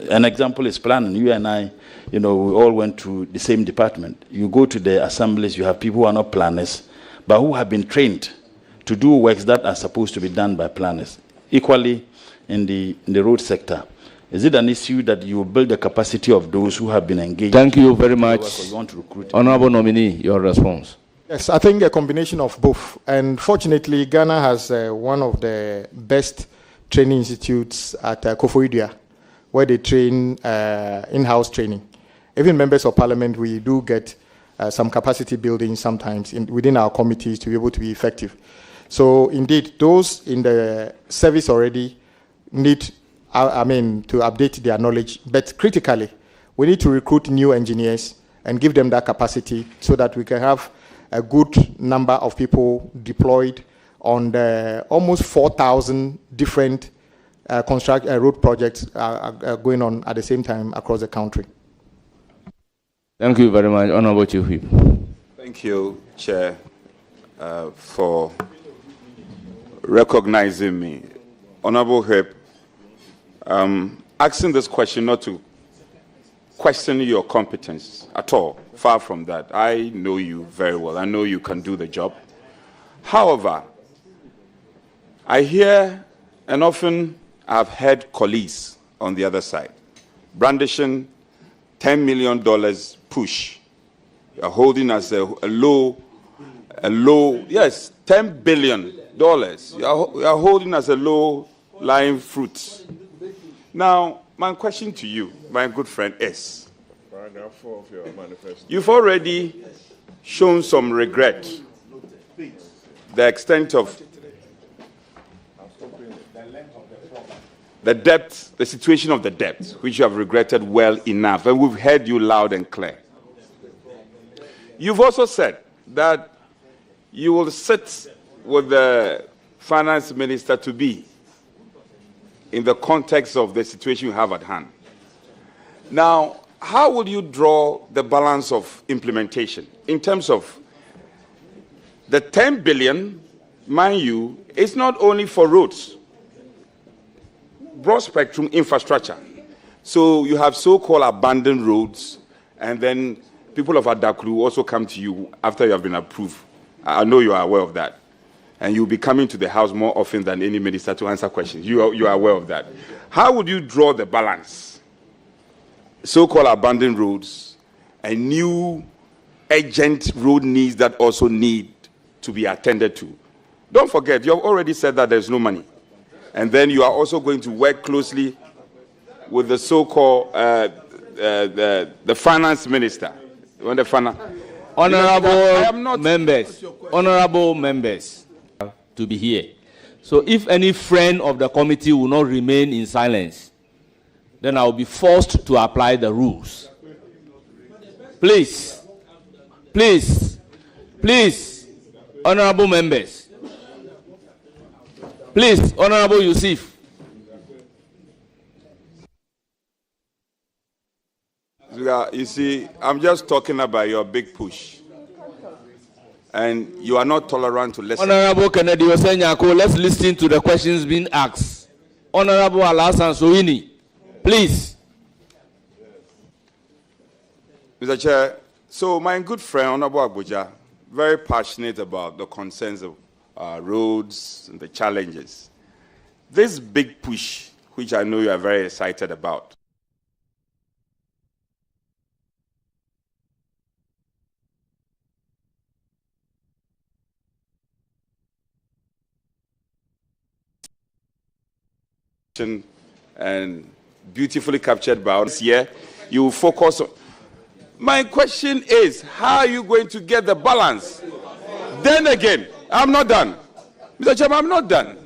An example is planning. You and I, we all went to the same department. You go to the assemblies, you have people who are not planners, but who have been trained to do works that are supposed to be done by planners. Equally, in the road sector, is it an issue that you build the capacity of those who have been engaged? Thank you very much. You want to recruit? Honorable Nominee, your response. Yes, I think a combination of both. And fortunately, Ghana has one of the best training institutes at Koforidua, where they train in-house training. Even members of parliament, we do get some capacity building sometimes within our committees to be able to be effective. So indeed, those in the service already need, to update their knowledge. But critically, we need to recruit new engineers and give them that capacity so that we can have a good number of people deployed on the almost 4,000 different road projects going on at the same time across the country. Thank you very much, Honorable Chief Whip. Thank you, Chair. for recognizing me. Honorable Whip, asking this question not to question your competence at all. Far from that. I know you very well. I know you can do the job. However, I hear, and often I've heard colleagues on the other side brandishing $10 million push. You're holding as a low, yes, $10 billion. You're holding as a low-lying fruit. Now, my question to you, my good friend, is, Paragraph 4 of your manifesto. you've already shown some regret, the extent of the depth, the situation of the depth, which you have regretted well enough, and we've heard you loud and clear. You've also said that you will sit with the finance minister to be in the context of the situation you have at hand. Now, how will you draw the balance of implementation in terms of the 10 billion, mind you, it's not only for roads, broad spectrum infrastructure. So you have so-called abandoned roads, and then people of Adaklu also come to you after you have been approved. I know you are aware of that. And you'll be coming to the House more often than any minister to answer questions. You are aware of that. How would you draw the balance? So-called abandoned roads and new urgent road needs that also need to be attended to. Don't forget, you have already said that there's no money. And then you are also going to work closely with the so-called the finance minister. Honorable members, to be here. So if any friend of the committee will not remain in silence, then I will be forced to apply the rules. Please, honorable members. Please, Honorable Yusuf. You see, I'm just talking about your big push. And you are not tolerant to listen. Honorable Kennedy Osenyako, let's listen to the questions being asked. Honorable Alasan Soini, please. Mr. Chair, so my good friend, Honorable Agbodza, very passionate about the concerns of roads and the challenges. This big push, which I know you are very excited about, and beautifully captured by us here, you will focus on. My question is, how are you going to get the balance? Then again, I'm not done. Mr. Chairman, I'm not done.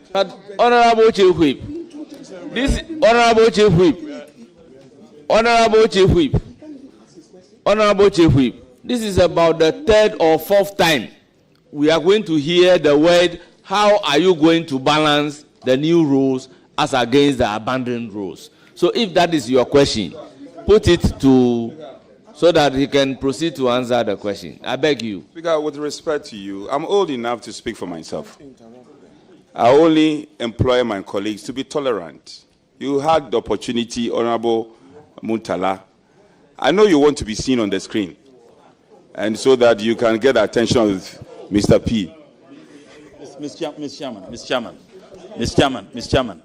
Honorable Chief Whip, this Honorable Chief Whip, this is about the third or fourth time we are going to hear the word, how are you going to balance the new rules as against the abandoned rules? So if that is your question, put it to, so that he can proceed to answer the question. I beg you. Speaker, with respect to you, I'm old enough to speak for myself. I only employ my colleagues to be tolerant. You had the opportunity, Honorable Muntala. I know you want to be seen on the screen, and so that you can get the attention of Mr. P. Mr. Chairman.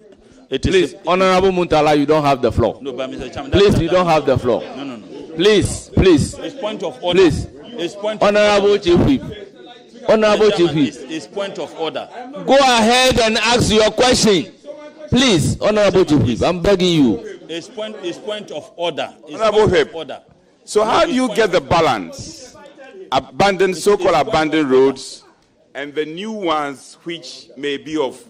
Please, Honorable Muntala, you don't have the floor. No, but Mr. Chairman, please, you don't have the floor. No. Please. It's point of order. Please. Honorable Chief Whip. Honorable Chief Whip. It's point of order. Go ahead and ask your question. Please, Honorable Chief Whip, I'm begging you. It's point of order. Honorable Whip. So how do you get the balance? Abandoned, so-called abandoned roads, and the new ones which may be of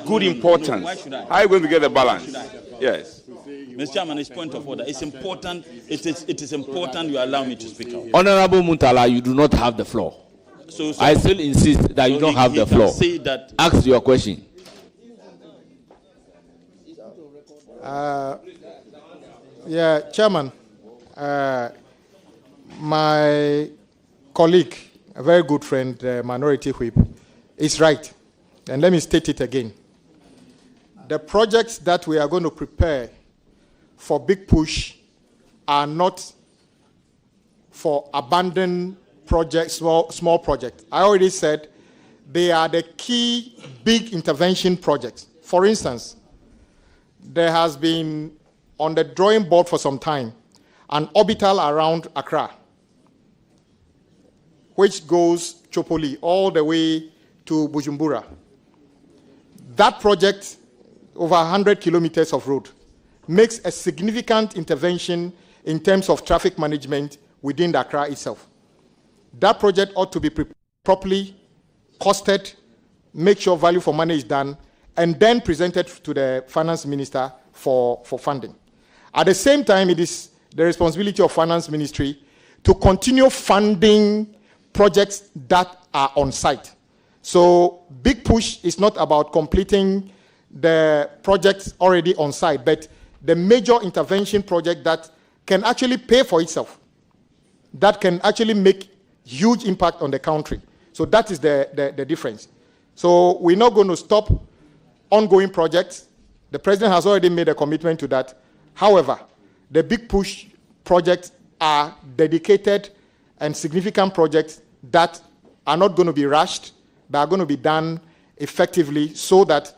good importance. How are you going to get the balance? Yes. Mr. Chairman, it's point of order. It's important. It is important you allow me to speak out. Honorable Muntala, you do not have the floor. So I still insist that you don't have the floor. Ask your question. Chairman, my colleague, a very good friend, Minority Whip, is right. And let me state it again. The projects that we are going to prepare for Big Push are not for abandoned projects, small projects. I already said they are the key big intervention projects. For instance, there has been on the drawing board for some time an orbital around Accra, which goes Chopoli all the way to Bujumbura. That project, over 100 kilometers of road, makes a significant intervention in terms of traffic management within the Accra itself. That project ought to be properly costed, make sure value for money is done, and then presented to the finance minister for funding. At the same time, it is the responsibility of finance ministry to continue funding projects that are on site. So Big Push is not about completing the projects already on site, but the major intervention project that can actually pay for itself, that can actually make huge impact on the country. So that is the difference. So we're not going to stop ongoing projects. The president has already made a commitment to that. However, the Big Push projects are dedicated and significant projects that are not going to be rushed, but are going to be done effectively so that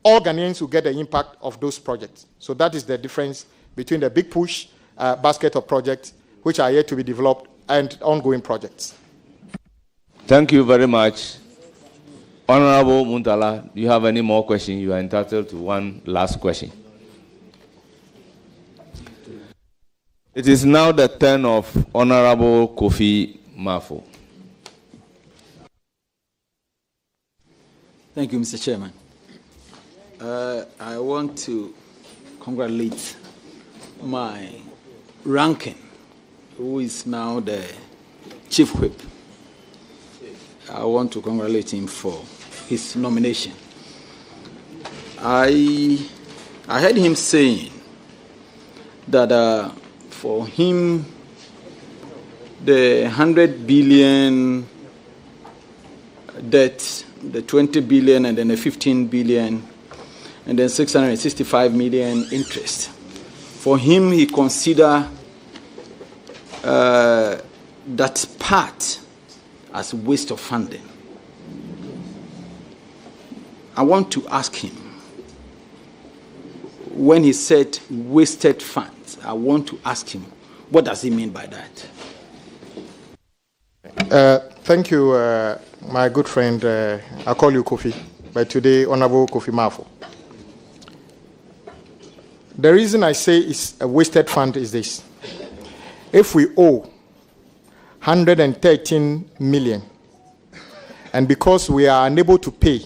all Ghanaians will get the impact of those projects. So that is the difference between the Big Push basket of projects, which are yet to be developed, and ongoing projects. Thank you very much. Honorable Muntala, do you have any more questions? You are entitled to one last question. It is now the turn of Honorable Kofi Mafo. Thank you, Mr. Chairman. I want to congratulate my ranking, who is now the Chief Whip. I want to congratulate him for his nomination. I heard him saying that for him, the 100 billion debt, the 20 billion, and then the 15 billion, and then 665 million interest. For him, he considered that part as waste of funding. I want to ask him, when he said wasted funds, I want to ask him, what does he mean by that? Thank you, my good friend. I call you Kofi, but today, Honorable Kofi Mafo. The reason I say it's a wasted fund is this. If we owe 113 million, and because we are unable to pay,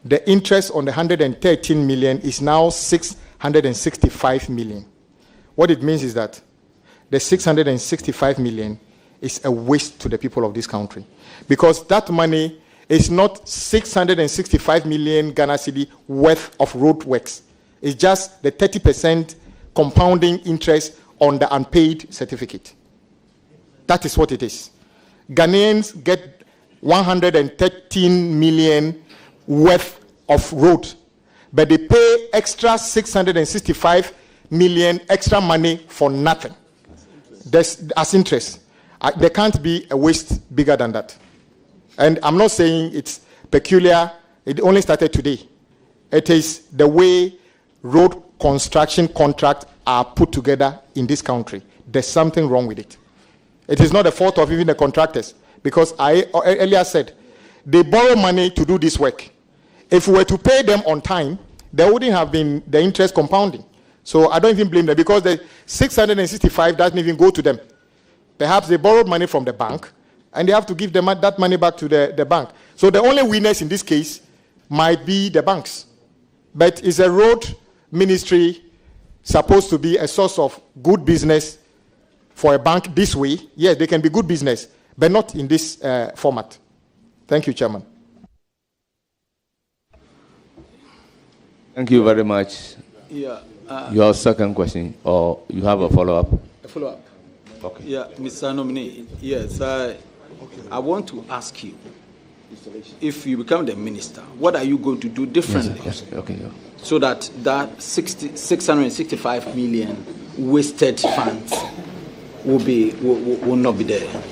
the interest on the 113 million is now 665 million. What it means is that the 665 million is a waste to the people of this country, because that money is not 665 million Ghana cedi worth of road works. It's just the 30% compounding interest on the unpaid certificate. That is what it is. Ghanaians get 113 million worth of road, but they pay extra 665 million extra money for nothing. As interest. There can't be a waste bigger than that. And I'm not saying it's peculiar. It only started today. It is the way road construction contracts are put together in this country. There's something wrong with it. It is not the fault of even the contractors, because I earlier said they borrow money to do this work. If we were to pay them on time, there wouldn't have been the interest compounding. So I don't even blame them, because the 665 doesn't even go to them. Perhaps they borrowed money from the bank, and they have to give them that money back to the bank. So the only winners in this case might be the banks. But is a road ministry supposed to be a source of good business for a bank this way? Yes, they can be good business, but not in this format. Thank you, Chairman. Thank you very much. Yeah. Your second question, or you have a follow-up? A follow-up. Okay. Yeah, Mr. Nominee. Yes, I want to ask you, if you become the minister, what are you going to do differently so that that 665 million wasted funds will not be there?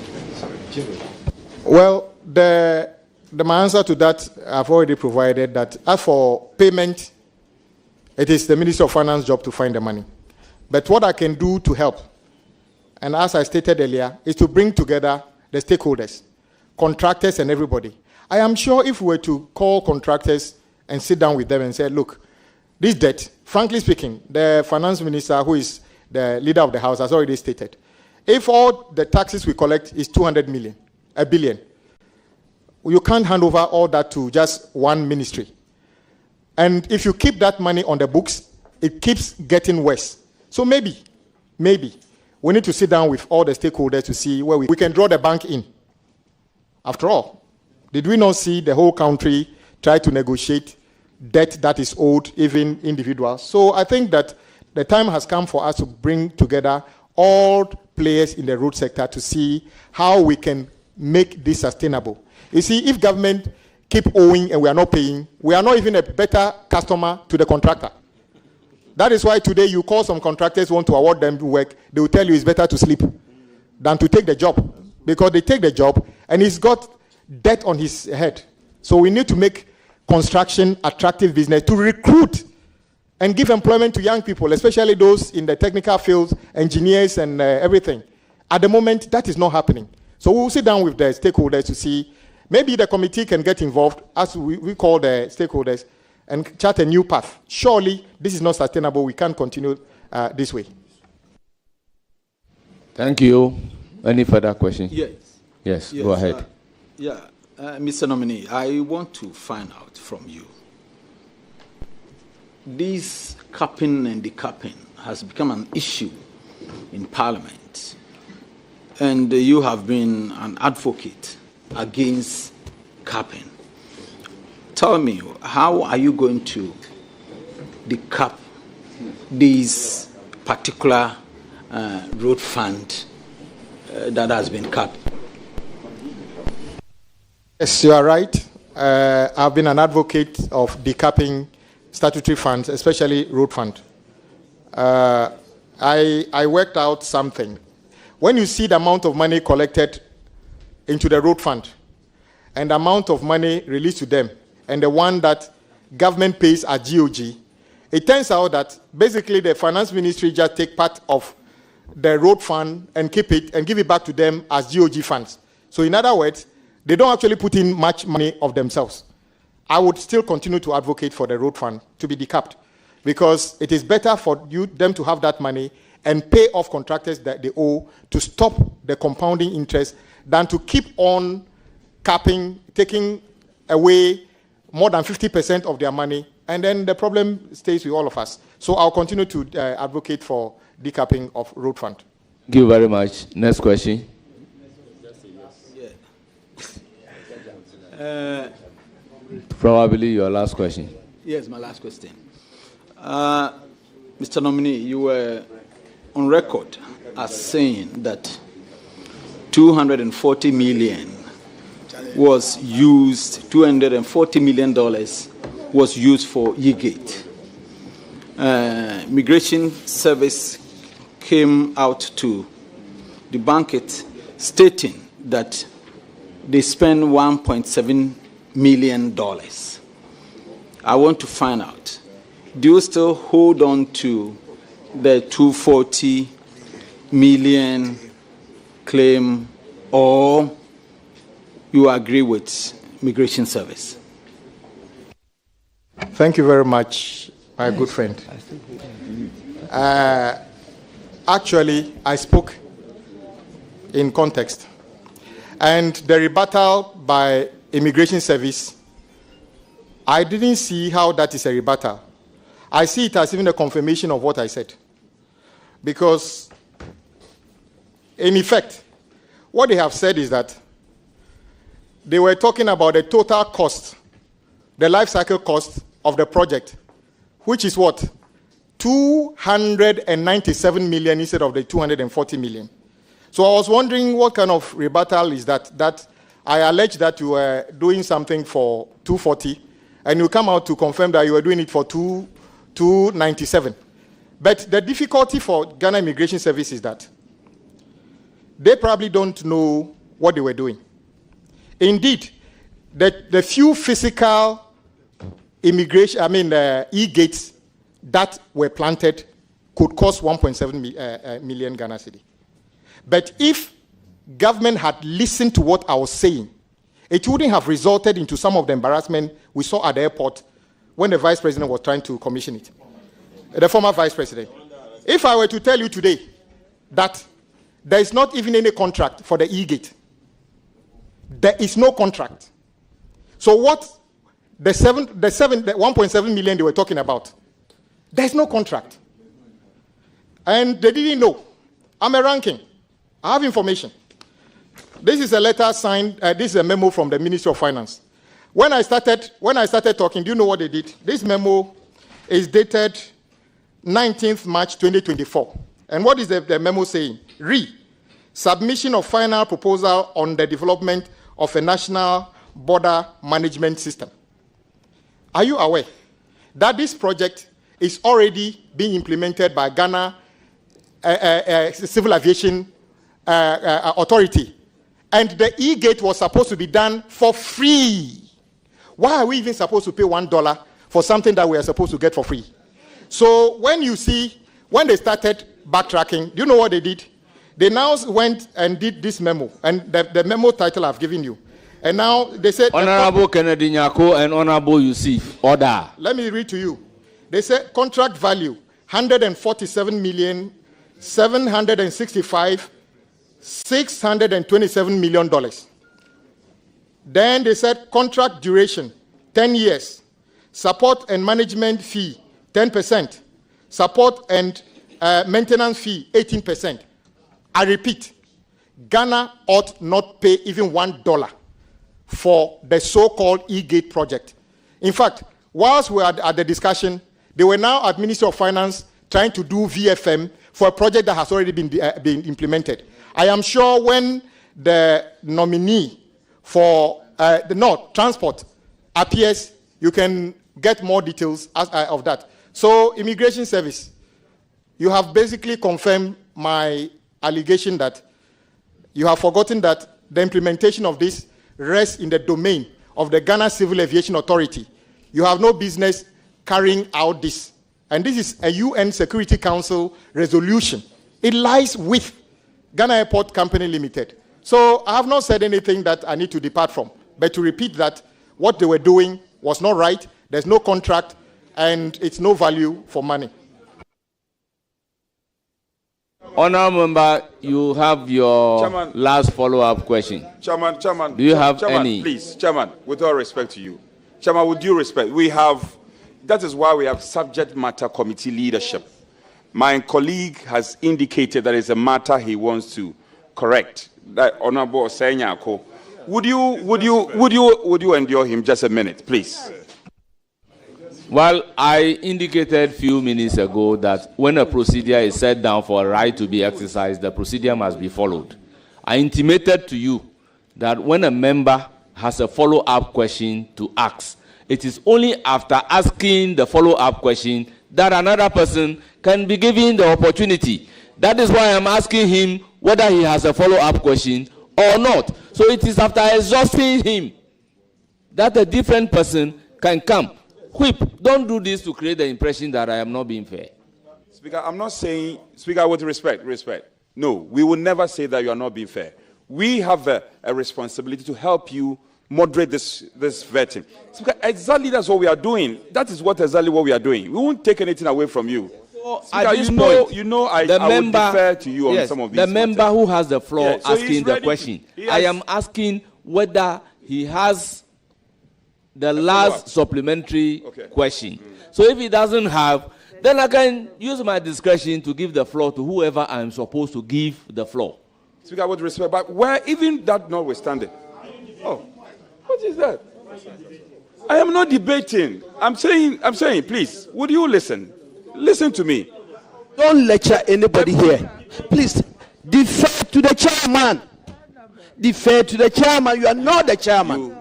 Well, my answer to that I've already provided, that as for payment, it is the Ministry of Finance job to find the money. But what I can do to help, and as I stated earlier, is to bring together the stakeholders, contractors and everybody. I am sure if we were to call contractors and sit down with them and say, look, this debt, frankly speaking, the finance minister, who is the leader of the house, has already stated, if all the taxes we collect is 200 million, a billion, you can't hand over all that to just one ministry. And if you keep that money on the books, it keeps getting worse. So maybe, we need to sit down with all the stakeholders to see where we can draw the bank in. After all, did we not see the whole country try to negotiate debt that is owed, even individuals? So I think that the time has come for us to bring together all players in the road sector to see how we can make this sustainable. You see, if government keep owing and we are not paying, we are not even a better customer to the contractor. That is why today you call some contractors, want to award them work, they will tell you it's better to sleep than to take the job. Because they take the job and he's got debt on his head. So we need to make construction attractive business to recruit and give employment to young people, especially those in the technical fields, engineers and everything. At the moment, that is not happening. So we will sit down with the stakeholders to see, maybe the committee can get involved, as we call the stakeholders, and chart a new path. Surely, this is not sustainable. We can't continue this way. Thank you. Any further questions? Yes. Yes, go ahead. Mr. Nominee, I want to find out from you. This capping and decapping has become an issue in Parliament, and you have been an advocate against capping. Tell me, how are you going to decap this particular road fund that has been capped? Yes, you are right. I've been an advocate of decapping statutory funds, especially road fund. I worked out something. When you see the amount of money collected into the road fund and the amount of money released to them and the one that government pays at GOG, it turns out that basically the finance ministry just take part of the road fund and keep it and give it back to them as GOG funds. So in other words, they don't actually put in much money of themselves. I would still continue to advocate for the road fund to be decapped because it is better for them to have that money and pay off contractors that they owe to stop the compounding interest than to keep on capping, taking away more than 50% of their money, and then the problem stays with all of us. So I'll continue to advocate for decapping of road fund. Thank you very much. Next question. Probably your last question. Yes, my last question. Mr. Nominee, you were on record as saying that 240 million was used, $240 million was used for Yigate. Migration Service came out to debunk it, stating that they spent $1.7 million. I want to find out, do you still hold on to the 240 million claim, or you agree with Migration Service? Thank you very much, my good friend. Actually, I spoke in context. And the rebuttal by Immigration Service, I didn't see how that is a rebuttal. I see it as even a confirmation of what I said. Because, in effect, what they have said is that they were talking about the total cost, the life cycle cost of the project, which is what? 297 million instead of the 240 million. So I was wondering what kind of rebuttal is that? That I allege that you were doing something for 240, and you come out to confirm that you were doing it for 297. But the difficulty for Ghana Immigration Service is that they probably don't know what they were doing. Indeed, the few physical immigration, e-gates that were planted could cost 1.7 million Ghana cedi. But if government had listened to what I was saying, it wouldn't have resulted into some of the embarrassment we saw at the airport when the vice president was trying to commission it. The former vice president. If I were to tell you today that there is not even any contract for the e-gate, there is no contract. So what the 1.7 million they were talking about, there's no contract. And they didn't know. I'm a ranking. I have information. This is a letter signed, this is a memo from the Ministry of Finance. When I started talking, do you know what they did? This memo is dated 19th March 2024. And what is the memo saying? Submission of final proposal on the development of a national border management system. Are you aware that this project is already being implemented by Ghana Civil Aviation Authority? And the e-gate was supposed to be done for free. Why are we even supposed to pay $1 for something that we are supposed to get for free? So when they started backtracking, do you know what they did? They now went and did this memo, and the memo title I've given you. And now they said... Honorable Kennedy Nyako and Honorable Yusuf, order. Let me read to you. They said contract value, $147,765,627 million. Then they said contract duration, 10 years. Support and management fee, 10%. Support and maintenance fee, 18%. I repeat, Ghana ought not pay even $1 for the so-called e-gate project. In fact, whilst we were at the discussion, they were now at Ministry of Finance trying to do VFM for a project that has already been implemented. I am sure when the nominee for transport appears, you can get more details of that. So, Immigration Service, you have basically confirmed my allegation that you have forgotten that the implementation of this rests in the domain of the Ghana Civil Aviation Authority. You have no business carrying out this. And this is a UN Security Council resolution. It lies with Ghana Airport Company Limited. So I have not said anything that I need to depart from. But to repeat that what they were doing was not right, there's no contract, and it's no value for money. Honourable Member, you have your Chairman, last follow-up question. Chairman, do you have any? Please, Chairman, with all respect to you. Chairman, with due respect, that is why we have subject matter committee leadership. My colleague has indicated that it's a matter he wants to correct. That Honourable Osenyako, would you endure him just a minute, please? Well, I indicated a few minutes ago that when a procedure is set down for a right to be exercised, the procedure must be followed. I intimated to you that when a member has a follow-up question to ask, it is only after asking the follow-up question that another person can be given the opportunity. That is why I'm asking him whether he has a follow-up question or not. So it is after exhausting him that a different person can come. Whip, don't do this to create the impression that I am not being fair. Speaker, I'm not saying, Speaker, with respect. No, we will never say that you are not being fair. We have a responsibility to help you moderate this vetting. Speaker, exactly that's what we are doing. That is exactly what we are doing. We won't take anything away from you. So Speaker, at this point, I will defer to you on some of these the member matters. who has the floor So asking the question. I am asking whether he has the last supplementary question. So if he doesn't have, then I can use my discretion to give the floor to whoever I'm supposed to give the floor. Speaker, with respect, but where even that notwithstanding. Oh, what is that? I am not debating. I'm saying, please, would you listen? Listen to me. Don't lecture anybody here. Please, Defer to the chairman. Defer to the chairman. You are not the chairman.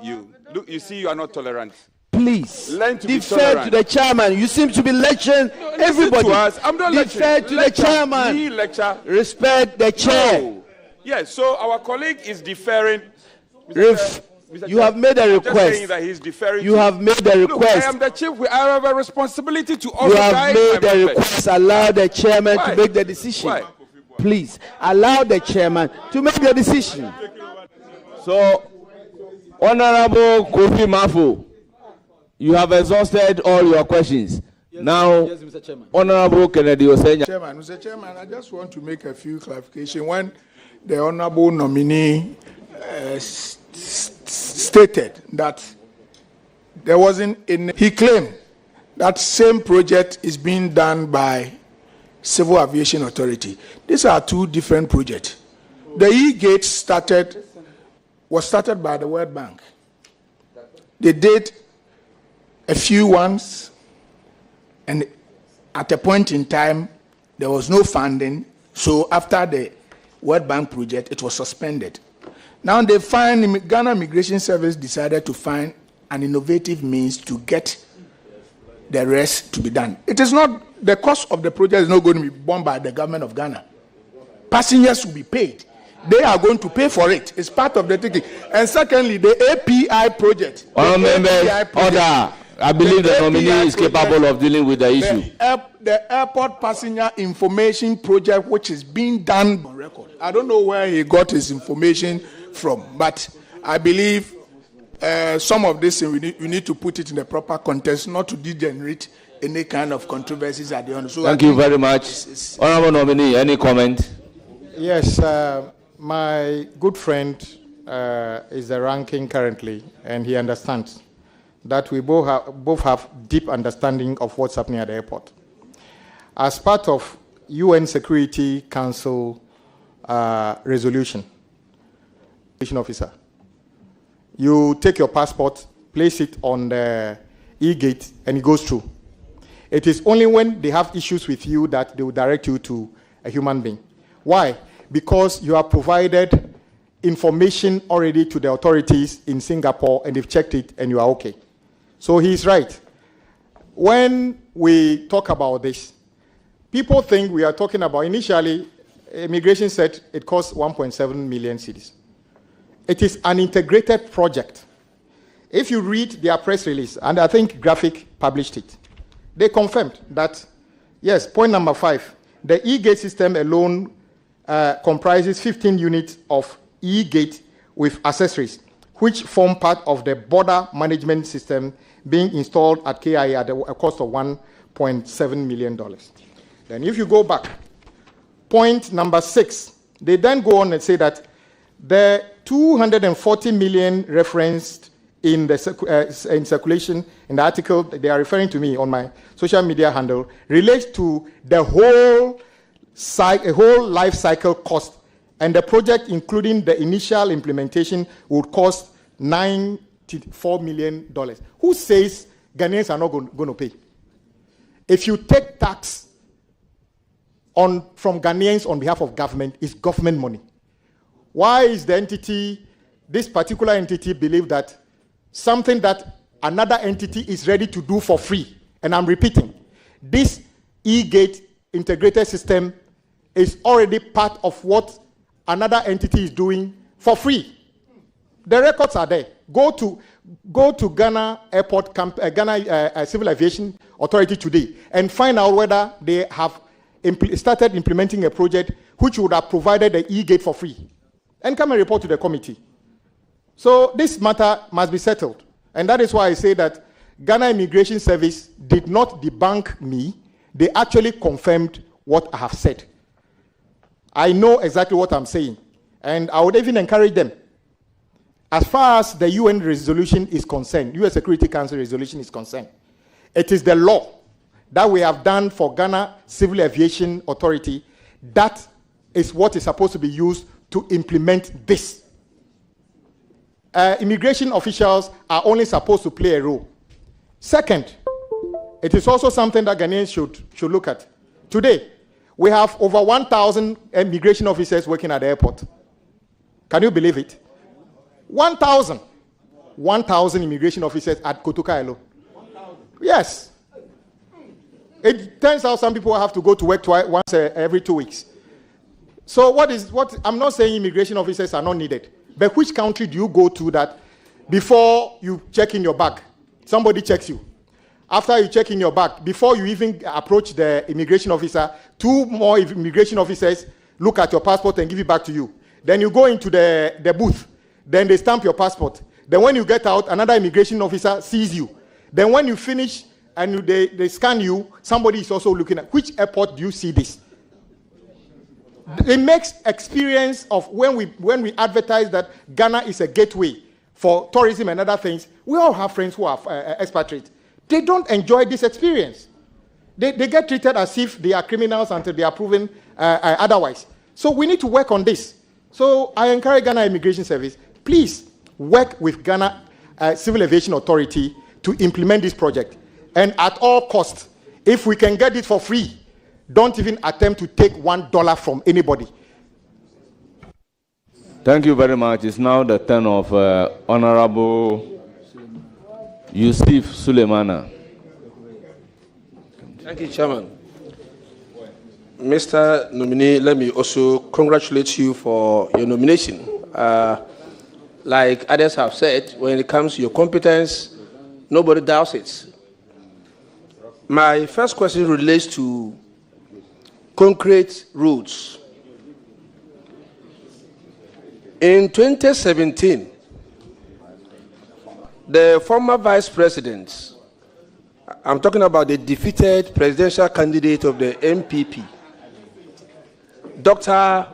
Look, you see, you are not tolerant. Please. Learn to be defer tolerant. to the chairman. You seem to be lecturing everybody. To us. I'm not defer to the chairman. Me lecture. Respect the chair. No. Yes, so our colleague is deferring. You have made a request. Just saying that he's deferring. You have made a request. Look, I am the chief. I have a responsibility to also You have guide made my a members. request. Allow the chairman Why? to make the decision. Why? Please allow the chairman to make the decision. So, Honorable Kofi Mafo, you have exhausted all your questions. Now, Yes, Mr. Chairman. Honorable Kennedy Osenya. Mr. Chairman, I just want to make a few clarifications. When the Honorable Nominee stated that there wasn't in, he claimed that same project is being done by Civil Aviation Authority. These are two different projects. The E-Gate was started by the World Bank. They did a few ones, and at a point in time, there was no funding. So after the World Bank project, it was suspended. Now Ghana Immigration Service decided to find an innovative means to get the rest to be done. It is not, the cost of the project is not going to be borne by the government of Ghana. Passengers will be paid. They are going to pay for it. It's part of the ticket. And secondly, the API project. Order. I believe the nominee is capable of dealing with the issue. The airport passenger information project, which is being done on record. I don't know where he got his information from, but I believe some of this we need to put it in the proper context, not to degenerate any kind of controversies at the end. So Thank you very much. Honorable Nominee, any comment? Yes, my good friend is the ranking currently, and he understands that we both have deep understanding of what's happening at the airport. As part of UN Security Council resolution, officer, you take your passport, place it on the e-gate, and it goes through. It is only when they have issues with you that they will direct you to a human being. Why? Because you have provided information already to the authorities in Singapore, and they've checked it, and you are okay. So he's right. When we talk about this, people think we are talking about, initially, immigration said it costs 1.7 million cedis. It is an integrated project. If you read their press release, and I think Graphic published it, they confirmed that, yes, point number 5, the e-gate system alone comprises 15 units of e-gate with accessories, which form part of the border management system being installed at KIA at a cost of $1.7 million. Then if you go back, point number 6, they then go on and say that the 240 million referenced in the in circulation in the article they are referring to me on my social media handle relates to the whole life cycle cost, and the project, including the initial implementation, would cost $94 million. Who says Ghanaians are not going to pay? If you take tax from Ghanaians on behalf of government, it's government money. Why is the entity, this particular entity, believe that something that another entity is ready to do for free? And I'm repeating, this e-gate integrated system is already part of what another entity is doing for free. The records are there. Go to Ghana Airport Ghana Civil Aviation Authority today and find out whether they have started implementing a project which would have provided the e-gate for free, and come and report to the committee. So this matter must be settled, and that is why I say that Ghana Immigration Service did not debunk me. They actually confirmed what I have said. I know exactly what I'm saying, and I would even encourage them. As far as the UN resolution is concerned, UN Security Council resolution is concerned, it is the law that we have done for Ghana Civil Aviation Authority that is what is supposed to be used to implement this. Immigration officials are only supposed to play a role. Second, it is also something that Ghanaians should look at. Today, We have over 1,000 immigration officers working at the airport. Can you believe it? 1,000 immigration officers at Kotoka alone. Yes. It turns out some people have to go to work once every 2 weeks. So I'm not saying immigration officers are not needed, but which country do you go to that before you check in your bag, somebody checks you? After you check in your bag, before you even approach the immigration officer, 2 more immigration officers look at your passport and give it back to you. Then you go into the booth. Then they stamp your passport. Then when you get out, another immigration officer sees you. Then when you finish and they scan you, somebody is also looking at. Which airport do you see this? It makes experience of when we advertise that Ghana is a gateway for tourism and other things. We all have friends who are expatriates. They don't enjoy this experience. They get treated as if they are criminals until they are proven otherwise. So we need to work on this. So I encourage Ghana Immigration Service, please work with Ghana Civil Aviation Authority to implement this project. And at all costs, if we can get it for free, don't even attempt to take $1 from anybody. Thank you very much. It's now the turn of Honorable Yusuf Suleimana. Thank you, Chairman. Mr. Nominee, let me also congratulate you for your nomination. Like others have said, when it comes to your competence, nobody doubts it. My first question relates to concrete roads. In 2017, the former vice president, I'm talking about the defeated presidential candidate of the MPP, Dr.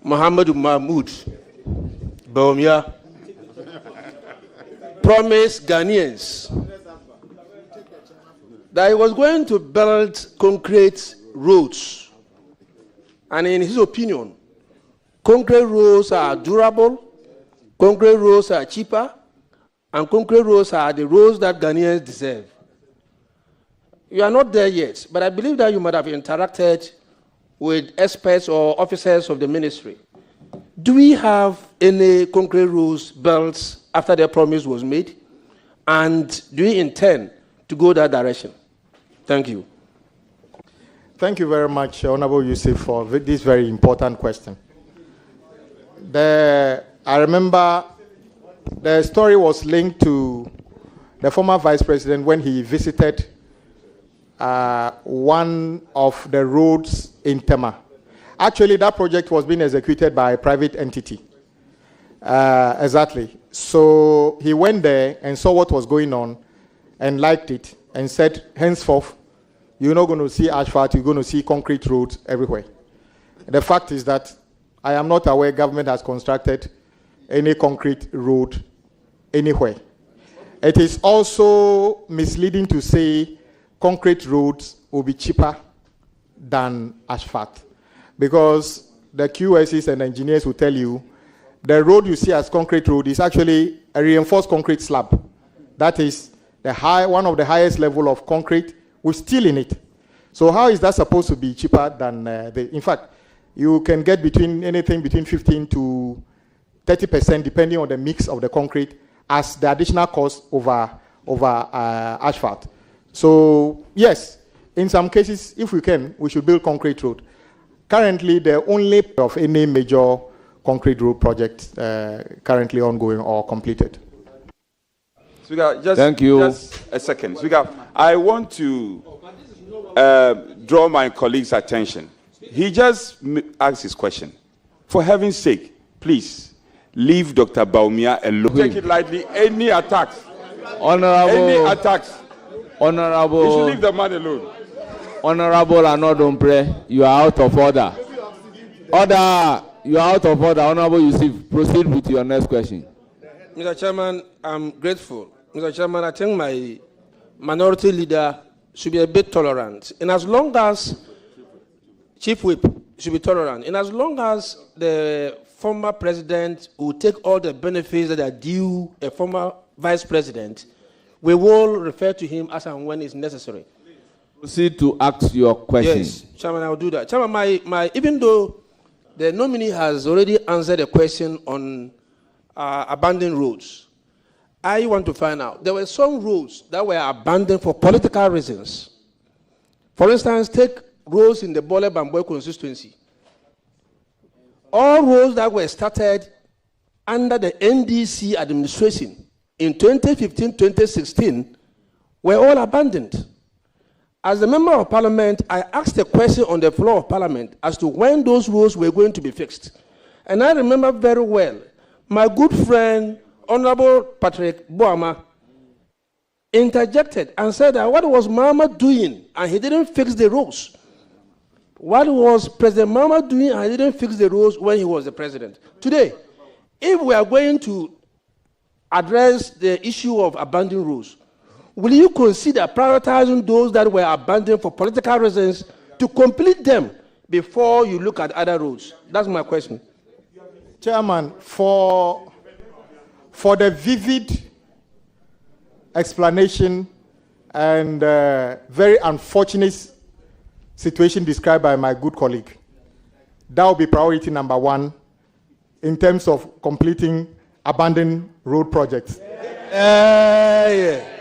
Muhammadu Mahmoud Bawumia, promised Ghanaians that he was going to build concrete roads. And in his opinion, concrete roads are durable, concrete roads are cheaper, and concrete roads are the roads that Ghanaians deserve. You are not there yet, but I believe that you might have interacted with experts or officers of the ministry. Do we have any concrete roads built after their promise was made? And do we intend to go that direction? Thank you. Thank you very much, Honorable Yusuf, for this very important question. I remember the story was linked to the former vice president when he visited one of the roads in Tema. Actually, that project was being executed by a private entity. Exactly. So he went there and saw what was going on and liked it and said, henceforth, you're not going to see asphalt, you're going to see concrete roads everywhere. The fact is that I am not aware government has constructed any concrete road anywhere. It is also misleading to say concrete roads will be cheaper than asphalt, because the QSs and engineers will tell you the road you see as concrete road is actually a reinforced concrete slab. That is one of the highest level of concrete with steel in it. So how is that supposed to be cheaper than in fact, you can get anything between 15 to 30%, depending on the mix of the concrete, as the additional cost over asphalt. So yes, in some cases, if we can, we should build concrete road. Currently, the only of any major concrete road project currently ongoing or completed. Speaker, Thank you. Just a second. Speaker, I want to draw my colleague's attention. He just asked his question. For heaven's sake, please leave Dr. Bawumia alone. Take it lightly. Any attacks? Honorable. Any attacks? Honorable. You should leave the man alone. Honorable Anodompre, you are out of order. Order. You are out of order. Honorable Yusuf, proceed with your next question. Mr. Chairman, I'm grateful. Mr. Chairman, I think my minority leader should be a bit tolerant. And as long as Chief Whip should be tolerant, and as long as the former president will take all the benefits that are due a former vice president, we will refer to him as and when it's necessary. Proceed to ask your question. Yes, Chairman, I will do that. Chairman, even though the nominee has already answered a question on abandoned roads, I want to find out. There were some roads that were abandoned for political reasons. For instance, take roads in the Bole Bamboy constituency. All roads that were started under the NDC administration in 2015-2016 were all abandoned. As a member of parliament, I asked a question on the floor of parliament as to when those roads were going to be fixed. And I remember very well, my good friend, Honorable Patrick Boama, interjected and said that what was Mama doing and he didn't fix the roads? What was President Mama doing and he didn't fix the roads when he was the president? Today, if we are going to address the issue of abandoned roads, will you consider prioritizing those that were abandoned for political reasons to complete them before you look at other roads? That's my question. Chairman, for the vivid explanation and very unfortunate situation described by my good colleague, that will be priority number one in terms of completing abandoned road projects. Yeah.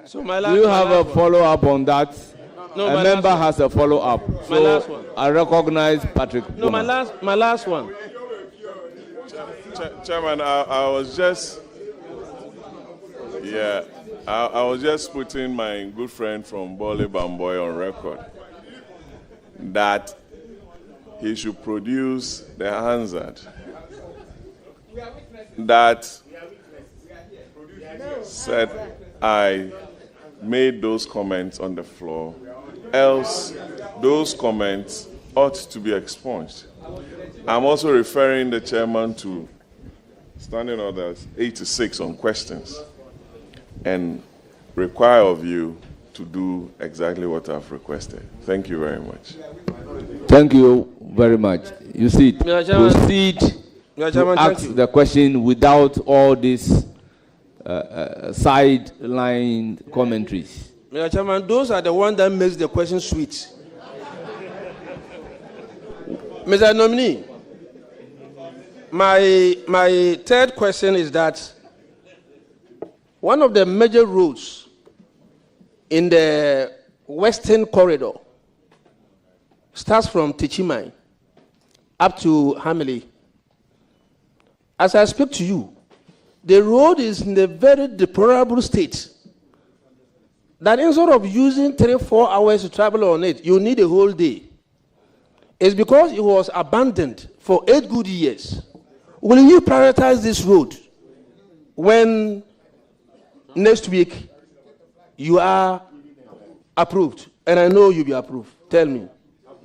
So my last, Do you have a follow-up on that? No, a member has a follow-up. My So last one. I recognize Patrick. No, my Boma. last one. Chairman, I was just, I was just putting my good friend from Bole Bamboy on record that he should produce the Hansard that said I made those comments on the floor, else those comments ought to be expunged. I'm also referring the chairman to Standing Orders 86 on questions and require of you to do exactly what I've requested. Thank you very much. Thank you very much. You see, proceed Chairman, to ask the question without all these sideline commentaries. Mr. Chairman, those are the ones that makes the question sweet. Mr. Nominee, my third question is that one of the major roads in the Western Corridor starts from Tichimai up to Hamili. As I speak to you, the road is in a very deplorable state. That instead of using 3-4 hours to travel on it, you need a whole day. It's because it was abandoned for 8 good years. Will you prioritize this road when next week you are approved? And I know you'll be approved. Tell me.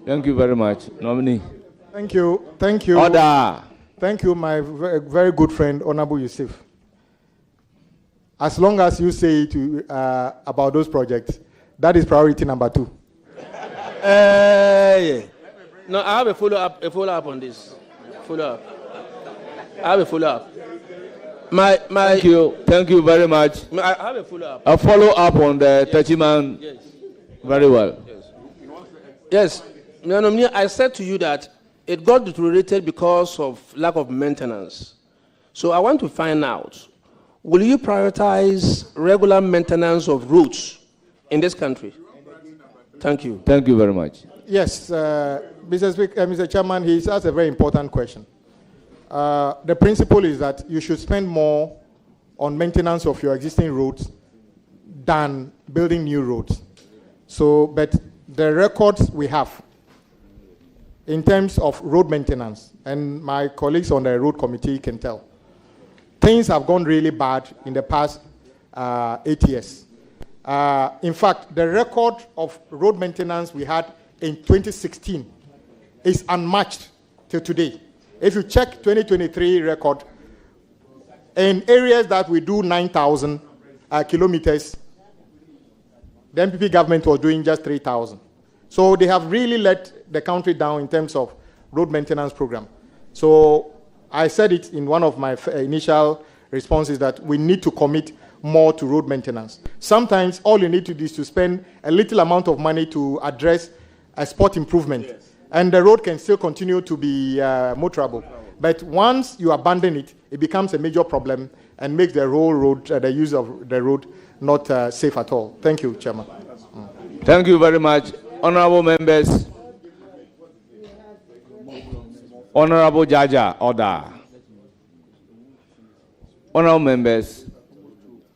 Thank you very much. Nominee. Thank you. Thank you. Order. Thank you, my very good friend, Honorable Yusuf. As long as you say to, about those projects, that is priority number 2. Yeah. No, I have a follow-up on this. Follow-up. I have a follow-up. Thank you very much. I have a follow-up. A follow-up on the Tachiman. Yes. Very well. Yes. Nominee, I said to you that it got deteriorated because of lack of maintenance. So I want to find out, will you prioritize regular maintenance of roads in this country? Thank you. Thank you very much. Yes, Mr. Chairman, he's asked a very important question. The principle is that you should spend more on maintenance of your existing roads than building new roads. So, but the records we have in terms of road maintenance, and my colleagues on the road committee can tell, things have gone really bad in the past 8 years. In fact, the record of road maintenance we had in 2016 is unmatched till today. If you check 2023 record, in areas that we do 9,000 kilometers, the MPP government was doing just 3,000. So they have really let the country down in terms of road maintenance program. So I said it in one of my initial responses that we need to commit more to road maintenance. Sometimes all you need to do is to spend a little amount of money to address a spot improvement, and the road can still continue to be motorable. But once you abandon it, it becomes a major problem and makes the whole road, the use of the road, not safe at all. Thank you, Chairman. Thank you very much. Honorable members. Honorable Jaja, order. Honorable members,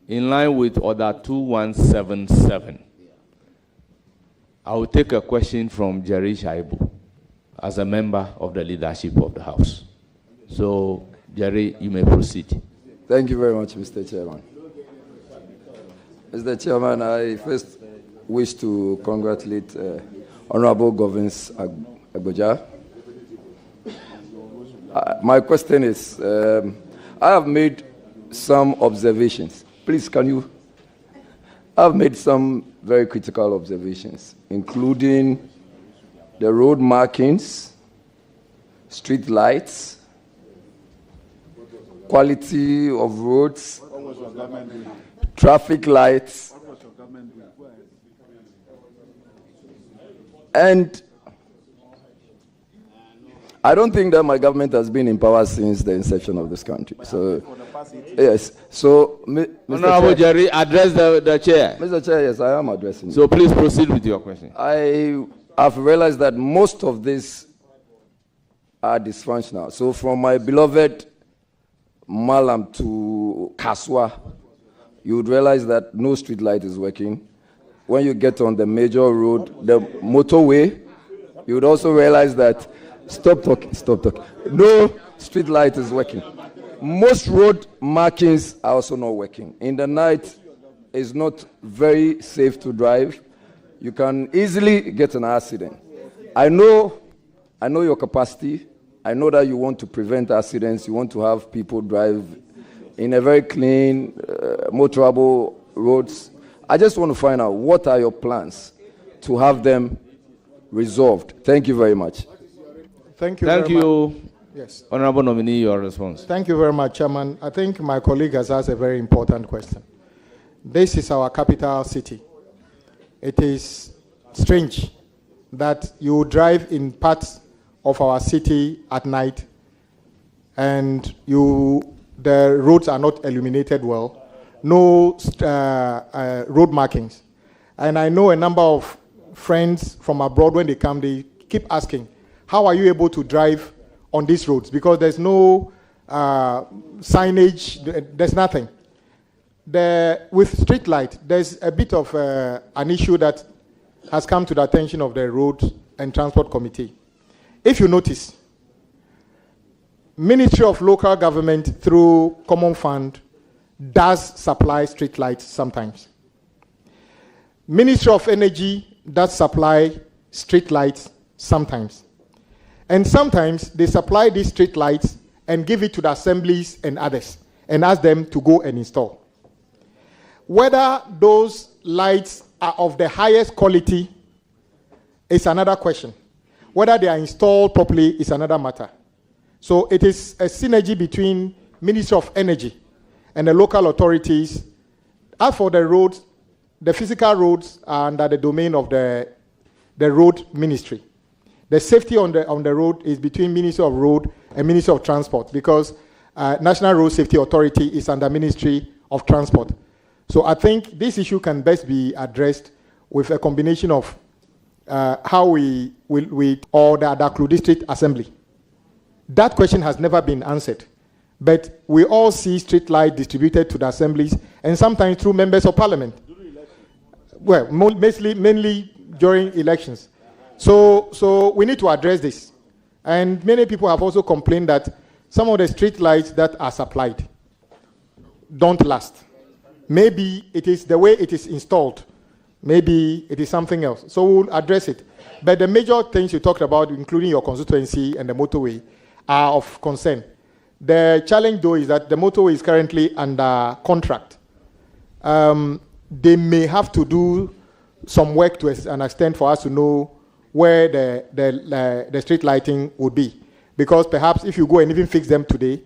in line with Order 2177, I will take a question from Jerry Shaibu as a member of the leadership of the House. So, Jerry, you may proceed. Thank you very much, Mr. Chairman. Mr. Chairman, I first wish to congratulate Honorable Governors Agbodza. My question is, I have made some observations. Please, can you? I've made some very critical observations, including the road markings, street lights, quality of roads, traffic lights, and I don't think that my government has been in power since the inception of this country. So, yes. So, Honorable Jerry, address the chair. Mr. Chair, yes, I am addressing you. So please proceed with your question. I have realized that most of these are dysfunctional. So from my beloved Malam to Kaswa, you would realize that no street light is working. When you get on the major road, the motorway, you would also realize that stop talking. No street light is working. Most road markings are also not working. In the night, it's not very safe to drive. You can easily get an accident. I know your capacity. I know that you want to prevent accidents. You want to have people drive in a very clean, motorable roads. I just want to find out, what are your plans to have them resolved? Thank you very much. Thank you. Thank you. Yes. Honorable Nominee, your response. Thank you very much, Chairman. I think my colleague has asked a very important question. This is our capital city. It is strange that you drive in parts of our city at night and the roads are not illuminated well, no road markings. And I know a number of friends from abroad, when they come, they keep asking, how are you able to drive on these roads? Because there's no signage, there's nothing. With street light, there's a bit of an issue that has come to the attention of the Road and Transport Committee. If you notice, Ministry of Local Government through Common Fund does supply street lights sometimes. Ministry of Energy does supply street lights sometimes. And sometimes they supply these street lights and give it to the assemblies and others and ask them to go and install. Whether those lights are of the highest quality is another question. Whether they are installed properly is another matter. So it is a synergy between Ministry of Energy and the local authorities. As for the roads, the physical roads are under the domain of the road ministry. The safety on the road is between Ministry of Road and Ministry of Transport, because National Road Safety Authority is under Ministry of Transport. So I think this issue can best be addressed with a combination of how we or the Adaklu District Assembly. That question has never been answered. But we all see street light distributed to the assemblies and sometimes through members of parliament. Well, mainly during elections. So we need to address this. And many people have also complained that some of the street lights that are supplied don't last. Maybe it is the way it is installed. Maybe it is something else. So we'll address it. But the major things you talked about, including your constituency and the motorway, are of concern. The challenge, though, is that the motorway is currently under contract. They may have to do some work to an extent for us to know where the street lighting would be. Because perhaps if you go and even fix them today,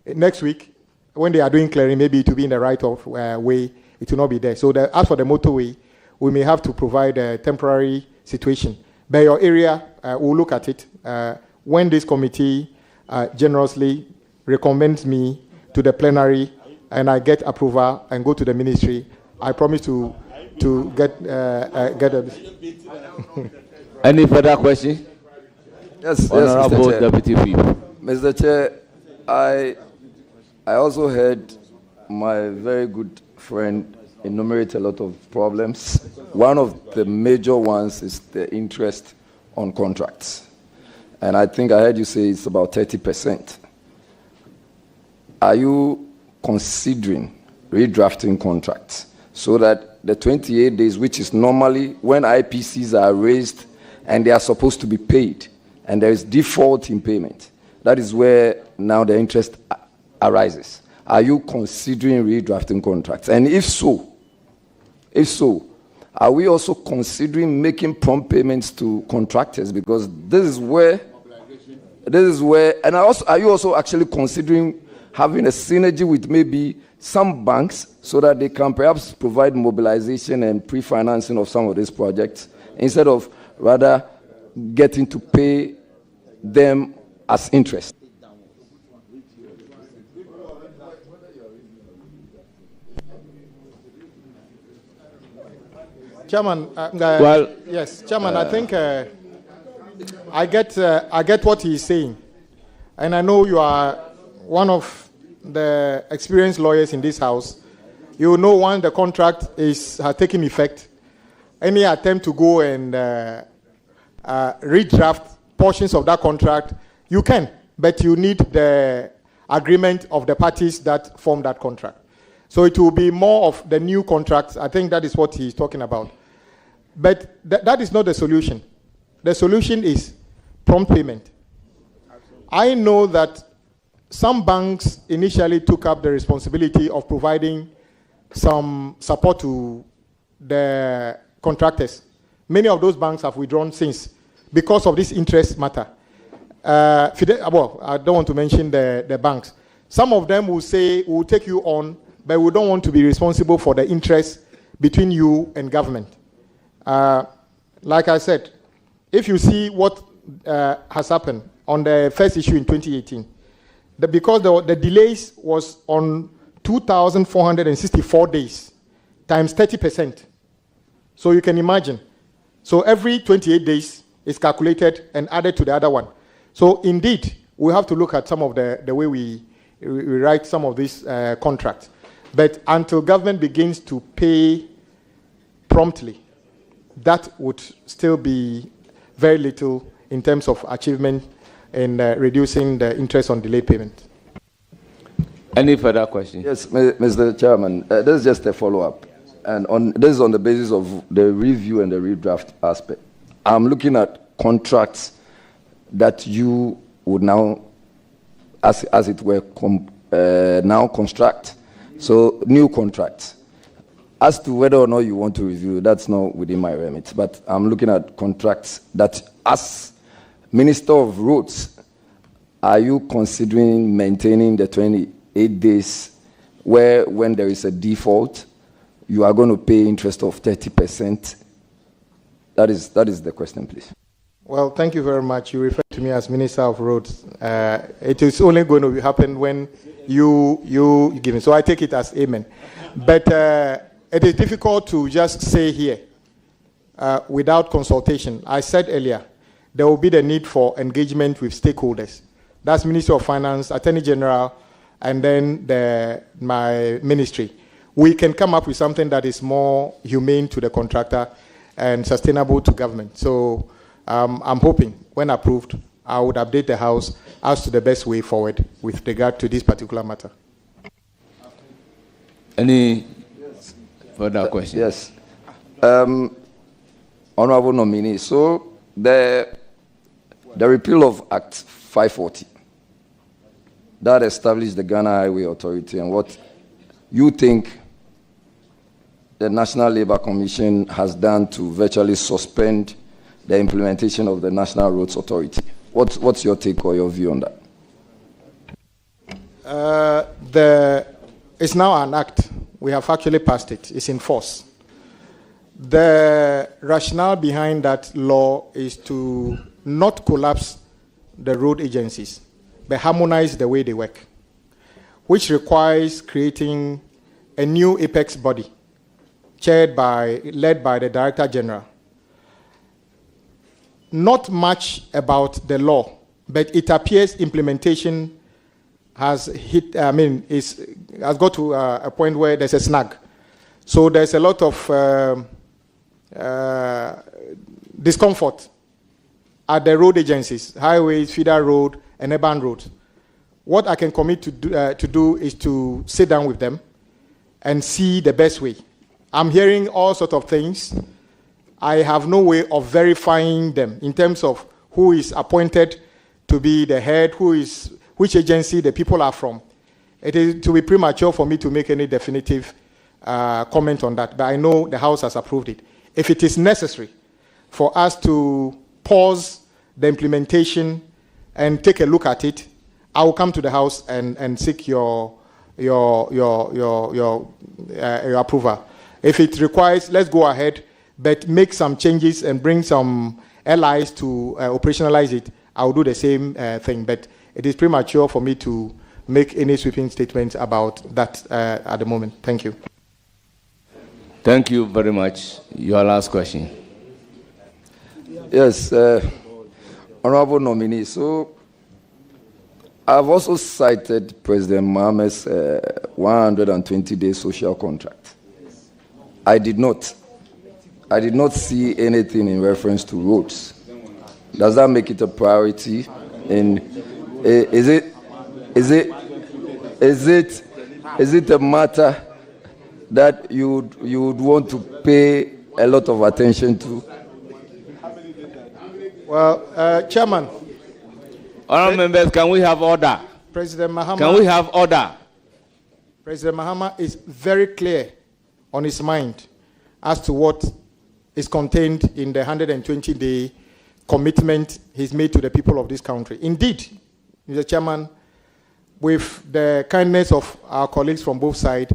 next week, when they are doing clearing, maybe it will be in the right of way, it will not be there. So as for the motorway, we may have to provide a temporary situation. By your area, we'll look at it. When this committee generously recommends me to the plenary and I get approval and go to the ministry, I promise to get a... Any further question? Yes, Honorable Mr. Chair. Deputy Whip. Mr. Chair, I also heard my very good friend enumerate a lot of problems. One of the major ones is the interest on contracts. And I think I heard you say it's about 30%. Are you considering redrafting contracts so that the 28 days, which is normally when IPCs are raised and they are supposed to be paid, and there is default in payment, that is where now the interest arises. Are you considering redrafting contracts? And if so, are we also considering making prompt payments to contractors? Because this is where, and are you also actually considering having a synergy with maybe some banks so that they can perhaps provide mobilization and pre-financing of some of these projects instead of rather getting to pay them as interest? Chairman, yes, Chairman, I think I get what he's saying. And I know you are one of the experienced lawyers in this house. You know once the contract has taken effect, any attempt to go and redraft portions of that contract, you can, but you need the agreement of the parties that form that contract. So it will be more of the new contracts. I think that is what he's talking about. But that is not the solution. The solution is prompt payment. I know that some banks initially took up the responsibility of providing some support to the contractors. Many of those banks have withdrawn since because of this interest matter. Well, I don't want to mention the banks. Some of them will say, we'll take you on, but we don't want to be responsible for the interest between you and government. Like I said, if you see what has happened on the first issue in 2018, because the delays was on 2,464 days times 30%. So you can imagine. So every 28 days is calculated and added to the other one. So indeed, we have to look at some of the way we write some of these contracts. But until government begins to pay promptly, that would still be very little in terms of achievement in reducing the interest on delayed payment. Any further questions? Yes, Mr. Chairman, this is just a follow-up. And this is on the basis of the review and the redraft aspect. I'm looking at contracts that you would now, as it were, now construct. So new contracts. As to whether or not you want to review, that's not within my remit. But I'm looking at contracts that, as Minister of Roads, are you considering maintaining the 28 days where, when there is a default, you are going to pay interest of 30%? That is the question, please. Well, thank you very much. You refer to me as Minister of Roads. It is only going to happen when you give it. So I take it as amen. But it is difficult to just say here without consultation. I said earlier, there will be the need for engagement with stakeholders. That's Ministry of Finance, Attorney General, and then my ministry. We can come up with something that is more humane to the contractor and sustainable to government. So I'm hoping, when approved, I would update the House as to the best way forward with regard to this particular matter. Any further questions? Yes. Honorable Nominee, so the repeal of Act 540, that established the Ghana Highway Authority, and what you think the National Labour Commission has done to virtually suspend the implementation of the National Roads Authority. What's your take or your view on that? it's now an act. We have actually passed it. It's in force. The rationale behind that law is to not collapse the road agencies, but harmonize the way they work, which requires creating a new apex body led by the Director General. Not much about the law, but it appears implementation has got to a point where there's a snag. So there's a lot of discomfort at the road agencies, highways, feeder road, and urban roads. What I can commit to do is to sit down with them and see the best way. I'm hearing all sorts of things. I have no way of verifying them in terms of who is appointed to be the head, which agency the people are from. It is to be premature for me to make any definitive comment on that, but I know the House has approved it. If it is necessary for us to pause the implementation and take a look at it, I will come to the House and seek your approval. If it requires, let's go ahead, but make some changes and bring some allies to operationalize it. I will do the same thing, but it is premature for me to make any sweeping statements about that at the moment. Thank you. Thank you very much. Your last question. Yes, Honorable Nominee. So, I've also cited President Mohammed's 120-day social contract. I did not see anything in reference to roads. Does that make it a priority? And is it a matter that you would want to pay a lot of attention to? Well, Chairman. Honourable members, can we have order? President Mahama. Can we have order? President Mahama is very clear on his mind as to what is contained in the 120-day commitment he's made to the people of this country. Indeed, Mr. Chairman, with the kindness of our colleagues from both sides,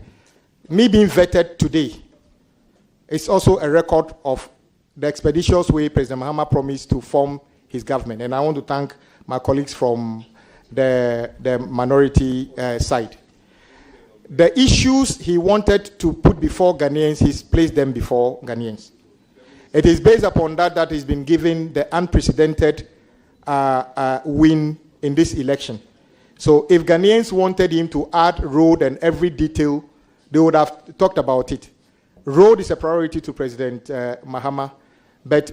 me being vetted today is also a record of the expeditious way President Mahama promised to form his government. And I want to thank my colleagues from the minority side. The issues he wanted to put before Ghanaians, he's placed them before Ghanaians. It is based upon that he's been given the unprecedented win in this election. So if Ghanaians wanted him to add road and every detail, they would have talked about it. Road is a priority to President Mahama, but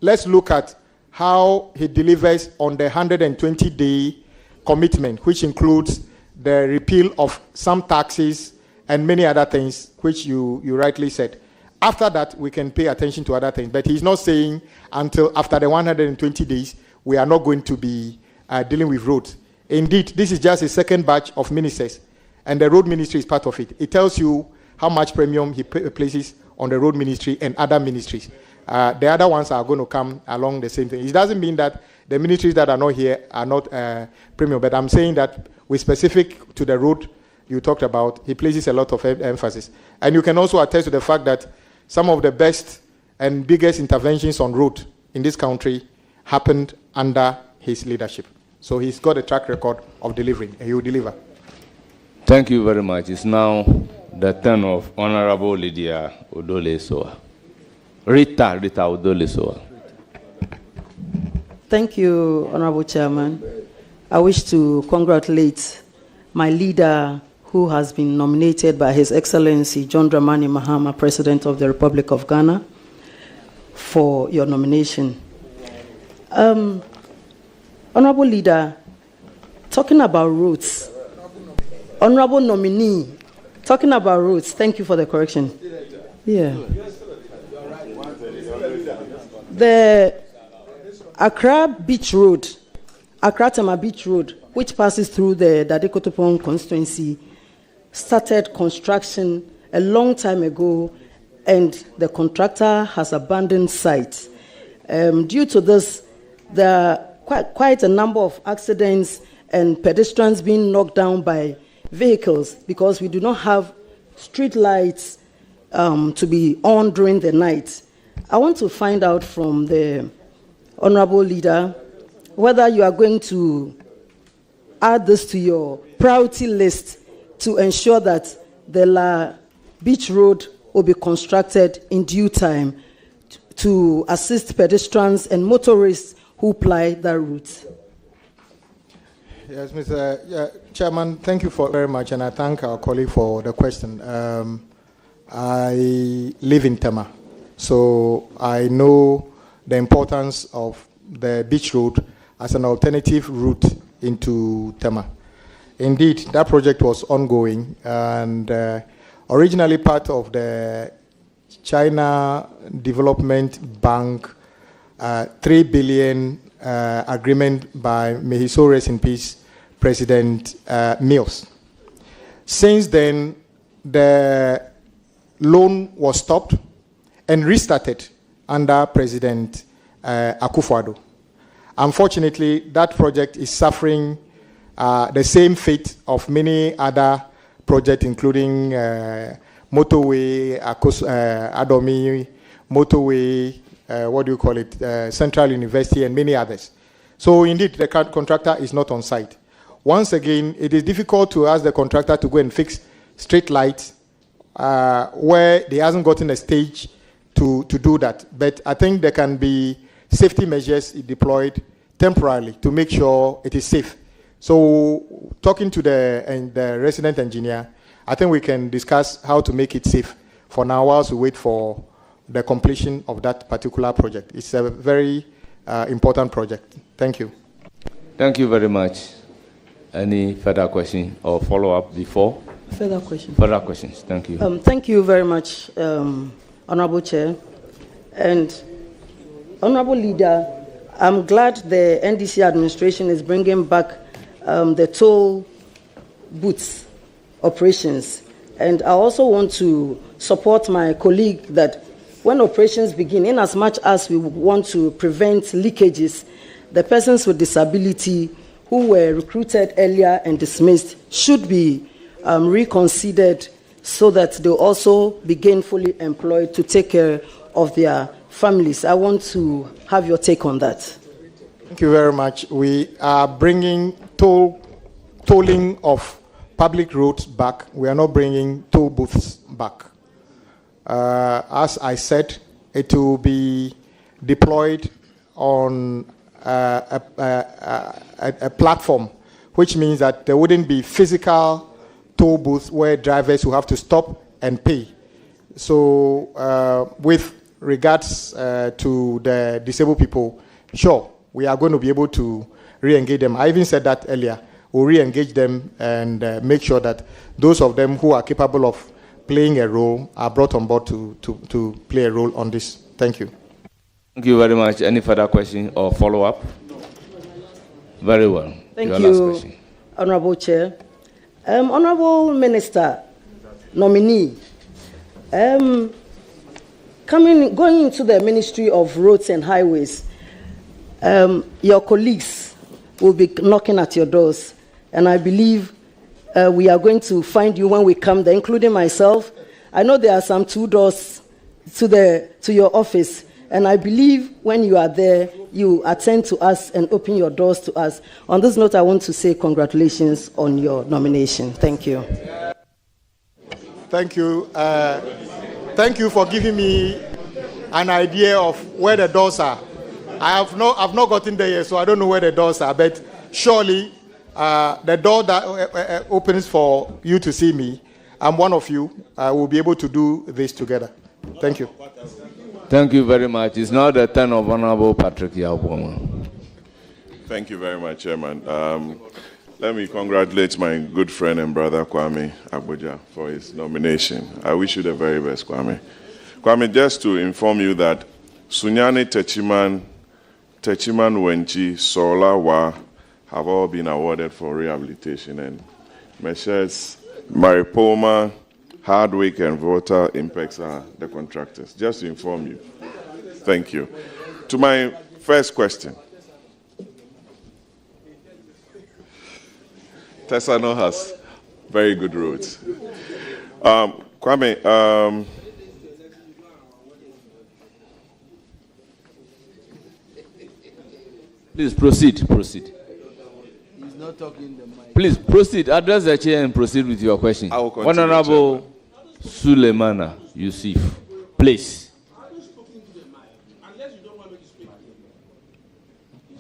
let's look at how he delivers on the 120-day commitment, which includes the repeal of some taxes and many other things, which you rightly said. After that, we can pay attention to other things. But he's not saying until after the 120 days, we are not going to be dealing with roads. Indeed, this is just a second batch of ministers, and the road ministry is part of it. It tells you how much premium he places on the road ministry and other ministries. The other ones are going to come along the same thing. It doesn't mean that the ministries that are not here are not premium, but I'm saying that with specific to the road you talked about, he places a lot of emphasis. And you can also attest to the fact that some of the best and biggest interventions on road in this country happened under his leadership. So he's got a track record of delivering, and he will deliver. Thank you very much. It's now the turn of Honorable Lydia Odole-Soa. Rita Odole-Soa. Thank you, Honorable Chairman. I wish to congratulate my leader who has been nominated by His Excellency John Dramani Mahama, President of the Republic of Ghana, for your nomination. Honorable Leader, talking about roads, Honorable Nominee, talking about roads, thank you for the correction. Yeah. The Accra Beach Road, Accra-Tema Beach Road, which passes through the Dade-Kotopong constituency, started construction a long time ago, and the contractor has abandoned site. Due to this, there are quite a number of accidents and pedestrians being knocked down by vehicles because we do not have street lights to be on during the night. I want to find out from the Honorable Leader whether you are going to add this to your priority list to ensure that the La Beach Road will be constructed in due time to assist pedestrians and motorists who ply that route. Yes, Mr. Chairman, thank you very much, and I thank our colleague for the question. I live in Tema, so I know the importance of the beach road as an alternative route into Tema. Indeed, that project was ongoing, and originally part of the China Development Bank 3 billion agreement by, may he so rest in peace, President Mills. Since then, the loan was stopped and restarted under President Akufo-Addo. Unfortunately, that project is suffering the same fate of many other projects, including motorway, Adomi, motorway, Central University, and many others. So indeed, the contractor is not on site. Once again, it is difficult to ask the contractor to go and fix street lights where they hasn't gotten a stage to do that. But I think there can be safety measures deployed temporarily to make sure it is safe. So talking to the resident engineer, I think we can discuss how to make it safe for now whilst we wait for the completion of that particular project. It's a very important project. Thank you. Thank you very much. Any further question or follow-up before? Further question. Further questions. Thank you. Thank you very much, Honorable Chair. And Honorable Leader, I'm glad the NDC administration is bringing back the toll booths operations. And I also want to support my colleague that when operations begin, in as much as we want to prevent leakages, the persons with disability who were recruited earlier and dismissed should be reconsidered so that they'll also be gainfully employed to take care of their families. I want to have your take on that. Thank you very much. We are bringing tolling of public roads back. We are not bringing toll booths back. As I said, it will be deployed on a platform, which means that there wouldn't be physical toll booths where drivers will have to stop and pay. So with regards to the disabled people, sure, we are going to be able to re-engage them. I even said that earlier. We'll re-engage them and make sure that those of them who are capable of playing a role are brought on board to play a role on this. Thank you. Thank you very much. Any further question or follow-up? Very well. Thank you, Honorable Chair. Honorable Minister, nominee, going into the Ministry of Roads and Highways, your colleagues will be knocking at your doors, and I believe we are going to find you when we come there, including myself. I know there are some 2 doors to your office, and I believe when you are there, you attend to us and open your doors to us. On this note, I want to say congratulations on your nomination. Thank you. Thank you. Thank you for giving me an idea of where the doors are. I've not gotten there yet, so I don't know where the doors are, but surely the door that opens for you to see me, I'm one of you, will be able to do this together. Thank you. Thank you very much. It's now the turn of Honorable Patrick Yaboma. Thank you very much, Chairman. Let me congratulate my good friend and brother Kwame Agbodza for his nomination. I wish you the very best, Kwame. Kwame, just to inform you that Sunyani Techiman Wenchi, Sola Wa have all been awarded for rehabilitation, and Messrs. Maripoma, Hardwick, and Voter Impex are the contractors. Just to inform you. Thank you. To my first question. Tessano has very good roads. Kwame, please proceed. He's not talking the mic. Please proceed. Address the chair and proceed with your question. I will continue, Honorable Suleimana Yusuf, please.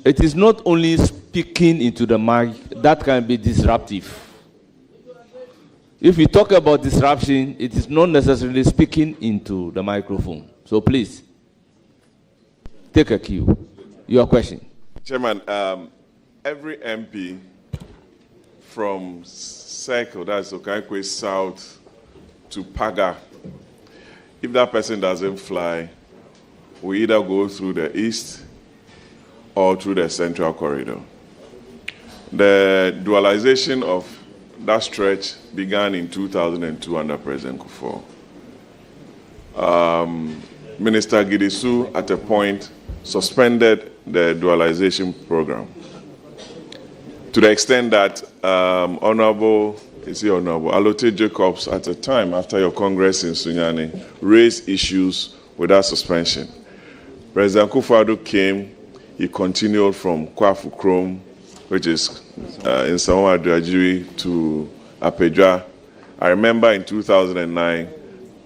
It is not only speaking into the mic that can be disruptive. If we talk about disruption, it is not necessarily speaking into the microphone. So please, take a cue. Your question. Chairman, every MP from Circle, that's Okaikwe South, to Paga, if that person doesn't fly, we either go through the east or through the central corridor. The dualization of that stretch began in 2002 under President Kufuor. Minister Gidisu, at a point, suspended the dualization program to the extent that Honorable Alote Jacobs, at the time after your Congress in Sunyani, raised issues with that suspension. President Kufuor came, he continued from Kwafu Krom, which is in Samoa Duajiri, to Apedra. I remember in 2009,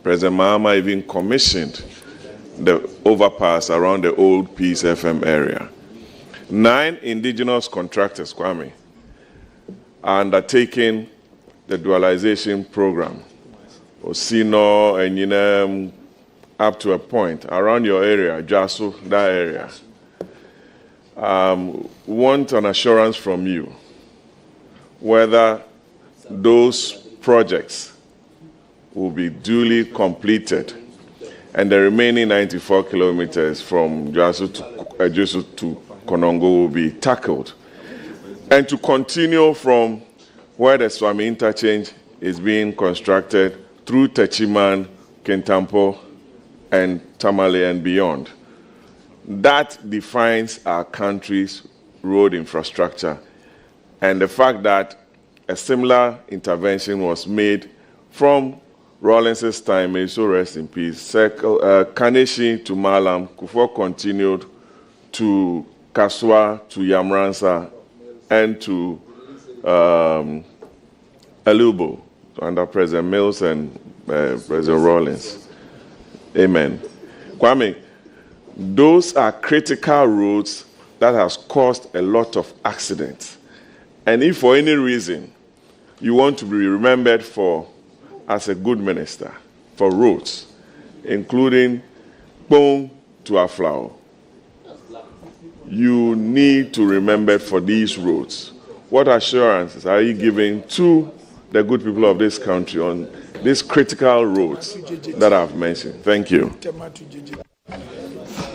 President Mahama even commissioned the overpass around the old Peace FM area. 9 indigenous contractors, Kwame, are undertaking the dualization program. Osino and Yinem, up to a point, around your area, Jasu, that area. Want an assurance from you whether those projects will be duly completed and the remaining 94 kilometers from Jasu to Konongo will be tackled, and to continue from where the Swami interchange is being constructed through Techiman, Kentampo, and Tamale and beyond. That defines our country's road infrastructure. And the fact that a similar intervention was made from Rawlins's time, may so rest in peace, Kaneshi to Malam, Kufuor continued to Kaswa, to Yamransa, and to Alubo, under President Mills and President Rawlins. Amen. Kwame, those are critical roads that has caused a lot of accidents. And if for any reason you want to be remembered for, as a good minister, for roads, including Bone to Aflao, you need to remember for these roads. What assurances are you giving to the good people of this country on these critical roads that I've mentioned? Thank you.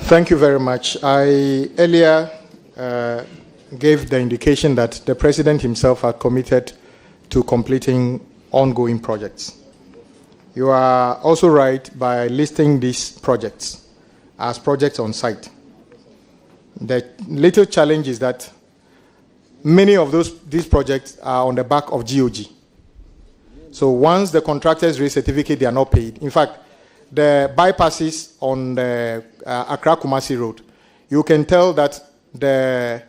Thank you very much. I earlier gave the indication that the President himself had committed to completing ongoing projects. You are also right by listing these projects as projects on site. The little challenge is that many of these projects are on the back of GOG. So once the contractors raise certificate, they are not paid. In fact, the bypasses on the Accra-Kumasi Road, you can tell that the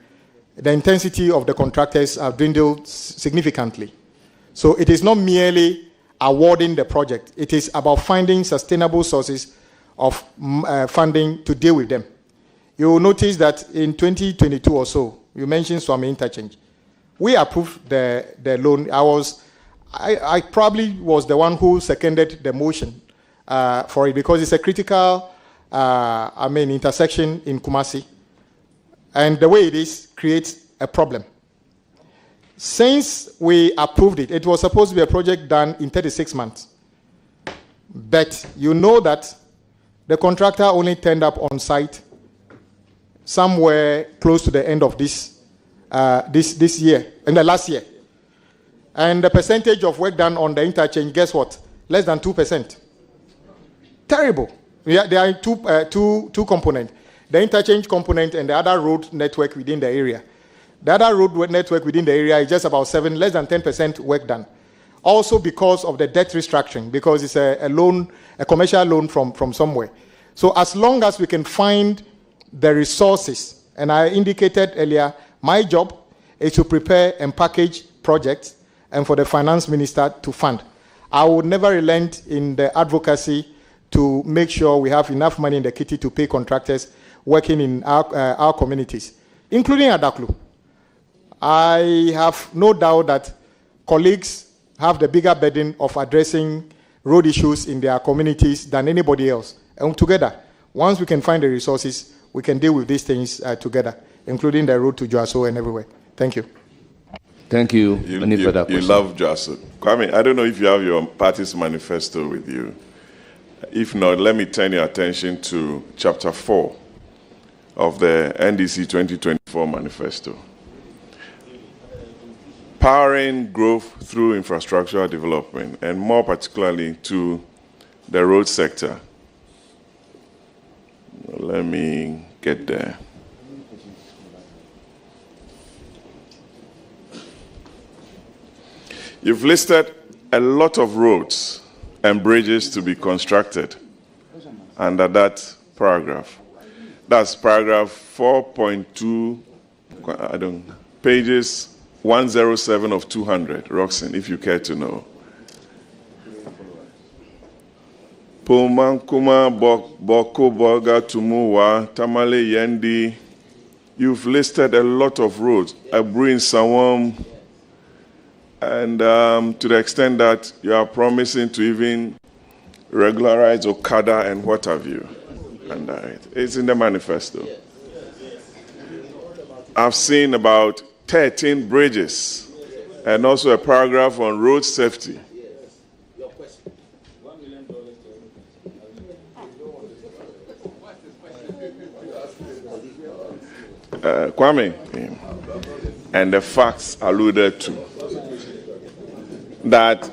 intensity of the contractors have dwindled significantly. So it is not merely awarding the project. It is about finding sustainable sources of funding to deal with them. You will notice that in 2022 or so, you mentioned Swami Interchange. We approved the loan. I probably was the one who seconded the motion for it because it's a critical, intersection in Kumasi. And the way it is creates a problem. Since we approved it, it was supposed to be a project done in 36 months. But you know that the contractor only turned up on site somewhere close to the end of this year, in the last year. And the percentage of work done on the interchange, guess what? Less than 2%. Terrible. Yeah, there are two components. The interchange component and the other road network within the area. The other road network within the area is just about less than 10% work done. Also because of the debt restructuring, because it's a loan, a commercial loan from somewhere. So as long as we can find the resources, and I indicated earlier, my job is to prepare and package projects and for the finance minister to fund. I would never relent in the advocacy to make sure we have enough money in the kitty to pay contractors working in our communities, including Adaklu. I have no doubt that colleagues have the bigger burden of addressing road issues in their communities than anybody else. And together, once we can find the resources, we can deal with these things together, including the road to Joaso and everywhere. Thank you. Thank you. You love Joaso. Kwame, I don't know if you have your party's manifesto with you. If not, let me turn your attention to chapter 4 of the NDC 2024 manifesto. Powering growth through infrastructural development, and more particularly to the road sector. Let me get there. You've listed a lot of roads and bridges to be constructed under that paragraph. That's paragraph 4.2, pages 107 of 200. Roxanne, if you care to know. Pumankuma Boko Boga Tumuwa Tamale Yendi. You've listed a lot of roads. Abrin Sawam. And to the extent that you are promising to even regularize Okada and what have you. And it's in the manifesto. I've seen about 13 bridges and also a paragraph on road safety. Kwame, and the facts alluded to, that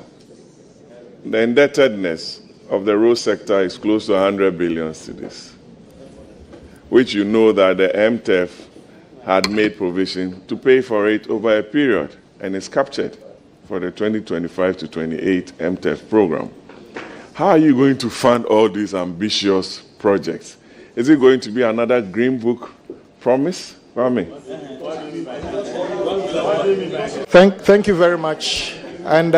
the indebtedness of the road sector is close to 100 billion cedis, which you know that the MTEF had made provision to pay for it over a period, and is captured for the 2025 to 28 MTEF program. How are you going to fund all these ambitious projects? Is it going to be another Green Book promise? Kwame. Thank you very much. And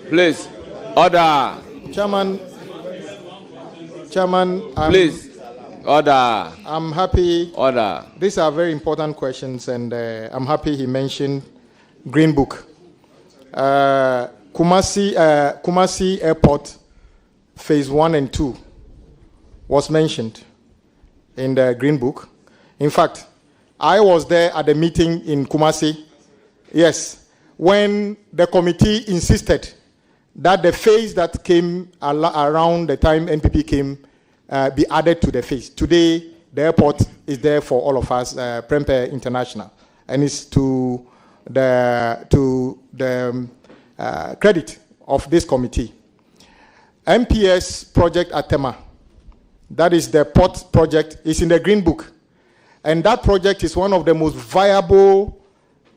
please, order. Chairman, please, order. I'm happy. Order. These are very important questions, and I'm happy he mentioned Green Book. Kumasi Airport, phase 1 and 2 was mentioned in the Green Book. In fact, I was there at the meeting in Kumasi, yes, when the committee insisted that the phase that came around the time NPP came be added to the phase. Today, the airport is there for all of us, Prempeh International, and it's to the credit of this committee. MPS project at Tema, that is the port project, is in the Green Book. And that project is one of the most viable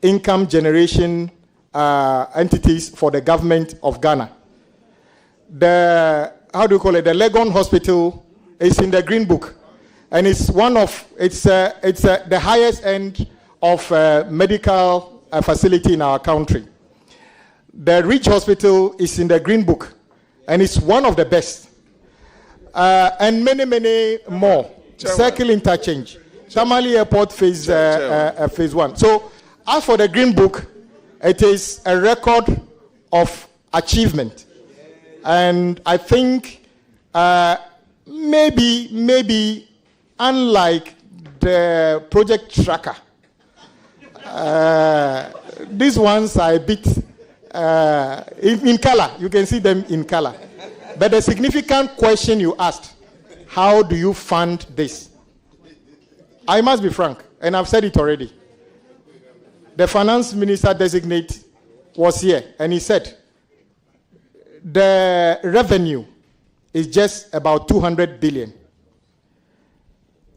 income generation entities for the government of Ghana. The Legon Hospital is in the Green Book, and it's the highest end of medical facility in our country. The Ridge Hospital is in the Green Book, and it's one of the best. And many more. Circle interchange. Tamale Airport phase 1. So, as for the Green Book, it is a record of achievement. And I think maybe unlike the project tracker, these ones are a bit in color. You can see them in color. But the significant question you asked, how do you fund this? I must be frank, and I've said it already. The finance minister designate was here, and he said the revenue is just about 200 billion.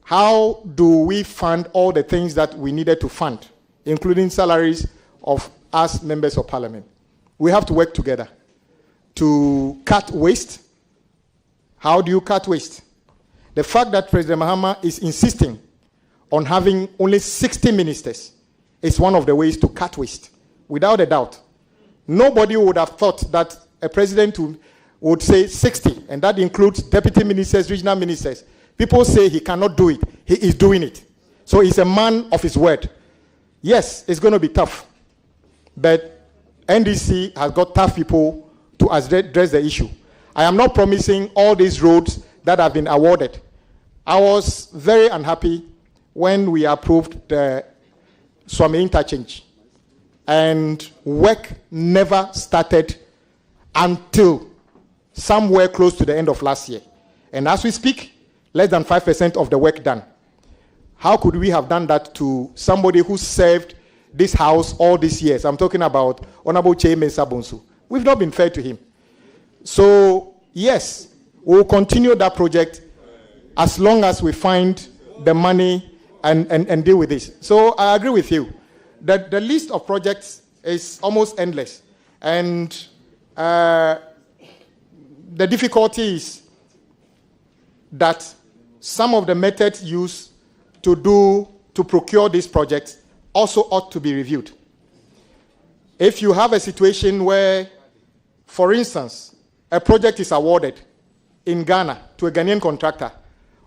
How do we fund all the things that we needed to fund, including salaries of us members of parliament? we have to work together to cut waste. How do you cut waste? The fact that President Mahama is insisting on having only 60 ministers is one of the ways to cut waste, without a doubt. Nobody would have thought that a president would say 60, and that includes deputy ministers, regional ministers. People say he cannot do it. He is doing it. So he's a man of his word. Yes, it's going to be tough, but NDC has got tough people to address the issue. I am not promising all these roads that have been awarded. I was very unhappy when we approved the Swami interchange, and work never started until somewhere close to the end of last year. And as we speak, less than 5% of the work done. How could we have done that to somebody who served this house all these years? I'm talking about Honorable Chairman Sabonsu. We've not been fair to him. So, yes, we'll continue that project as long as we find the money and deal with this. So I agree with you that the list of projects is almost endless. And the difficulty is that some of the methods used to procure these projects also ought to be reviewed. If you have a situation where, for instance, a project is awarded in Ghana to a Ghanaian contractor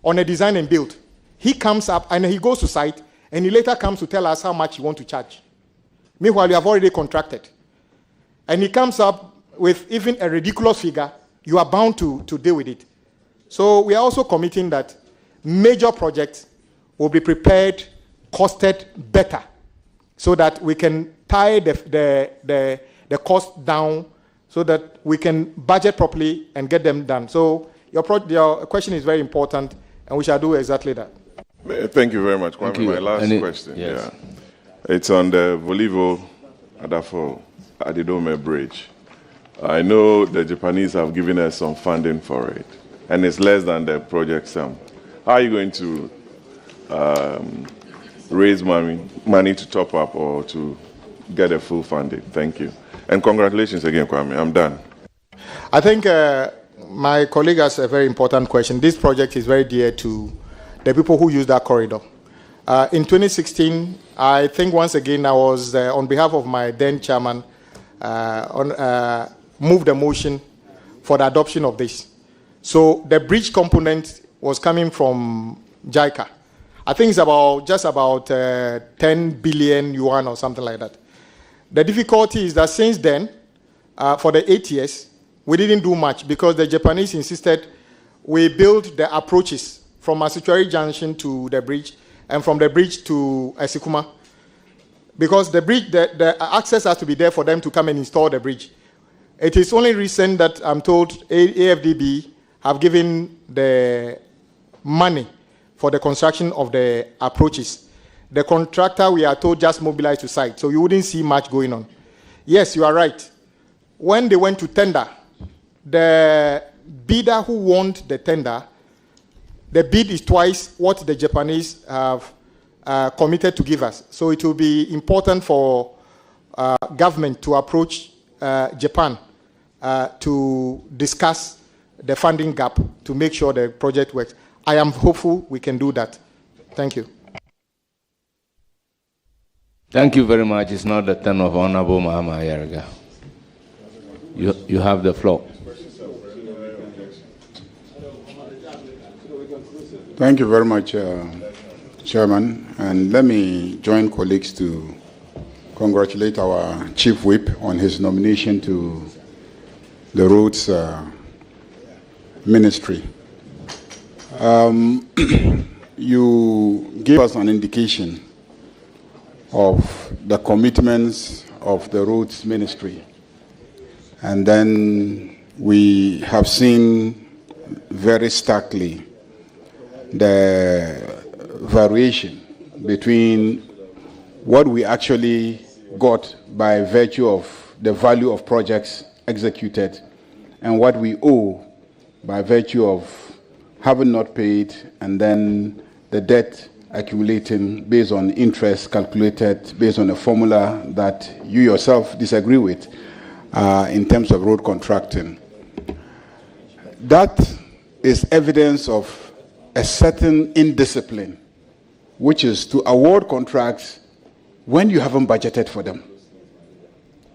on a design and build, he comes up and he goes to site and he later comes to tell us how much he wants to charge. Meanwhile, you have already contracted. And he comes up with even a ridiculous figure, you are bound to deal with it. So we are also committing that major projects will be prepared, costed better, so that we can tie the cost down so that we can budget properly and get them done. So your question is very important, and we shall do exactly that. Thank you very much, Kwame. My last question. Yes. Yeah. It's on the Volivo Adafo Adidome Bridge. I know the Japanese have given us some funding for it, and it's less than the project sum. How are you going to raise money to top up or to get a full funding? Thank you. And congratulations again, Kwame. I'm done. I think my colleague has a very important question. This project is very dear to the people who use that corridor. In 2016, I think once again I was, on behalf of my then chairman, moved a motion for the adoption of this. So the bridge component was coming from JICA. I think it's just about 10 billion yuan or something like that. The difficulty is that since then, for the 8 years, we didn't do much because the Japanese insisted we build the approaches from Asuchari Junction to the bridge and from the bridge to Esikuma. Because the bridge, the access has to be there for them to come and install the bridge. It is only recent that I'm told AFDB have given the money for the construction of the approaches. The contractor, we are told, just mobilized to site, so you wouldn't see much going on. Yes, you are right. When they went to tender, the bidder who won the tender, the bid is twice what the Japanese have committed to give us. So it will be important for government to approach Japan to discuss the funding gap to make sure the project works. I am hopeful we can do that. Thank you. Thank you very much. It's not the turn of Honorable Mahama Ayaraga. You have the floor. Thank you very much, Chairman. And let me join colleagues to congratulate our Chief Whip on his nomination to the Roads Ministry. You gave us an indication of the commitments of the Roads Ministry. And then we have seen very starkly the variation between what we actually got by virtue of the value of projects executed and what we owe by virtue of having not paid and then the debt accumulating based on interest calculated based on a formula that you yourself disagree with. in terms of road contracting. That is evidence of a certain indiscipline, which is to award contracts when you haven't budgeted for them.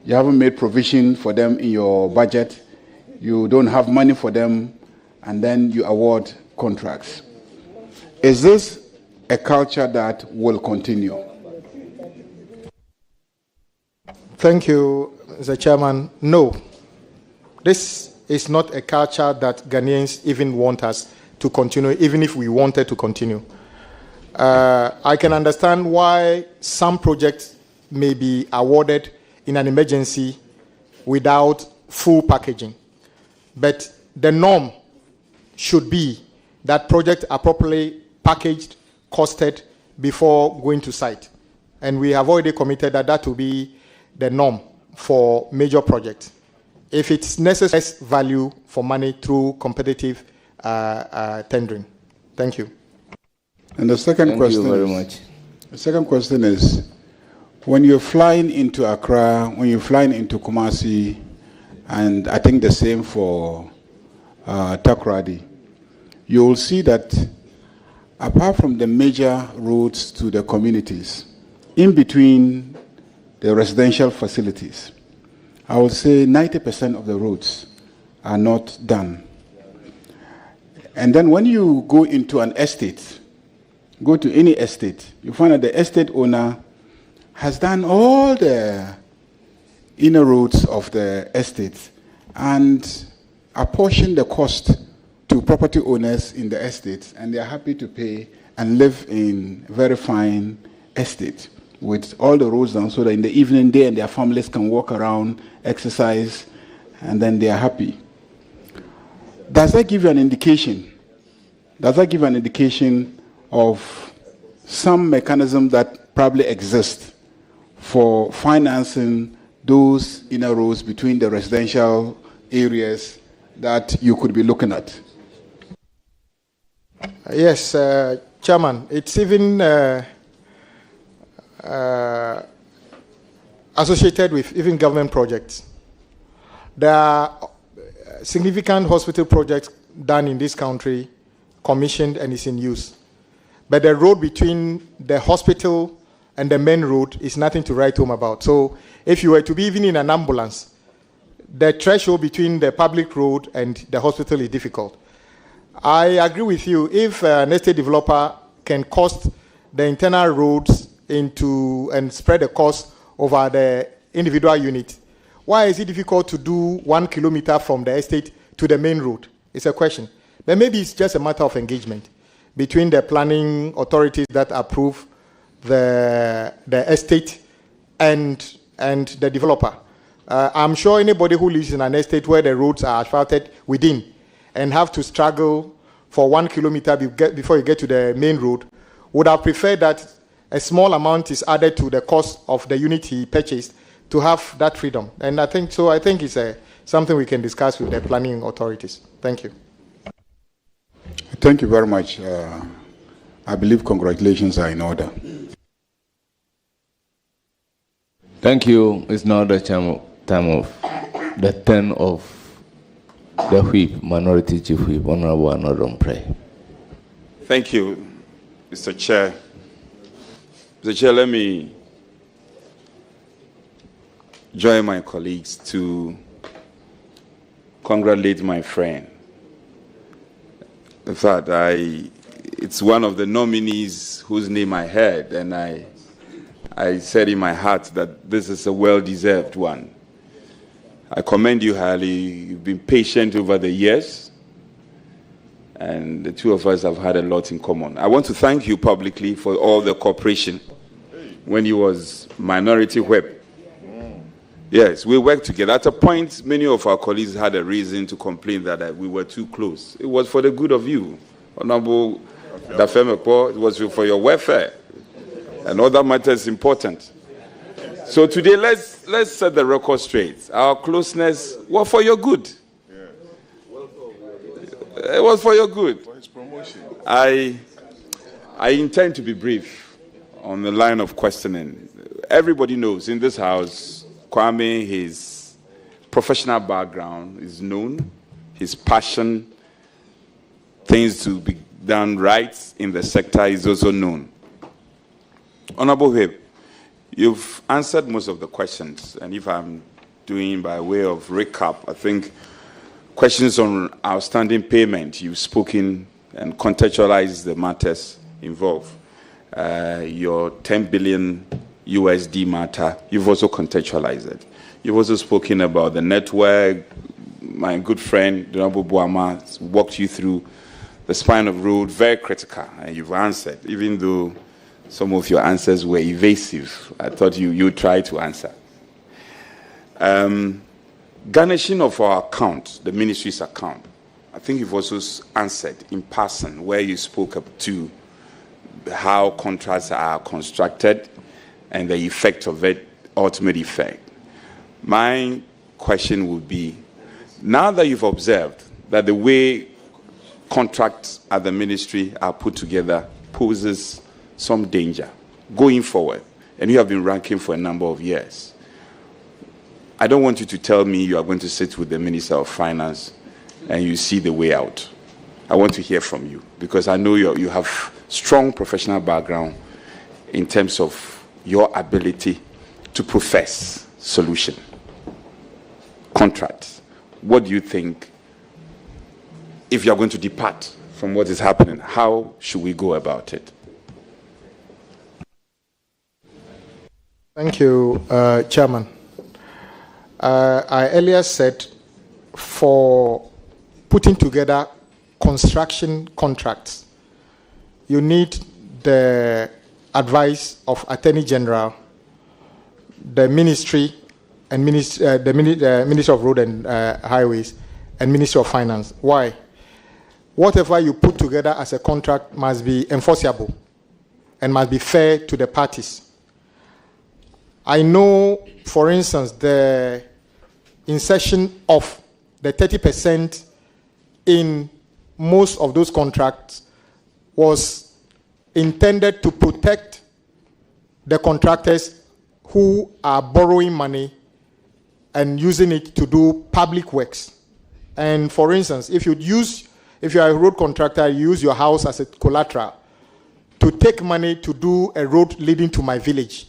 You haven't made provision for them in your budget, you don't have money for them, and then you award contracts. Is this a culture that will continue? Thank you, Mr. Chairman. No, this is not a culture that Ghanaians even want us to continue, even if we wanted to continue. I can understand why some projects may be awarded in an emergency without full packaging. But the norm should be that projects are properly packaged, costed before going to site. And we have already committed that that will be the norm for major projects. If it's necessary, value for money through competitive tendering. Thank you. And the second question Thank you very much. The second question is, when you're flying into Accra, when you're flying into Kumasi, and I think the same for Takoradi, you will see that apart from the major roads to the communities, in between the residential facilities, I would say 90% of the roads are not done. And then when you go into an estate, go to any estate, you find that the estate owner has done all the inner roads of the estate and apportioned the cost to property owners in the estate, and they are happy to pay and live in very fine estate with all the roads done, so that in the evening they and their families can walk around, exercise, and then they are happy. Does that give you an indication? Does that give an indication of some mechanism that probably exists for financing those inner roads between the residential areas that you could be looking at? Yes, Chairman, it's even associated with even government projects. There are significant hospital projects done in this country, commissioned and is in use. But the road between the hospital and the main road is nothing to write home about. So if you were to be even in an ambulance, the threshold between the public road and the hospital is difficult. I agree with you. If an estate developer can cost the internal roads into and spread the cost over the individual unit, why is it difficult to do 1 kilometer from the estate to the main road? It's a question. But maybe it's just a matter of engagement between the planning authorities that approve the estate and the developer. I'm sure anybody who lives in an estate where the roads are asphalted within and have to struggle for 1 kilometer before you get to the main road would have preferred that a small amount is added to the cost of the unit he purchased to have that freedom. And I think it's something we can discuss with the planning authorities. Thank you. Thank you very much. I believe congratulations are in order. Thank you. It's now the time of the turn of the whip, Minority Chief Whip, Honorable Anodom Pray. Thank you, Mr. Chair. Mr. Chair, let me join my colleagues to congratulate my friend. In fact, it's one of the nominees whose name I heard, and I said in my heart that this is a well-deserved one. I commend you highly. You've been patient over the years, and the two of us have had a lot in common. I want to thank you publicly for all the cooperation when you was Minority Whip. Yes, we worked together. At a point, many of our colleagues had a reason to complain that we were too close. It was for the good of you. Honorable Dafemepo, it was for your welfare. And all that matters important. So today, let's set the record straight. Our closeness was for your good. It was for your good. For his promotion. I intend to be brief on the line of questioning. Everybody knows in this house, Kwame, his professional background is known, his passion, things to be done right in the sector is also known. Honorable Whip, you've answered most of the questions, and if I'm doing by way of recap, I think questions on outstanding payment, you've spoken and contextualized the matters involved. Your 10 billion USD matter, you've also contextualized it. You've also spoken about the network. My good friend, Honorable Boama, walked you through the span of road, very critical, and you've answered, even though some of your answers were evasive. I thought you tried to answer. Garnishing of our account, the ministry's account, I think you've also answered in passing, where you spoke up to how contracts are constructed and the effect of it, ultimate effect. My question would be, now that you've observed that the way contracts at the ministry are put together poses some danger going forward, and you have been ranking for a number of years, I don't want you to tell me you are going to sit with the Minister of Finance and you see the way out. I want to hear from you, because I know you have strong professional background in terms of your ability to profess solution. Contracts. What do you think, if you are going to depart from what is happening, how should we go about it? Thank you, Chairman. I earlier said for putting together construction contracts, you need the advice of Attorney General, the Ministry, and the Ministry of Road and Highways, and Ministry of Finance. Why? Whatever you put together as a contract must be enforceable and must be fair to the parties. I know, for instance, the insertion of the 30% in most of those contracts was intended to protect the contractors who are borrowing money and using it to do public works. And for instance, if you are a road contractor, you use your house as a collateral to take money to do a road leading to my village.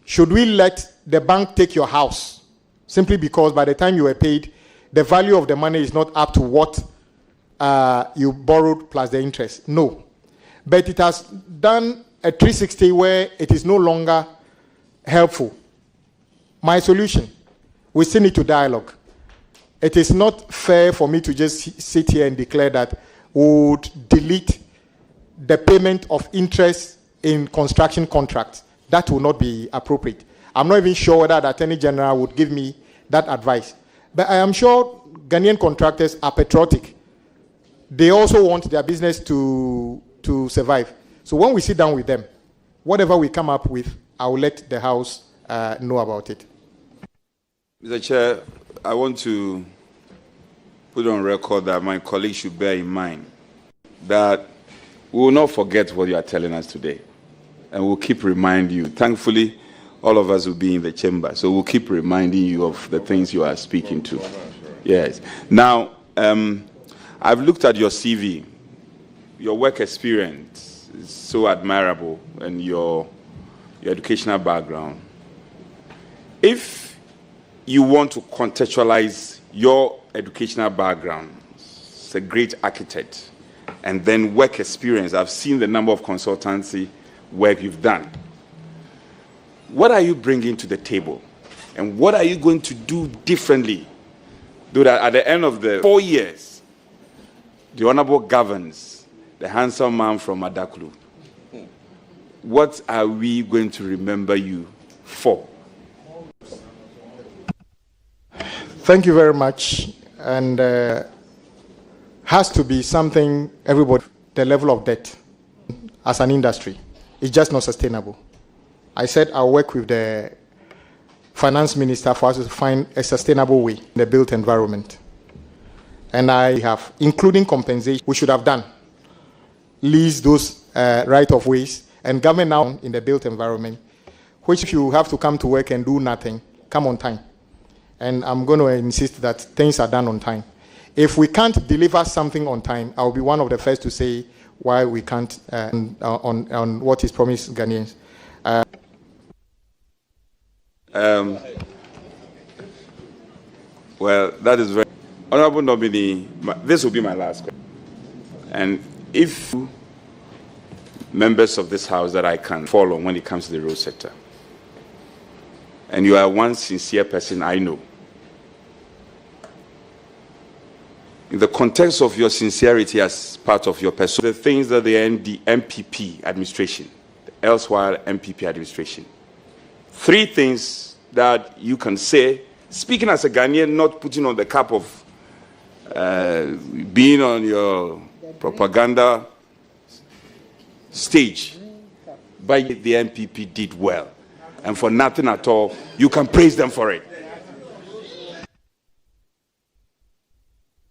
Should we let the bank take your house simply because by the time you were paid, the value of the money is not up to what you borrowed plus the interest? No. But it has done a 360 where it is no longer helpful. My solution, we still need to dialogue. It is not fair for me to just sit here and declare that we would delete the payment of interest in construction contracts. That will not be appropriate. I'm not even sure whether the Attorney General would give me that advice. But I am sure Ghanaian contractors are patriotic. They also want their business to survive. So when we sit down with them, whatever we come up with, I will let the House know about it. Mr. Chair, I want to put on record that my colleagues should bear in mind that we will not forget what you are telling us today. And we'll keep reminding you. Thankfully, all of us will be in the chamber, so we'll keep reminding you of the things you are speaking to. Yes. Now, I've looked at your CV. Your work experience is so admirable, and your educational background. If you want to contextualize your educational background, as a great architect, and then work experience, I've seen the number of consultancy work you've done. What are you bringing to the table? And what are you going to do differently? So that at the end of the 4 years, the Honorable governs, the handsome man from Adaklu. What are we going to remember you for? Thank you very much. And has to be something everybody, the level of debt as an industry. It's just not sustainable. I said I'll work with the finance minister for us to find a sustainable way in the built environment. And I have, including compensation, we should have done. Lease those right-of-ways and government now in the built environment, which if you have to come to work and do nothing, come on time. and I'm going to insist that things are done on time. If we can't deliver something on time, I'll be one of the first to say why we can't on what is promised Ghanaians. Well, that is very honorable nominee. This will be my last question. And if members of this House that I can follow when it comes to the road sector, and you are one sincere person I know, in the context of your sincerity as part of your person, the things that the MPP administration, the elsewhere MPP administration, 3 things that you can say, speaking as a Ghanaian, not putting on the cap of being on your propaganda stage, but the MPP did well. And for nothing at all, you can praise them for it.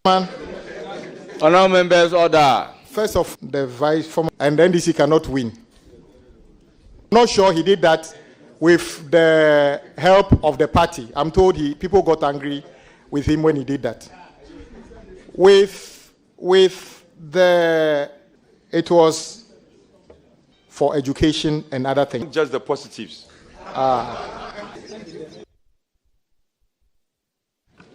Honourable members, order. First of the vice former, and the NDC cannot win. I'm not sure he did that with the help of the party. I'm told people got angry with him when he did that. It was for education and other things. Just the positives. I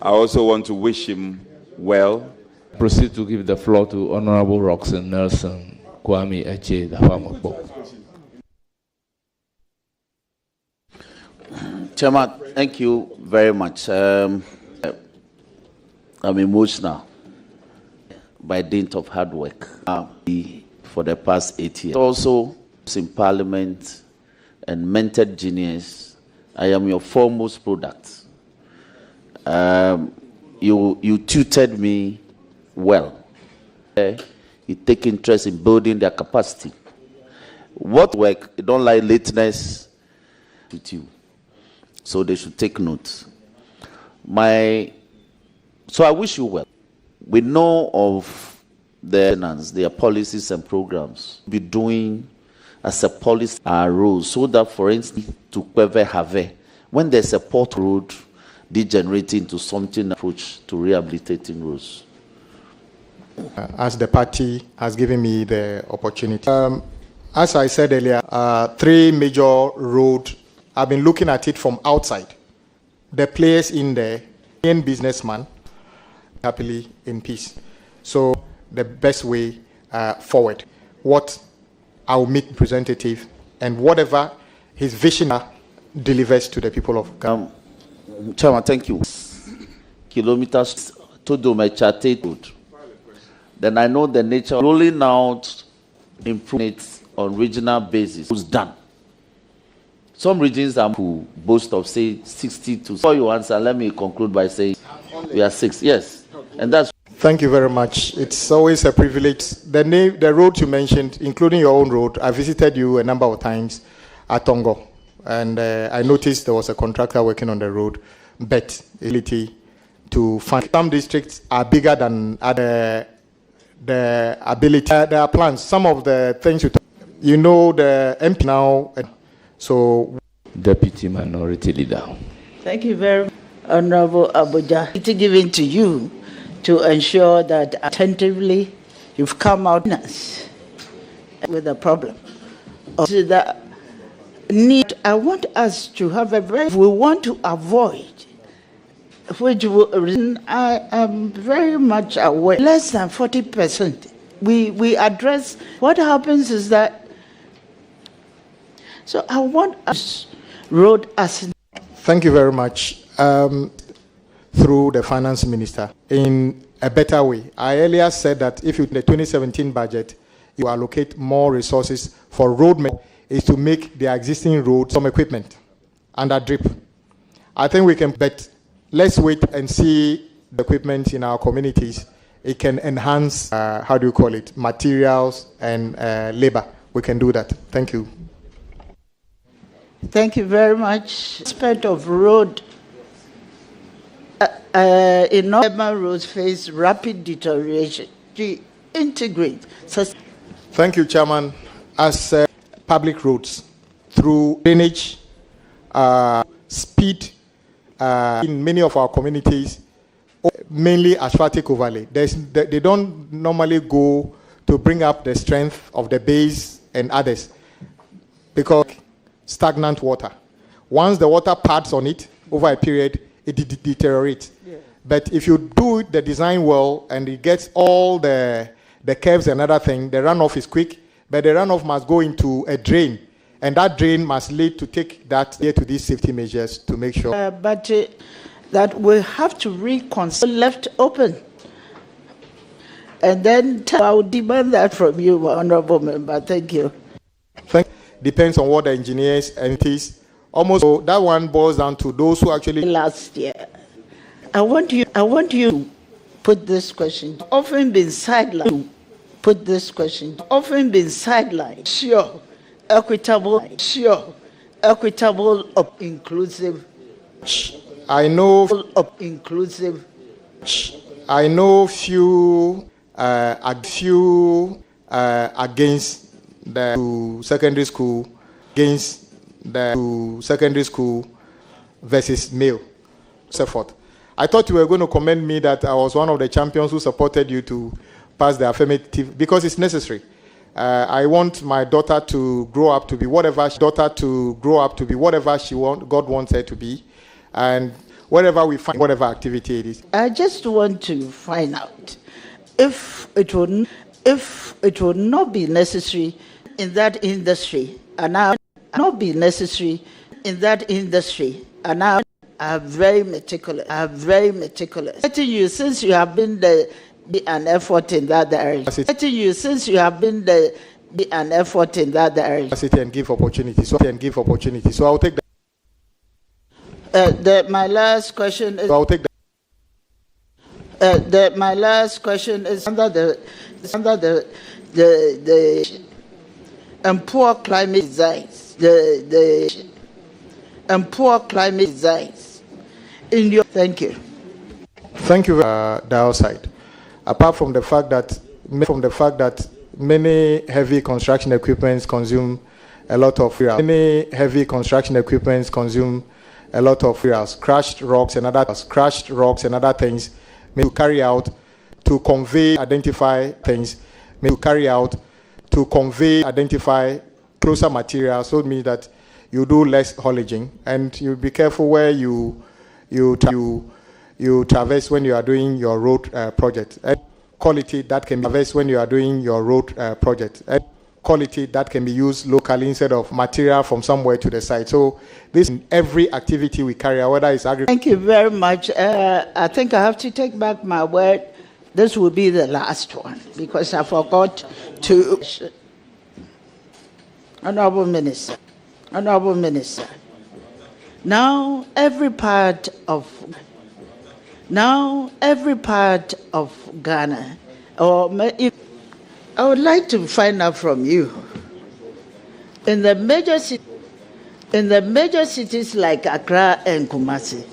also want to wish him well. Proceed to give the floor to Honorable Roxanne Nelson Kwame Eche, the farmer. Chairman, thank you very much. I'm emotional by dint of hard work for the past 8 years. Also, in Parliament and mentored genius, I am your foremost product. You tutored me well. You take interest in building their capacity. What work, you don't like lateness with you. So they should take note. So I wish you well. We know of their policies and programs. Be doing as a policy rules so that, for instance, to Kwame Have, when there's a port road degenerating into something approach to rehabilitating roads. As the party has given me the opportunity. As I said earlier, 3 major roads, I've been looking at it from outside. The players in there, and businessman, happily in peace. So the best way forward. What I will meet representative and whatever his vision delivers to the people of Ghana. Chairman, thank you. Kilometers to do my charted road. Then I know the nature of rolling out improvements on regional basis was done. Some regions are who boast of say 60 to. Before you answer, let me conclude by saying we are 6. Yes, and that's. Thank you very much. It's always a privilege. The road you mentioned, including your own road, I visited you a number of times at Tongo, and I noticed there was a contractor working on the road. But ability to fund some districts are bigger than other. The ability, there are plans. Some of the things you know the MP now. So, Deputy Minority Leader. Thank you very much, Honorable Agbodza. It's given to you to ensure that attentively you've come out with a problem. So that need, I want us to have we want to avoid, which I am very much aware, less than 40%. We address, what happens is that, so I want us road as. Thank you very much. Through the finance minister in a better way. I earlier said that if in the 2017 budget, you allocate more resources for road is to make the existing roads some equipment under drip. I think we can, but let's wait and see the equipment in our communities. It can enhance, materials and labor. We can do that. Thank you. Thank you very much. Aspect of road, in urban roads face rapid deterioration. To integrate. Thank you, Chairman. As public roads, through drainage, speed in many of our communities, mainly asphaltic overlay. They don't normally go to bring up the strength of the base and others because stagnant water. Once the water pads on it over a period, it deteriorates. Yeah. But if you do the design well and it gets all the curves and other thing, the runoff is quick, but the runoff must go into a drain. And that drain must lead to take that here to these safety measures to make sure. That we have to reconsider left open. And then I will demand that from you, Honorable Member. Thank you. Depends on what the engineers and it is. Almost so that one boils down to those who actually. Last year, I want you to put this question. Often been sidelined. Put this question. Often been sidelined. Sure. Equitable, sure, equitable, inclusive. I know inclusive. I know few against the secondary school, versus male, so forth. I thought you were going to commend me that I was one of the champions who supported you to pass the affirmative because it's necessary. I want my daughter to grow up to be whatever God wants her to be, and wherever we find whatever activity it is. I just want to find out if it would not be necessary in that industry, and I not be necessary in that industry, and I am very meticulous. Letting you since you have been an effort in that area. Letting you since you have been an effort in that area. And give opportunity. So I'll take that. My last question is. So I'll take that. My last question is under the poor climate designs. The poor climate designs. In your thank you. Thank you. Downside. Apart from the fact that many heavy construction equipments consume a lot of fuel. Crushed rocks and other things may carry out to convey, identify closer materials. So it means that you do less haulaging and you be careful where you traverse when you are doing your road project. Quality that can be traversed when you are doing your road project. Quality that can be used locally instead of material from somewhere to the site. So this in every activity we carry out, whether it's agriculture. Thank you very much. I think I have to take back my word. This will be the last one because I forgot to. Honorable Minister. Now every part of Ghana, I would like to find out from you, in the major cities like Accra and Kumasi,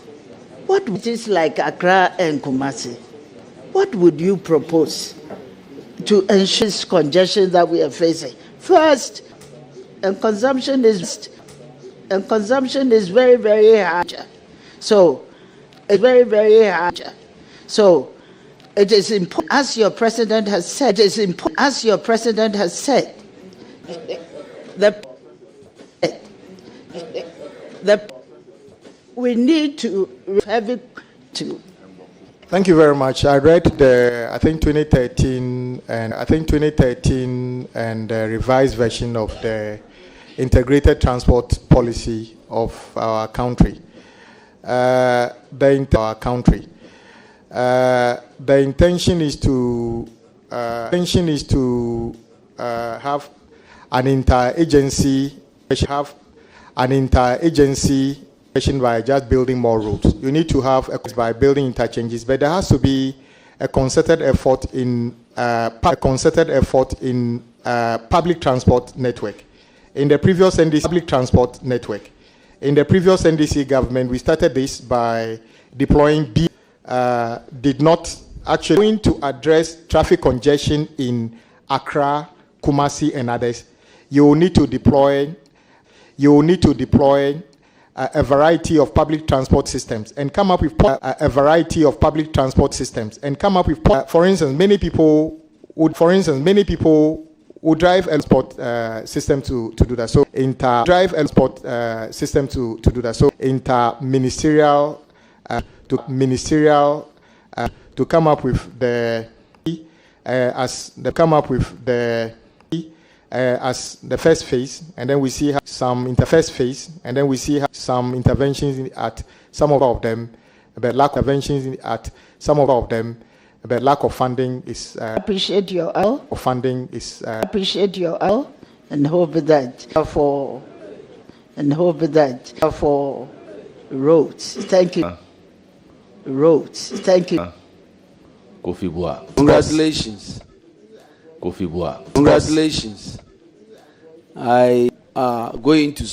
what would you propose to ensure this congestion that we are facing? First, and consumption is very, very high. So it's very, very hard. So it is important, as your president has said, we need to have it to. Thank you very much. I read the 2013 and the revised version of the integrated transport policy of our country. The intention is to have an interagency by just building more roads. You need to have by building interchanges, but there has to be a concerted effort in public transport network. In the previous NDC government, we started this by deploying did not actually going to address traffic congestion in Accra, Kumasi, and others. You will need to deploy a variety of public transport systems and come up with a variety of public transport systems and come up with, for instance, many people would drive a sport system to do that. So drive a sport system to do that. So interministerial to come up with the as the first phase, and then we see some interface phase, and then we see some interventions at some of them, but lack of interventions at some of them, but lack of funding is. Appreciate your all. Funding is. Appreciate your all, and hope that for roads. Thank you. Roads. Thank you. Kofi Boa. Congratulations. Kofi Boa. Congratulations. I are going to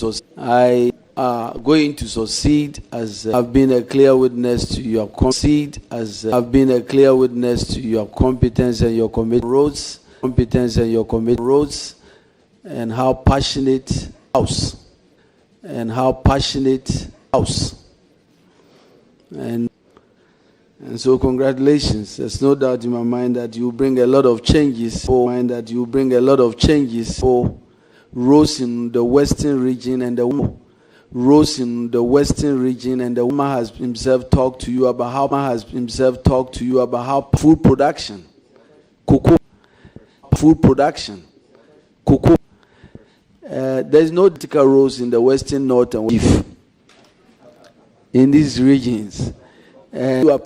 succeed as I've been a clear witness to your competence and your commitment roads and how passionate house and so congratulations. There's no doubt in my mind that you bring a lot of changes for roads in the western region and the woman has himself talked to you about how food production, cocoa. There's no political roads in the western north and west in these regions. You are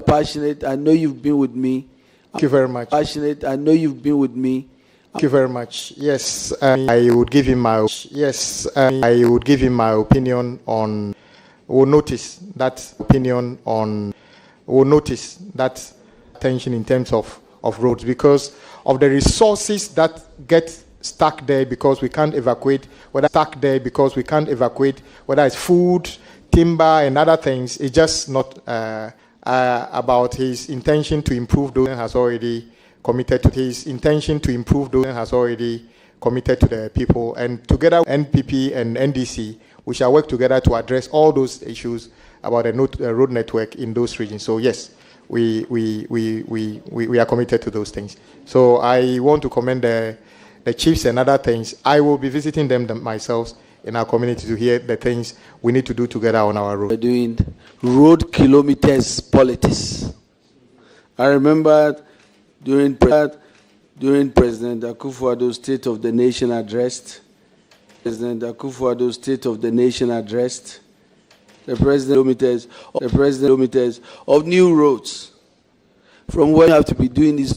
passionate. I know you've been with me. Thank you very much. Passionate. I know you've been with me. Thank you very much. Yes, I would give him my opinion on. We'll notice that attention in terms of roads because of the resources that get stuck there because we can't evacuate. Whether it's food, timber and other things, it's just not about his intention to improve those has already committed to the people, and together NPP and NDC we shall work together to address all those issues about the road network in those regions. So yes, we are committed to those things. So I want to commend the chiefs and other things. I will be visiting them myself in our community to hear the things we need to do together on our road. We're doing road kilometers politics. I remember during President Akufo-Addo's State of the Nation address, the president kilometers of new roads from where you have to be doing this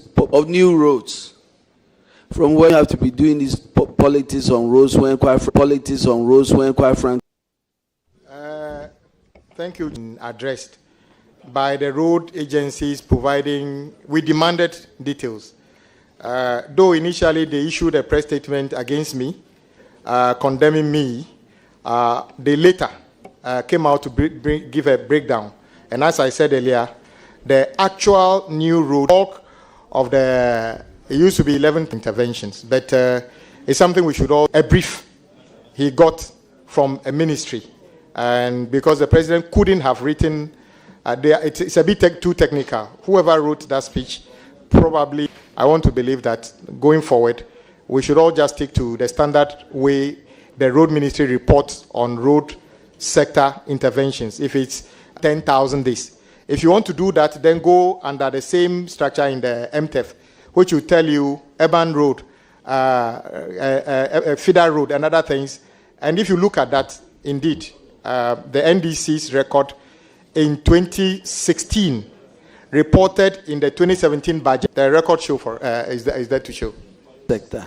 politics on roads when quite frankly. Thank you. Addressed by the road agencies we demanded details. Though initially they issued a press statement against me, condemning me, they later came out to give a breakdown. And as I said earlier, the actual new road of it used to be 11 interventions, but it's something we should all, a brief he got from a ministry. And because the president couldn't have written, it's a bit too technical. Whoever wrote that speech, probably, I want to believe that going forward, we should all just stick to the standard way the road ministry reports on road sector interventions. If it's 10,000 days. If you want to do that, then go under the same structure in the MTEF, which will tell you urban road, feeder road, and other things. And if you look at that, indeed, the NDC's record in 2016 reported in the 2017 budget. The record show is there to show. Sector.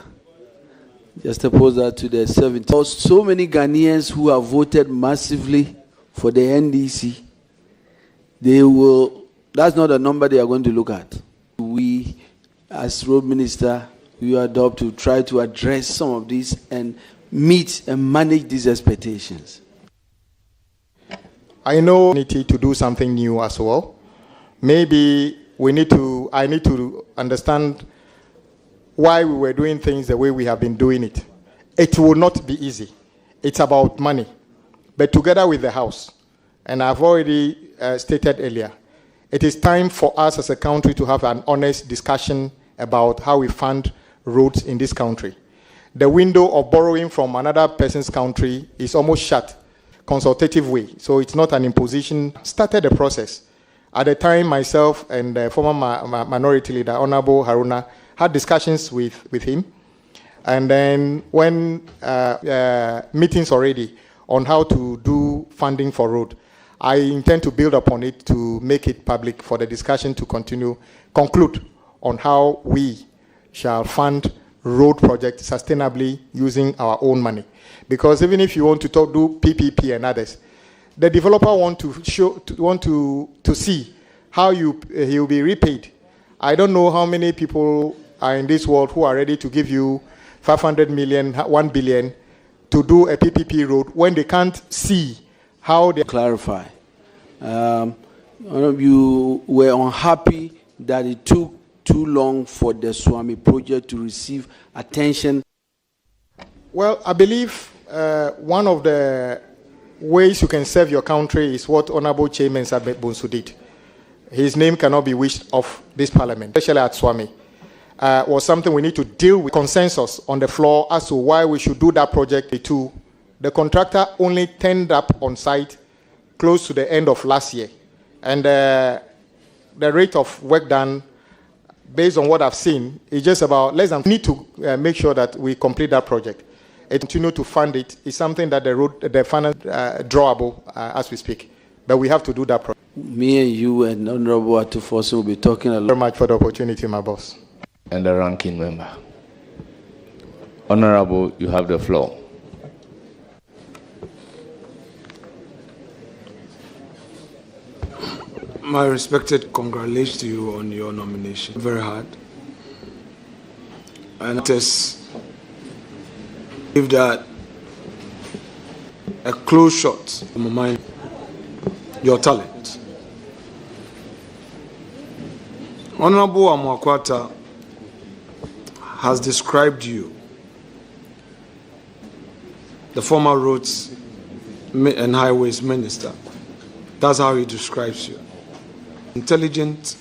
Just oppose that to the 70. So many Ghanaians who have voted massively for the NDC, that's not a number they are going to look at. We, as road minister, we adopt to try to address some of these and meet and manage these expectations. I know we need to do something new as well. Maybe I need to understand why we were doing things the way we have been doing it. It will not be easy. it's about money, but together with the House, and I've already stated earlier, it is time for us as a country to have an honest discussion about how we fund roads in this country. The window of borrowing from another person's country is almost shut, consultative way, so it's not an imposition. Started the process. At the time, myself and the former minority leader, Honorable Haruna, had discussions with him. And then when meetings already on how to do funding for road, I intend to build upon it to make it public for the discussion to conclude on how we shall fund road projects sustainably using our own money. Because even if you want to do PPP and others, the developer want to see how he will be repaid. I don't know how many people are in this world who are ready to give you 500 million, 1 billion to do a PPP road when they can't see how they clarify. One of you were unhappy that it took too long for the Swami project to receive attention. Well, I believe one of the ways you can serve your country is what Honorable Chairman Sabe Bonsu did. His name cannot be wished off this parliament, especially at Swami. Was something we need to deal with consensus on the floor as to why we should do that project. The contractor only turned up on site close to the end of last year. And the rate of work done, based on what I've seen, is just about less than. We need to make sure that we complete that project. And continue to fund it. It's something that the finance drawable as we speak. But we have to do that project. Me and you and Honorable Atufosu will be talking a lot. Very much for the opportunity, my boss. And the ranking member. Honorable, you have the floor. My respected, congratulations to you on your nomination. Very hard. And it is if that a close shot in my mind, your talent. Honorable Amwakwata has described you, the former roads and highways minister. That's how he describes you. Intelligent,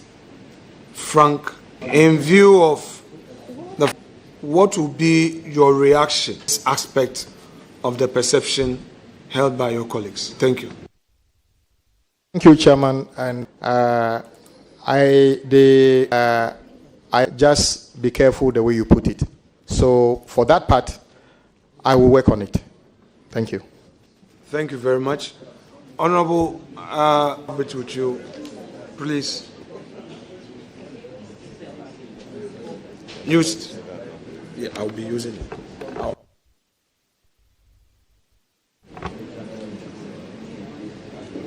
frank. In view of what will be your reaction aspect of the perception held by your colleagues? Thank you. Thank you, Chairman. And I just be careful the way you put it. So for that part, I will work on it. Thank you. Thank you very much. Honorable, with you, please. Use it. Yeah, I'll be using it.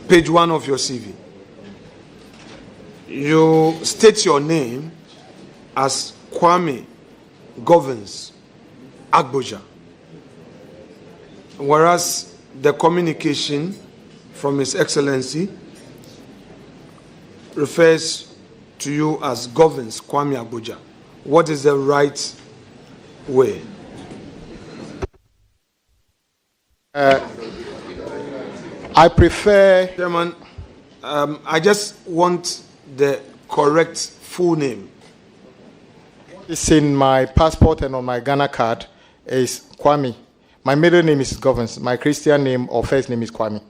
Page 1 of your CV. You state your name as Kwame governs Agbodza, whereas the communication from His Excellency refers to you as governs Kwame Agbodza. What is the right way? I prefer... Chairman, I just want the correct full name. It's in my passport and on my Ghana card is Kwame. My middle name is Governs. My Christian name or first name is Kwame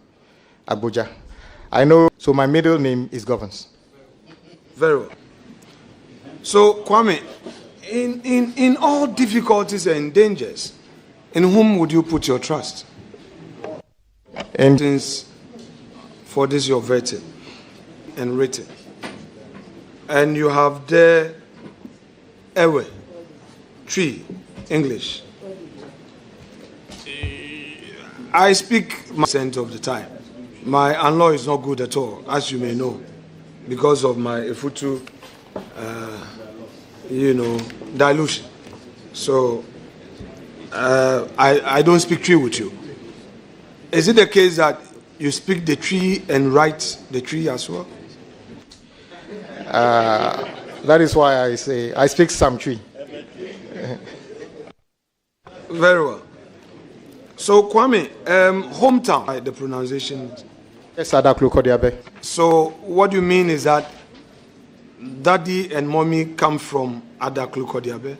Agbodza. I know, so my middle name is Governs. Very well. So, Kwame, in all difficulties and dangers, in whom would you put your trust? And for this your vetting and written. And you have there Ewe, tree, English. I speak % of the time. My Anlo is not good at all, as you may know, because of my Efutu, dilution. So I don't speak tree with you. Is it the case that you speak the tree and write the tree as well? That is why I say I speak some tree. Very well. So, Kwame, hometown, the pronunciation. Yes, Adaklukodiabe. So, what you mean is that daddy and mommy come from Adaklukodiabe?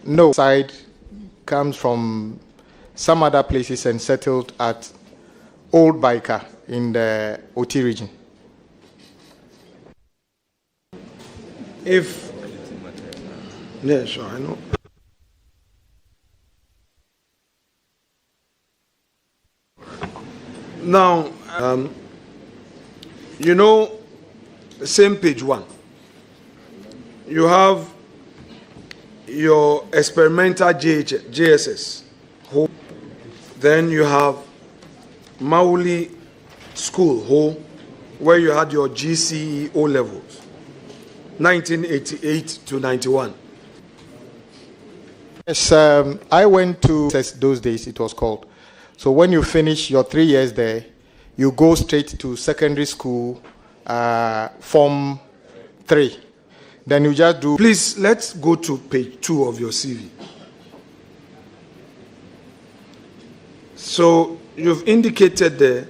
No, side comes from some other places and settled at Old Baika in the OT region. Yeah, sure, I know. Now, you know, same page 1. You have your experimental JSS. Then you have Mauli School, where you had your GCE O levels, 1988 to 91. Yes, I went to those days, it was called. So when you finish your 3 years there, you go straight to secondary school, Form 3. Then you just do... Please, let's go to page 2 of your CV. So you've indicated the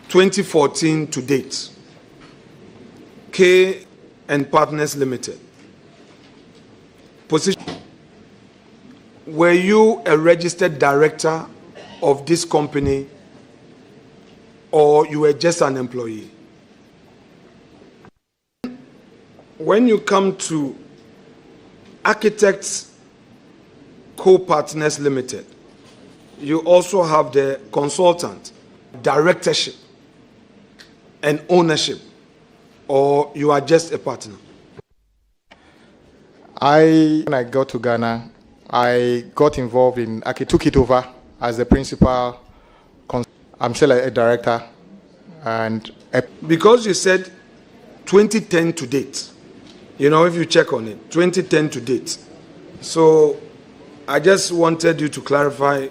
2014 to date, K and Partners Limited. Position. Were you a registered director of this company, or you were just an employee? When you come to Architects Co-Partners Limited, you also have the consultant, directorship, and ownership, or you are just a partner? When I got to Ghana, I got involved in, I took it over as the principal. I'm still a director. And because you said 2010 to date, you know, if you check on it, 2010 to date. So I just wanted you to clarify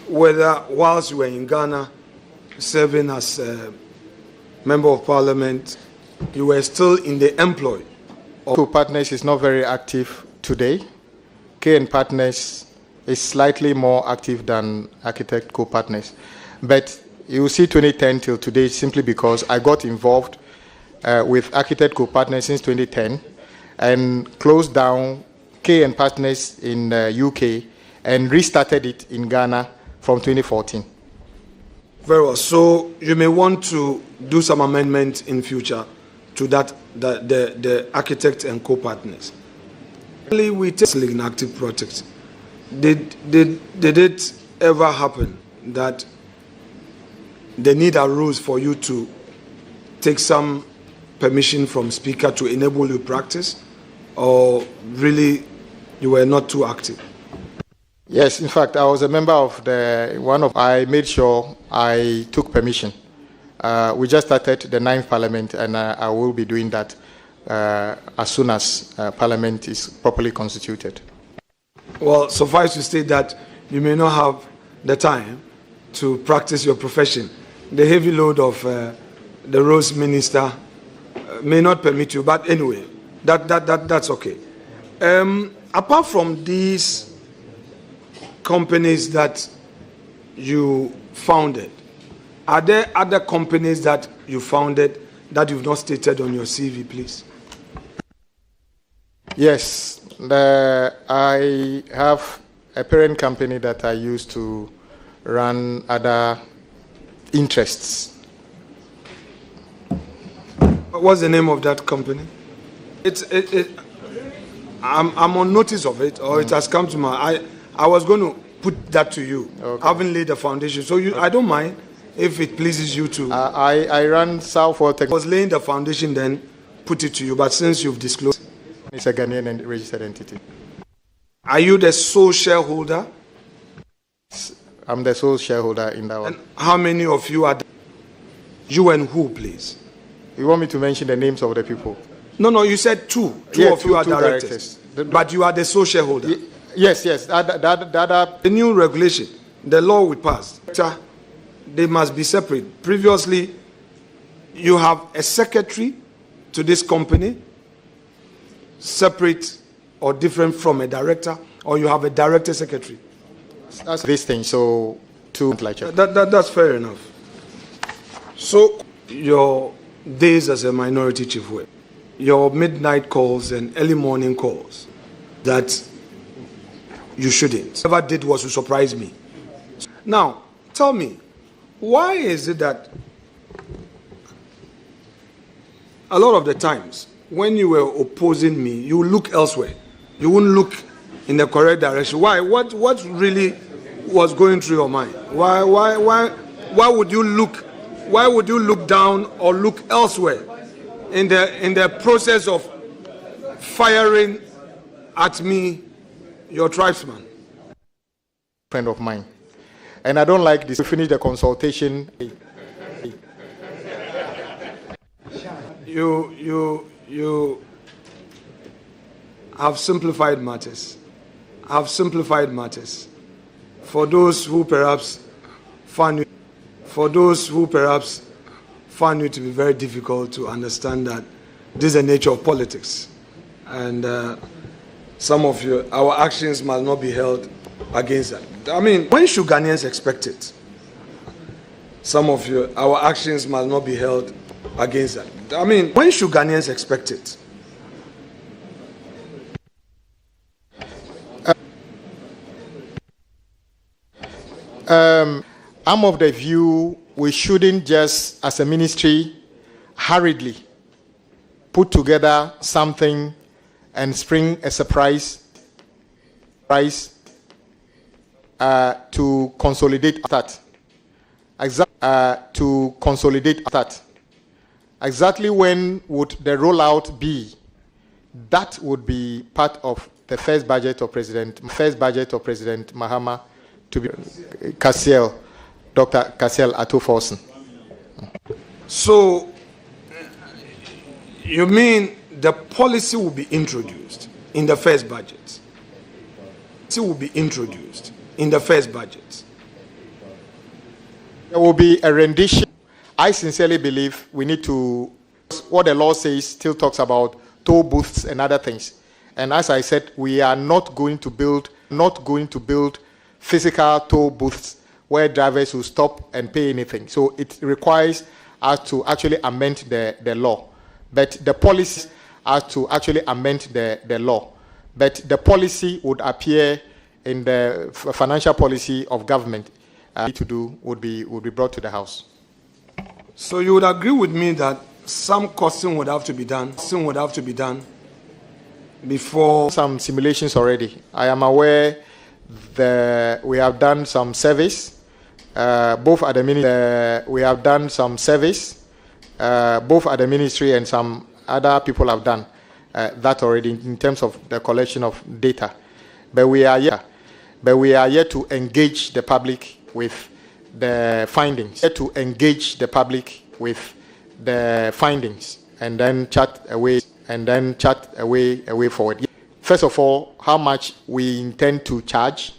whether whilst you were in Ghana serving as a member of parliament, you were still in the employ. Co-Partners is not very active today. K and Partners is slightly more active than Architect Co-Partners. But you will see 2010 till today simply because I got involved with Architect Co-Partners since 2010 and closed down K and Partners in UK and restarted it in Ghana from 2014. Very well. So you may want to do some amendment in future to that, the Architect and Co-Partners. We take an active project. Did it ever happen that the need arose for you to take some permission from Speaker to enable you practice, or really you were not too active? Yes, in fact, I was a member of I made sure I took permission. We just started the 9th Parliament, and I will be doing that as soon as Parliament is properly constituted. Well, suffice to state that you may not have the time to practice your profession. The heavy load of the Roads Minister may not permit you, but anyway, that's okay. Apart from these companies that you founded, are there other companies that you founded that you've not stated on your CV, please? Yes, I have a parent company that I use to run other interests. What's the name of that company? I'm on notice of it, or it has come to my. I was going to put that to you. Okay. I haven't laid the foundation, so I don't mind if it pleases you to. I run Southwell Tech. I was laying the foundation, then put it to you. But since you've disclosed, it's a Ghanaian and registered entity. Are you the sole shareholder? I'm the sole shareholder in that one. And how many of you are? You and who, please? You want me to mention the names of the people? No, you said two. Two of you are directors. But you are the sole shareholder. Yes. The new regulation, the law we passed, they must be separate. Previously, you have a secretary to this company, separate or different from a director, or you have a director secretary? That's this thing, so that's fair enough. So your days as a minority chief whip, your midnight calls and early morning calls that you shouldn't. Whatever did was to surprise me. Now, tell me, why is it that a lot of the times when you were opposing me, you look elsewhere? You wouldn't look in the correct direction. Why? What really was going through your mind? Why would you look? Why would you look down or look elsewhere in the process of firing at me, your tribesman? Friend of mine, and I don't like this. We finish the consultation. You have simplified matters. For those who perhaps found you to be very difficult to understand that this is the nature of politics, and some of our actions must not be held against that. I mean, when should Ghanaians expect it? Our actions must not be held against that. I mean, when should Ghanaians expect it? I'm of the view we shouldn't just, as a ministry, hurriedly put together something and spring a surprise to consolidate that. Exactly when would the rollout be? That would be part of the first budget of President Mahama to be Dr. Cassiel Atoforsen. So, you mean the policy will be introduced in the first budget? There will be a rendition. I sincerely believe we need to, what the law says still talks about toll booths and other things. And as I said, we are not going to build physical toll booths where drivers will stop and pay anything. So it requires us to actually amend the law. But the policy But the policy would appear in the financial policy of government. To do would be brought to the House. So you would agree with me that some costing would have to be done. Before some simulations already. I am aware that we have done some service. Both at the ministry, we have done some service. Both at the ministry and some other people have done that already in terms of the collection of data. But we are yet to engage the public with the findings. And then chat a way forward. First of all, how much we intend to charge,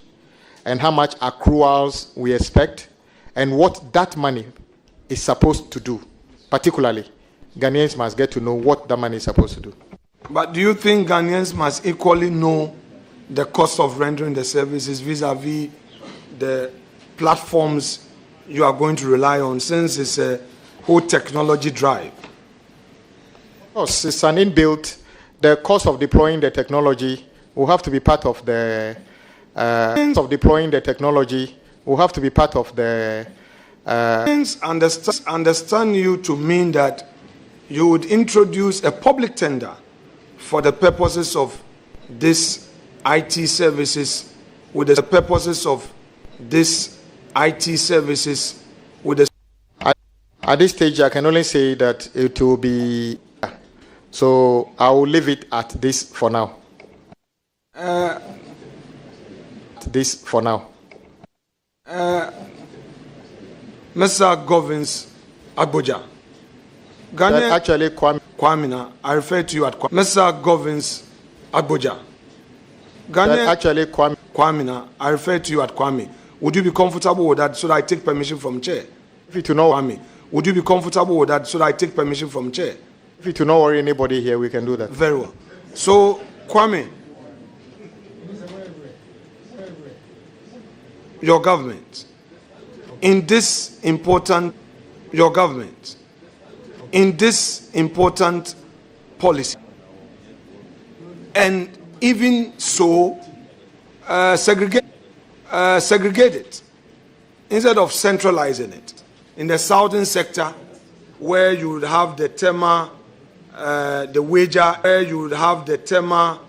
and how much accruals we expect, and what that money is supposed to do. Particularly, Ghanaians must get to know what that money is supposed to do. But do you think Ghanaians must equally know the cost of rendering the services vis-a-vis the platforms you are going to rely on, since it's a whole technology drive? Of course, it's an inbuilt. The cost of deploying the technology will have to be part of the. Understand you to mean that you would introduce a public tender for the purposes of this IT services with the purposes of this IT services with the. At this stage, I can only say that it will be. So I will leave it at this for now. Mr. Govins Agbodza. Actually, Kwame, I refer to you at Kwame. Mr. Govins Agbodza. Actually, Kwame, I refer to you at Kwame. Would you be comfortable with that so that I take permission from chair? If you to know Kwame, would you be comfortable with that so that I take permission from chair? If you to not worry anybody here, we can do that. Very well. So, Kwame, your government in this important policy, and even so segregate it instead of centralizing it. In the southern sector, where you would have the Tema, the wager, where you would have the Tema,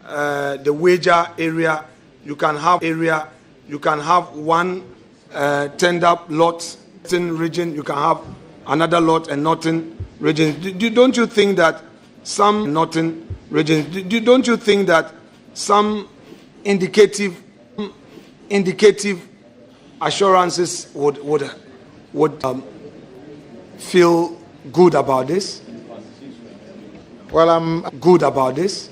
the wager area, you can have one tender lot in region, you can have another lot and northern region. Don't you think that some northern region? Don't you think that some indicative assurances would feel good about this? Well, I'm good about this.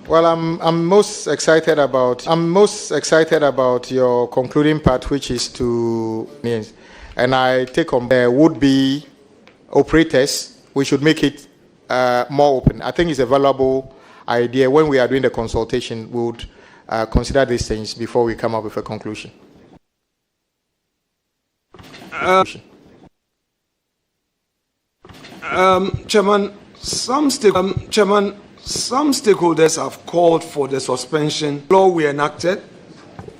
Well, I'm most excited about your concluding part, which is to, and I take on the would-be operators. We should make it more open. I think it's a valuable idea. When we are doing the consultation, we would consider these things before we come up with a conclusion. Chairman, some stakeholders have called for the suspension law we enacted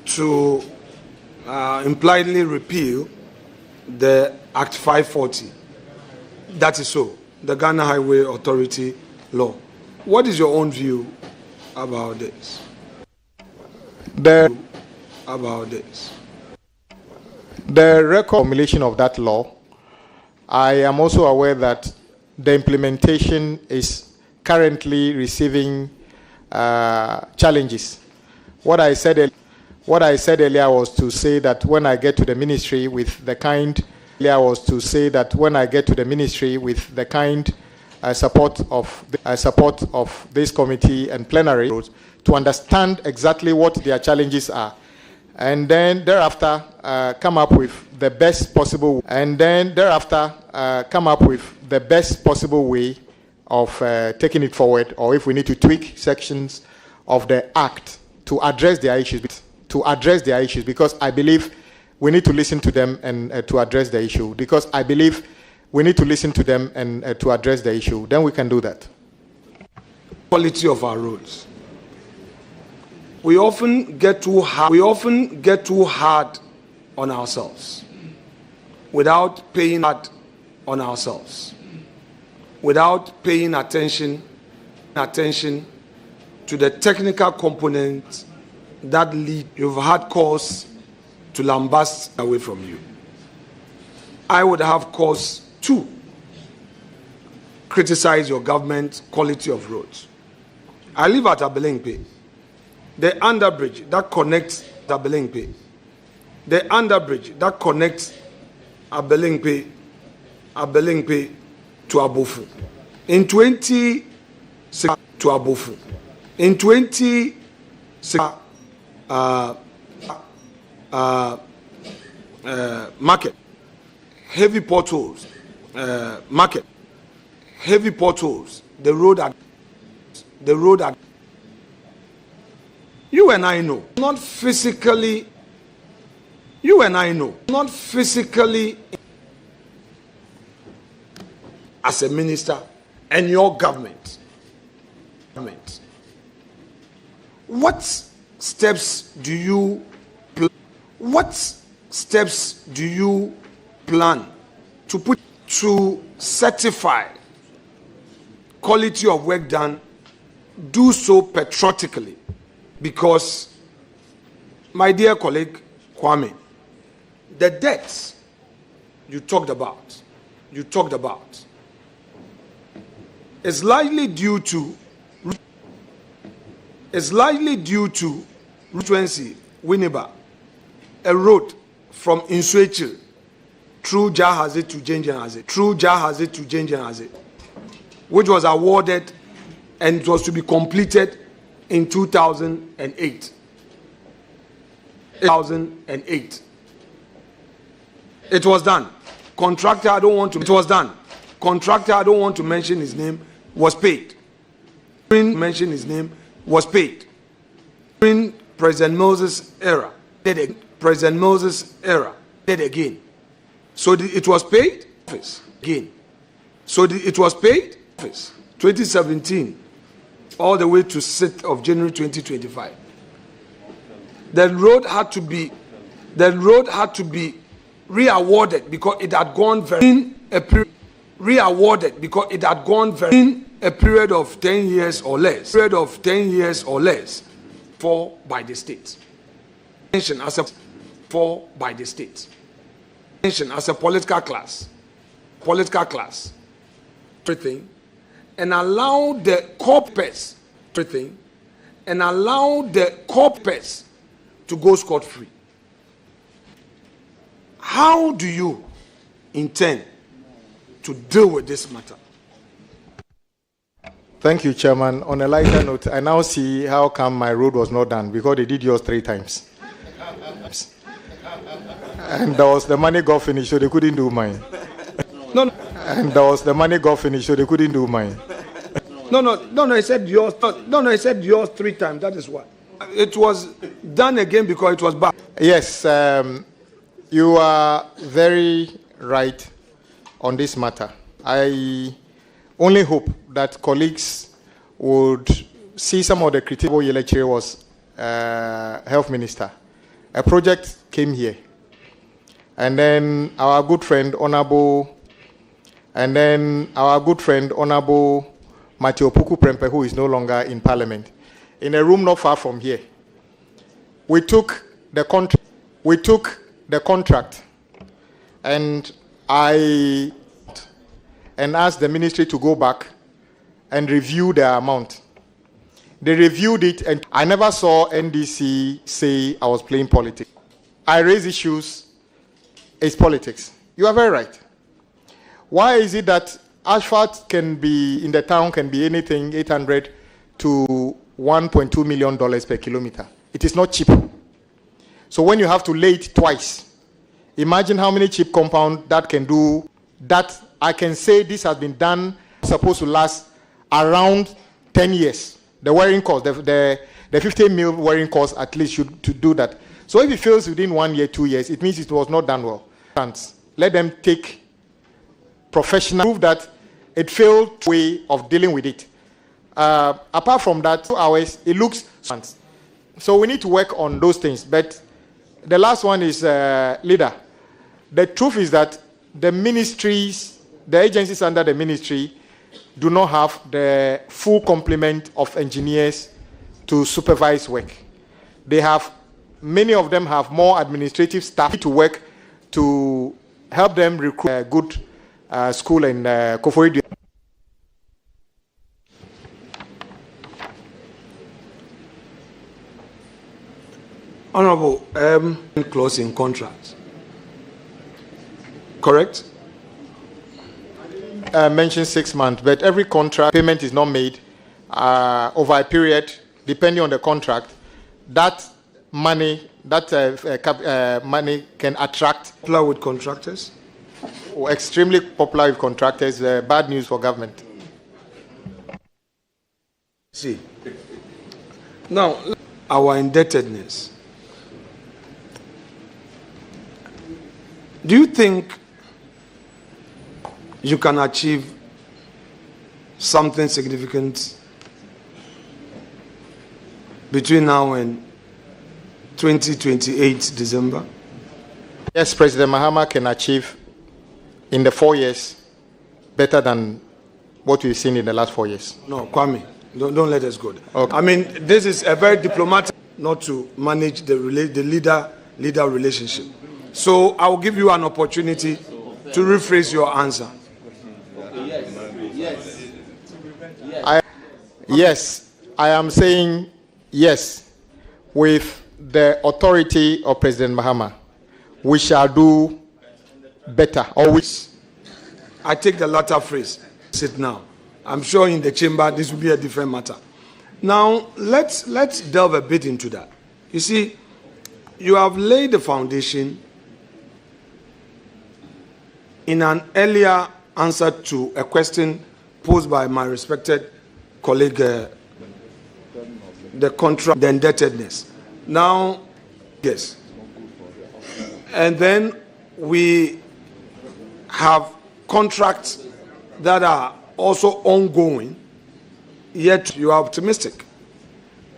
to impliedly repeal the Act 540. That is so, the Ghana Highway Authority law. What is your own view about this? The record formulation of that law, I am also aware that the implementation is currently receiving challenges. What I said earlier was to say that when I get to the ministry with the kind support of this committee and plenary to understand exactly what their challenges are, and then thereafter come up with the best possible way of taking it forward, or if we need to tweak sections of the Act to address their issues, because I believe we need to listen to them and to address the issue. Then we can do that. Quality of our roads. We often get too hard on ourselves without paying attention to the technical components that lead. You've had cause to lambast away from you. I would have cause to criticize your government quality of roads. I live at Abelingpe. The underbridge that connects Abelingpe. Abelingpe to Abofu. In 2016 to Abofu. In 2016, market. Heavy potholes. Market. Heavy potholes. The road are. You and I know. Not physically. As a minister and your government. What steps do you plan to put to certify quality of work done? Do so patriotically, because, my dear colleague Kwame, the debts you talked about is likely due to constituency Winneba, a road from Insuechil through Jahazi to Jenjenhazi, which was awarded and it was to be completed in 2008. It was done. Contractor, I don't want to mention his name, was paid. During President Moses' era, President Moses' era, did again. So it was paid again. So it was paid 2017 all the way to 6th of January 2025. The road had to be re-awarded because it had gone very re-awarded because it had gone very in a period of 10 years or less. For by the state. As a for by the state. As a political class, everything, and allow the corpus, everything, and allow the corpus to go scot-free. How do you intend to deal with this matter? Thank you, Chairman. On a lighter note, I now see how come my road was not done, because they did yours 3 times. And there was the money got finished, so they couldn't do mine. No. And there was the money got finished, so they couldn't do mine. No, I said yours. No, I said yours 3 times. That is why. It was done again because it was bad. Yes, you are very right on this matter. I only hope that colleagues would see some of the critical Yelechi was health minister. A project came here. And then our good friend, Honorable Matthew Puku Prempe, who is no longer in Parliament, in a room not far from here. We took the contract, and I asked the ministry to go back and review the amount. They reviewed it, and I never saw NDC say I was playing politics. I raise issues, it's politics. You are very right. Why is it that asphalt can be, in the town, can be anything 800 to $1.2 million per kilometer? It is not cheap. So when you have to lay it twice, imagine how many cheap compound that can do. That I can say this has been done, supposed to last around 10 years. The wearing cost, the 50 mil wearing cost at least should to do that. So if it fails within 1 year, 2 years, it means it was not done well. Let them take professional, prove that it failed way of dealing with it. Apart from that, 2 hours, it looks. So we need to work on those things. But the last one is, leader. The truth is that the ministries, the agencies under the ministry, do not have the full complement of engineers to supervise work. They have, many of them have more administrative staff to work to help them recruit a good school in Kofori. Honorable, clause in contract. Correct? Mentioned 6 months, but every contract payment is not made over a period, depending on the contract. That money, money can attract. Popular with contractors? Extremely popular with contractors. Bad news for government. See, now our indebtedness. Do you think you can achieve something significant between now and 2028 December? Yes, President Mahama can achieve in the 4 years better than what we've seen in the last 4 years. No, Kwame, don't let us go there. Okay. I mean, this is a very diplomatic, not to manage the leader relationship. So I will give you an opportunity to rephrase your answer. Yes, I am saying yes. With the authority of President Mahama, we shall do better. Always. I take the latter phrase. Sit now. I'm sure in the chamber this will be a different matter. Now let's delve a bit into that. You see, you have laid the foundation in an earlier answer to a question posed by my respected colleague, the contract, the indebtedness. Now, yes, And then we have contracts that are also ongoing, yet you are optimistic.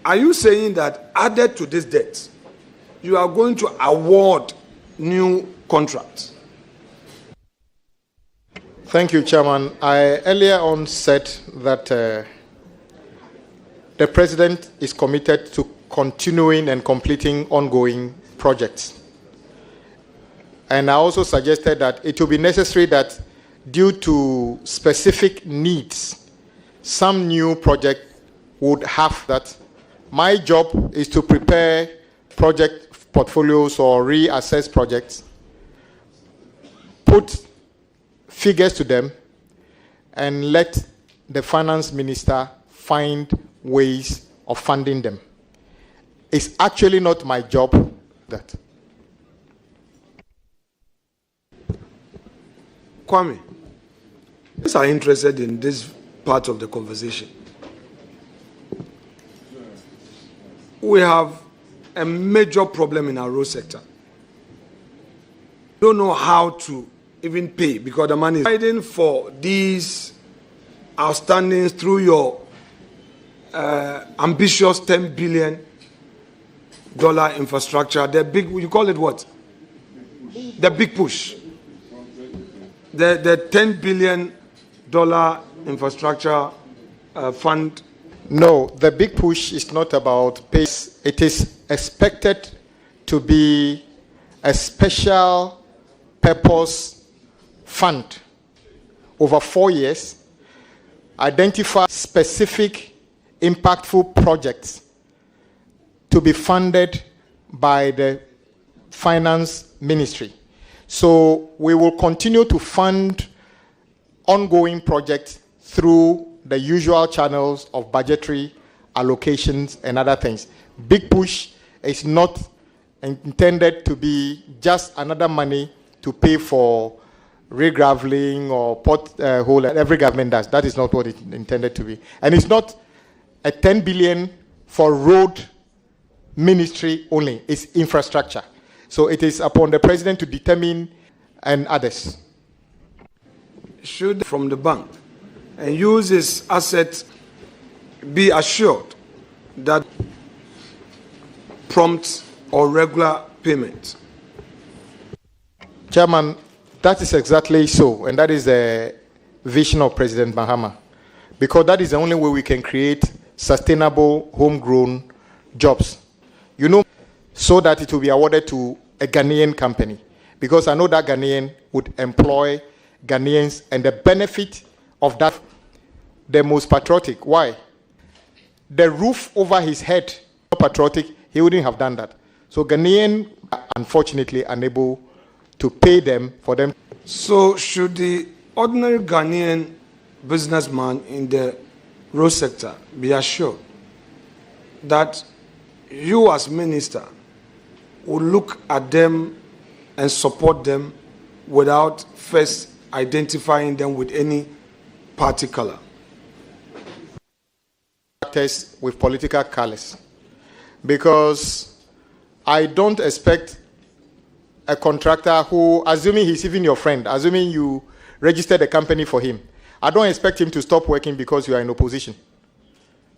Are you saying that added to this debt, you are going to award new contracts? Thank you, Chairman. I earlier on said that the President is committed to continuing and completing ongoing projects. And I also suggested that it will be necessary that due to specific needs, some new project would have that. My job is to prepare project portfolios or reassess projects, put figures to them, and let the finance minister find ways of funding them. It's actually not my job that. Kwame, those are interested in this part of the conversation. We have a major problem in our road sector. Don't know how to even pay because the money is fighting for these outstandings through your ambitious $10 billion infrastructure. The big, you call it what? The big push. The $10 billion infrastructure fund. No, the big push is not about pace. It is expected to be a special purpose fund over 4 years, identify specific impactful projects to be funded by the finance ministry. So we will continue to fund ongoing projects through the usual channels of budgetary allocations and other things. Big push is not intended to be just another money to pay for regraveling or pothole that every government does. That is not what it's intended to be. And it's not a 10 billion for road ministry only. It's infrastructure. So it is upon the president to determine and others. Should from the bank and use his assets be assured that prompt or regular payment? Chairman, that is exactly so, and that is the vision of President Mahama, because that is the only way we can create sustainable homegrown jobs. You know, so that it will be awarded to a Ghanaian company, because I know that Ghanaian would employ Ghanaians, and the benefit of that, the most patriotic. Why? The roof over his head, patriotic, he wouldn't have done that. So Ghanaian are unfortunately unable to pay them for them. So should the ordinary Ghanaian businessman in the road sector be assured that you as minister will look at them and support them without first identifying them with any party color? With political colors, because I don't expect a contractor who, assuming he's even your friend, assuming you registered a company for him, I don't expect him to stop working because you are in opposition.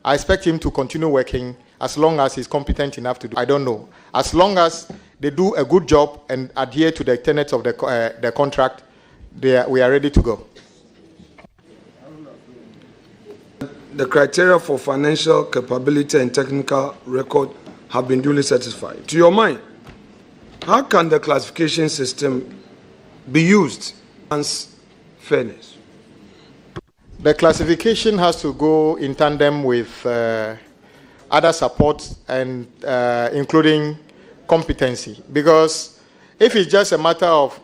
I expect him to continue working as long as he's competent enough to do. I don't know. As long as they do a good job and adhere to the tenets of the contract, we are ready to go. The criteria for financial capability and technical record have been duly satisfied. To your mind, how can the classification system be used as fairness? The classification has to go in tandem with other support and including competency. Because if it's just a matter of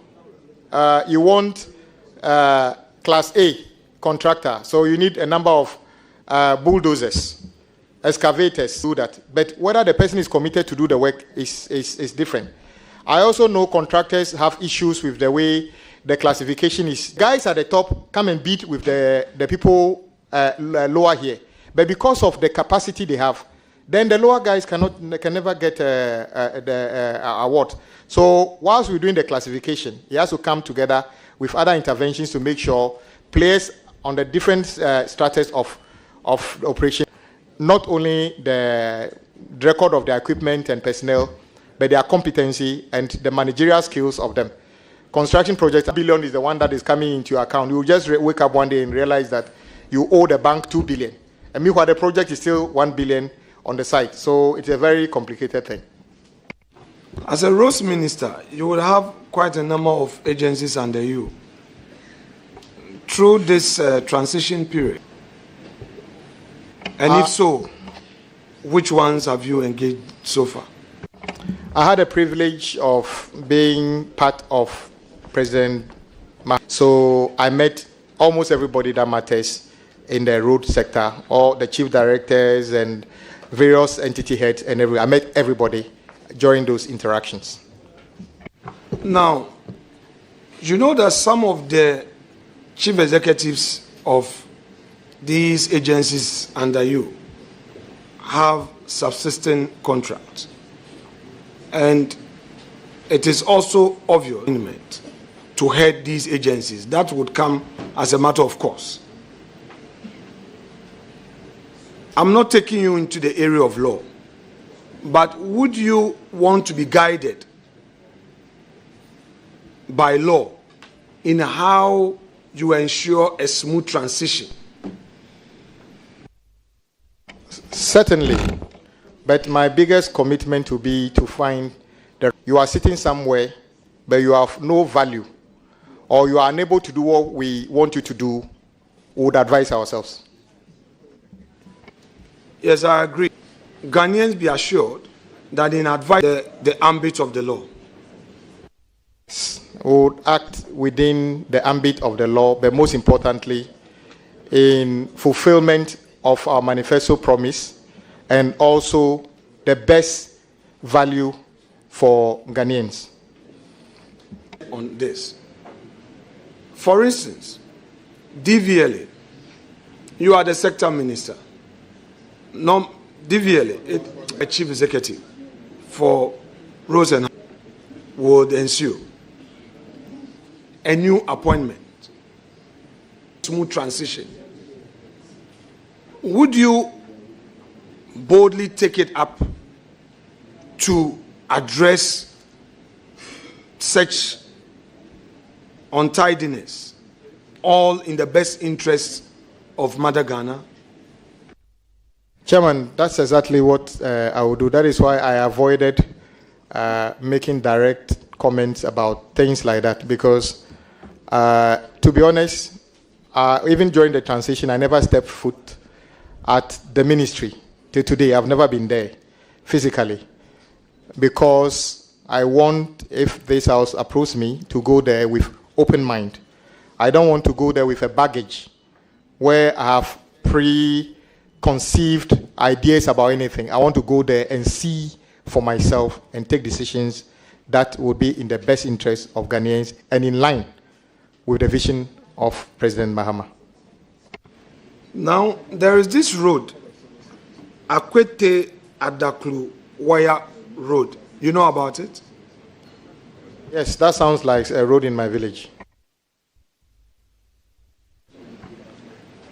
you want class A contractor, so you need a number of bulldozers, excavators, do that. But whether the person is committed to do the work is different. I also know contractors have issues with the way the classification is. Guys at the top come and beat with the people lower here. But because of the capacity they have, then the lower guys can never get the award. So whilst we're doing the classification, it has to come together with other interventions to make sure players on the different stratas of operation, not only the record of their equipment and personnel, but their competency and the managerial skills of them. Construction projects, $1 billion is the one that is coming into your account. You just wake up one day and realize that you owe the bank $2 billion. And meanwhile, the project is still $1 billion on the site. So it's a very complicated thing. As a roads minister, you will have quite a number of agencies under you. Through this transition period, and if so, which ones have you engaged so far? I had the privilege of being part of President so I met almost everybody that matters in the road sector, all the chief directors and various entity heads and I met everybody during those interactions. Now, you know that some of the chief executives of these agencies under you have subsisting contracts. And it is also obvious to head these agencies. That would come as a matter of course. I'm not taking you into the area of law, but would you want to be guided by law in how you ensure a smooth transition? Certainly, but my biggest commitment will be to find that you are sitting somewhere, but you have no value, or you are unable to do what we want you to do. We would advise ourselves. Yes, I agree. Ghanaians be assured that in advice the ambit of the law. We would act within the ambit of the law, but most importantly, in fulfillment of our manifesto promise and also the best value for Ghanaians. On this. For instance, DVLA, you are the sector minister. DVLA, a chief executive for roads and would ensue a new appointment, smooth transition. Would you boldly take it up to address such untidiness, all in the best interest of Mother Ghana? Chairman, that's exactly what I will do. That is why I avoided making direct comments about things like that, because to be honest, even during the transition, I never stepped foot at the ministry. Till today, I've never been there physically, because I want, if this house approves me, to go there with open mind. I don't want to go there with a baggage where I have preconceived ideas about anything. I want to go there and see for myself and take decisions that would be in the best interest of Ghanaians and in line with the vision of President Mahama. Now, there is this road, Akwete Adaklu Wire Road. You know about it? Yes, that sounds like a road in my village.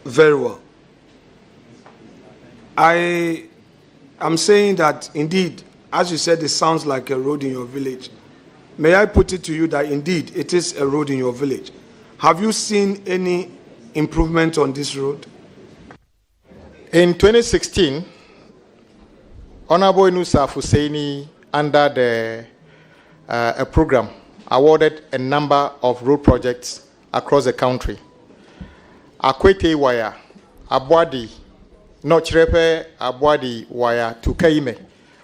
Very well. I am saying that indeed, as you said, it sounds like a road in your village. May I put it to you that indeed it is a road in your village? Have you seen any improvement on this road? In 2016, Honorable Inusa Husseini, under a program, awarded a number of road projects across the country. Akwete Wire, Abwadi, Nochrepe Abwadi Wire to Kaime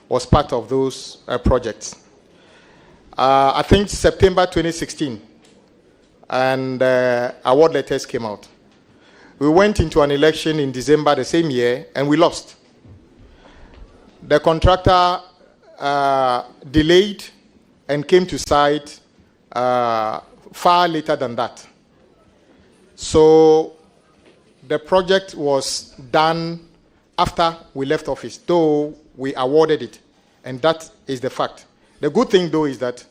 was part of those projects. I think September 2016, and award letters came out. We went into an election in December the same year, and we lost. The contractor delayed and came to site far later than that. So the project was done after we left office, though we awarded it. And that is the fact. The good thing, though, is that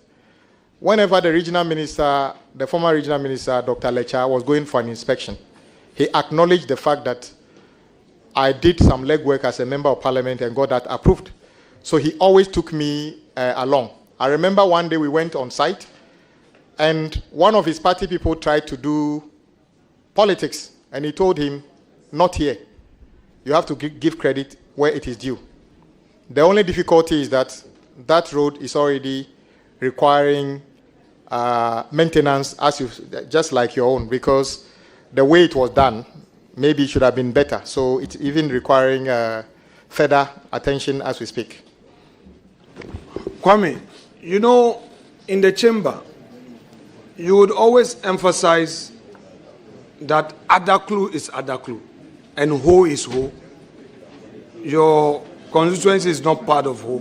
whenever the regional minister, the former regional minister, Dr. Lecha, was going for an inspection, he acknowledged the fact that I did some legwork as a member of parliament and got that approved. So he always took me along. I remember one day we went on site, and one of his party people tried to do politics, and he told him, not here. You have to give credit where it is due. The only difficulty is that that road is already requiring maintenance, just like your own, because the way it was done, maybe it should have been better. So it's even requiring further attention as we speak. Kwame, you know, in the chamber, you would always emphasize that Adaklu is Adaklu and Ho is Ho. Your constituency is not part of Ho.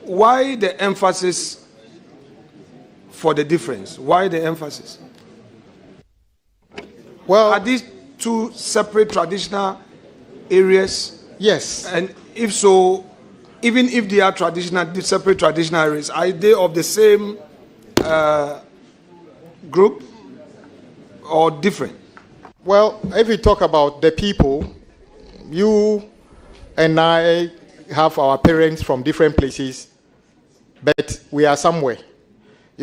Why the emphasis for the difference? Why the emphasis? Well, are these two separate traditional areas? Yes. And if so, even if they are separate traditional areas, are they of the same group or different? Well, if we talk about the people, you and I have our parents from different places, but we are somewhere.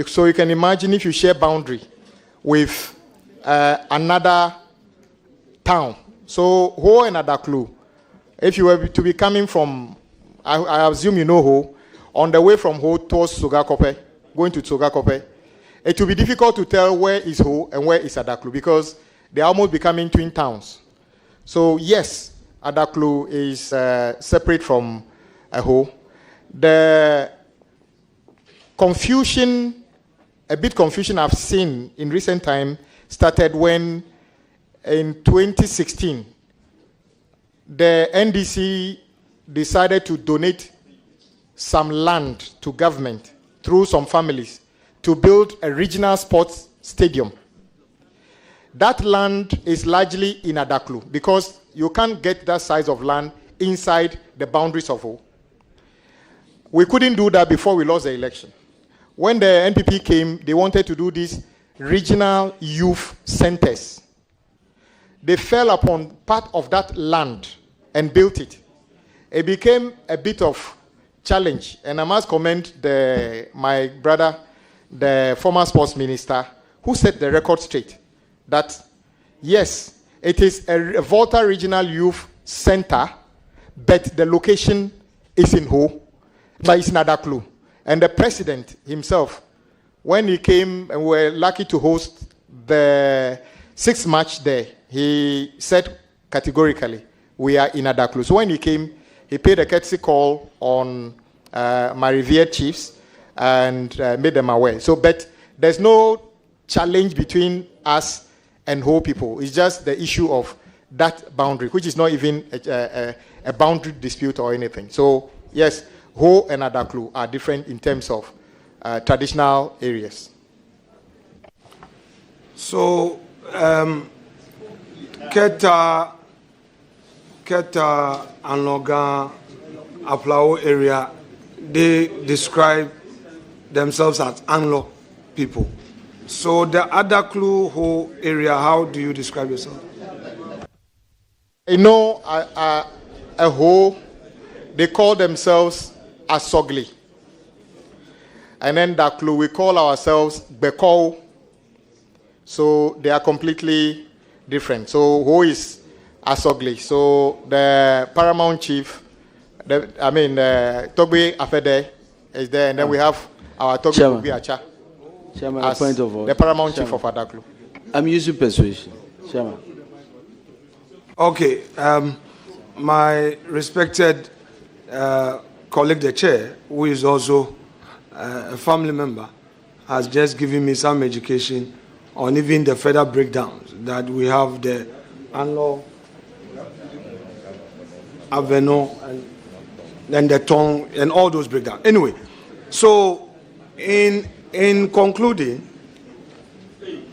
So you can imagine if you share boundary with another town. So Ho and Adaklu, if you were to be coming from, I assume you know Ho, on the way from Ho towards Sogakope, going to Sogakope, it will be difficult to tell where is Ho and where is Adaklu because they are almost becoming twin towns. So yes, Adaklu is separate from Ho. The confusion, a bit confusion I've seen in recent time started when in 2016, the NDC decided to donate some land to government through some families to build a regional sports stadium. That land is largely in Adaklu because you can't get that size of land inside the boundaries of Ho. We couldn't do that before we lost the election. When the NPP came, they wanted to do these regional youth centers. They fell upon part of that land and built it. It became a bit of challenge, and I must commend my brother, the former sports minister, who set the record straight that yes, it is a Volta Regional Youth Center, but the location is in Ho, but it's in Adaklu. And the president himself, when he came and we were lucky to host the 6th match there, he said categorically, we are in Adaklu. So when he came, he paid a courtesy call on my revered chiefs and made them aware. So, but there's no challenge between us and Ho people. It's just the issue of that boundary, which is not even a boundary dispute or anything. So, yes, Ho and Adaklu are different in terms of traditional areas. So, Keta, Anoga, Aplao area, they describe themselves as Anglo people. So the Adaklu Ho area, how do you describe yourself? You know, a Ho, they call themselves Asogli. And then Daklu, we call ourselves Beko. So they are completely different. So Ho is Asogli. So the paramount chief, Togbe Afede is there, and then we have our Togbe Acha. Chairman, a point of order. The paramount chief of Adaklu. I'm using persuasion. Chairman. Okay. My respected colleague, the chair, who is also a family member, has just given me some education on even the further breakdowns that we have the Anlo, Aveno, and then the Tong, and all those breakdowns. Anyway, so in concluding,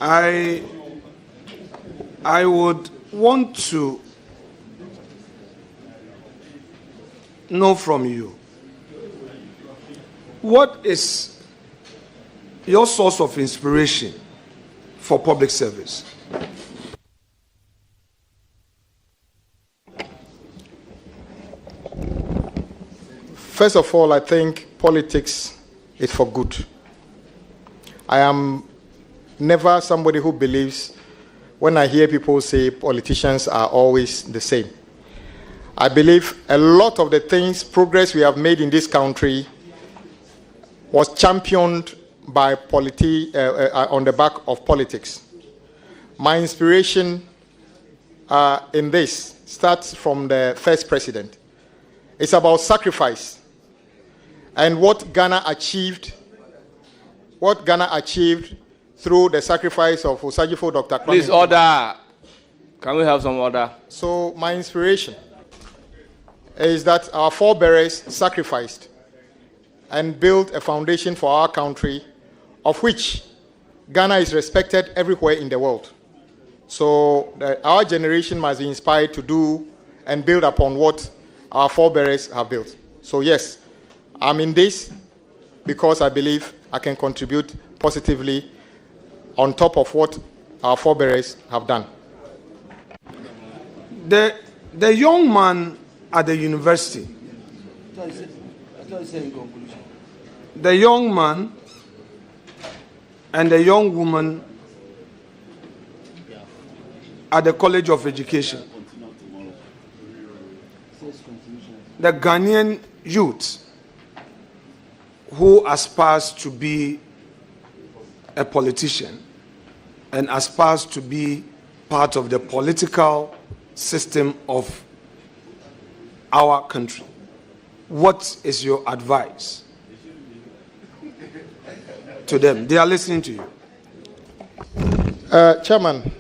I would want to know from you, what is your source of inspiration for public service? First of all, I think politics is for good. I am never somebody who believes when I hear people say politicians are always the same. I believe a lot of the things, progress we have made in this country was championed by on the back of politics. My inspiration in this starts from the first president. It's about sacrifice and what Ghana achieved through the sacrifice of Osajifo Dr. Kwame. Please, order. Can we have some order? So my inspiration is that our forebears sacrificed and built a foundation for our country, of which Ghana is respected everywhere in the world. So our generation must be inspired to do and build upon what our forebears have built. So yes, I'm in this because I believe I can contribute positively on top of what our forebears have done. The young man at the university, the young man and the young woman at the College of Education, the Ghanaian youth who aspires to be a politician and aspires to be part of the political system of our country. What is your advice to them? They are listening to you. Chairman,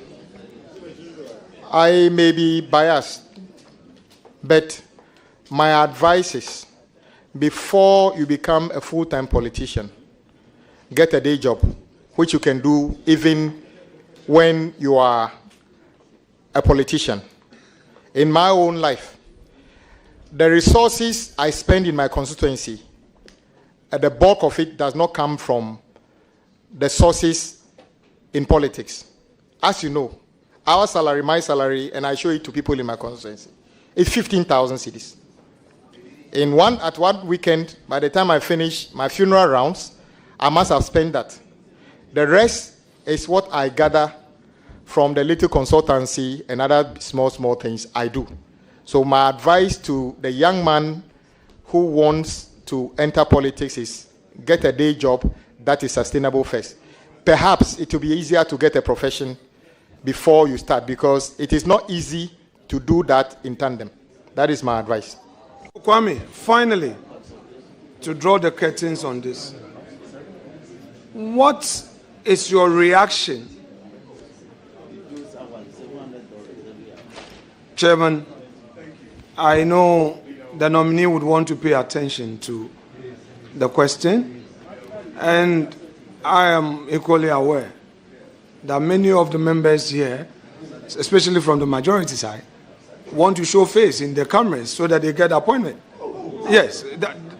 I may be biased, but my advice is, before you become a full-time politician, get a day job, which you can do even when you are a politician. In my own life, the resources I spend in my constituency, the bulk of it does not come from the sources in politics. As you know, our salary, my salary, and I show it to people in my constituency, is 15,000 cedis. At one weekend, by the time I finish my funeral rounds, I must have spent that. The rest is what I gather from the little consultancy and other small things I do. So my advice to the young man who wants to enter politics is get a day job that is sustainable first. Perhaps it will be easier to get a profession before you start, because it is not easy to do that in tandem. That is my advice. Kwame, finally, to draw the curtains on this, what is your reaction, Chairman? I know the nominee would want to pay attention to the question, and I am equally aware that many of the members here, especially from the majority side, want to show face in the cameras so that they get appointment. Yes,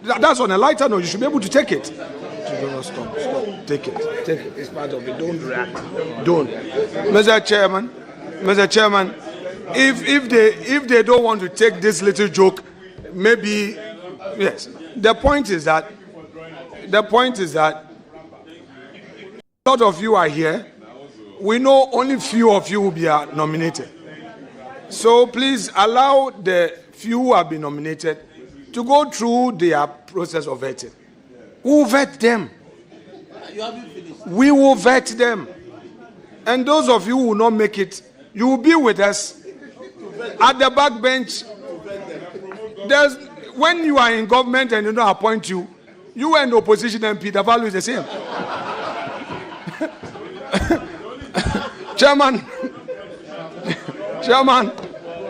that's on a lighter note. You should be able to take it. Stop. Take it. It's part of it. Don't react. Don't. Mr. Chairman, if they don't want to take this little joke, maybe yes. The point is that a lot of you are here. We know only few of you will be nominated. So please allow the few who have been nominated to go through their process of vetting. We will vet them. We will vet them. And those of you who will not make it, you will be with us at the back bench. When you are in government and you don't appoint you and the opposition MP, the value is the same. Chairman,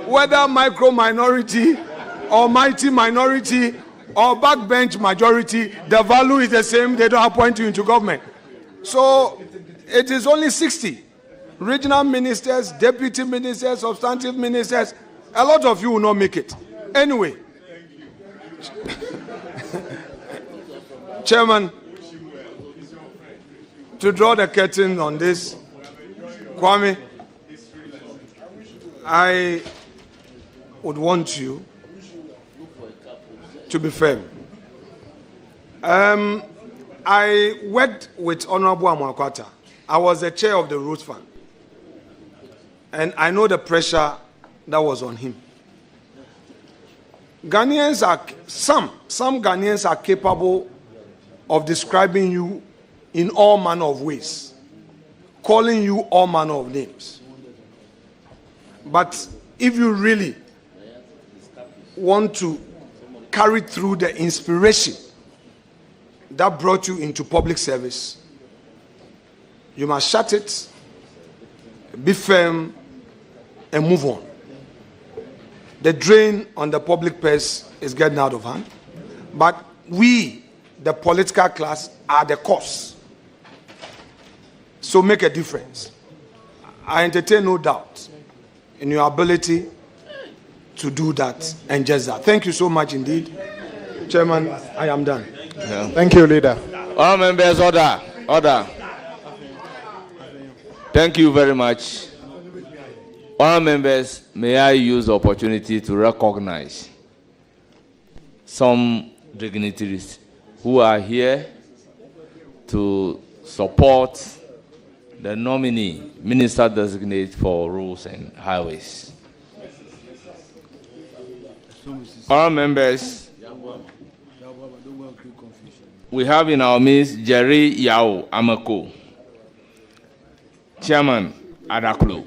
whether micro minority or mighty minority or backbench majority, the value is the same. They don't appoint you into government. So it is only 60. Regional ministers, deputy ministers, substantive ministers. A lot of you will not make it. Anyway, Chairman, to draw the curtain on this, Kwame, I would want you to be firm. I worked with Honorable Amakwata. I was the chair of the Roots Fund. And I know the pressure that was on him. Ghanaians are, some Ghanaians are capable of describing you in all manner of ways, calling you all manner of names. But if you really want to carry through the inspiration that brought you into public service, you must shut it, be firm, and move on. The drain on the public purse is getting out of hand, but we, the political class, are the cause. So make a difference. I entertain no doubt in your ability to do that and just that. Thank you so much indeed. Chairman, I am done. Yeah. Thank you, Leader. All members, order. Order. Thank you very much. All members, may I use the opportunity to recognize some dignitaries who are here to support the nominee, Minister Designate for Roads and Highways. All members, we have in our midst Jerry Yao Amako, Chairman Adaklo.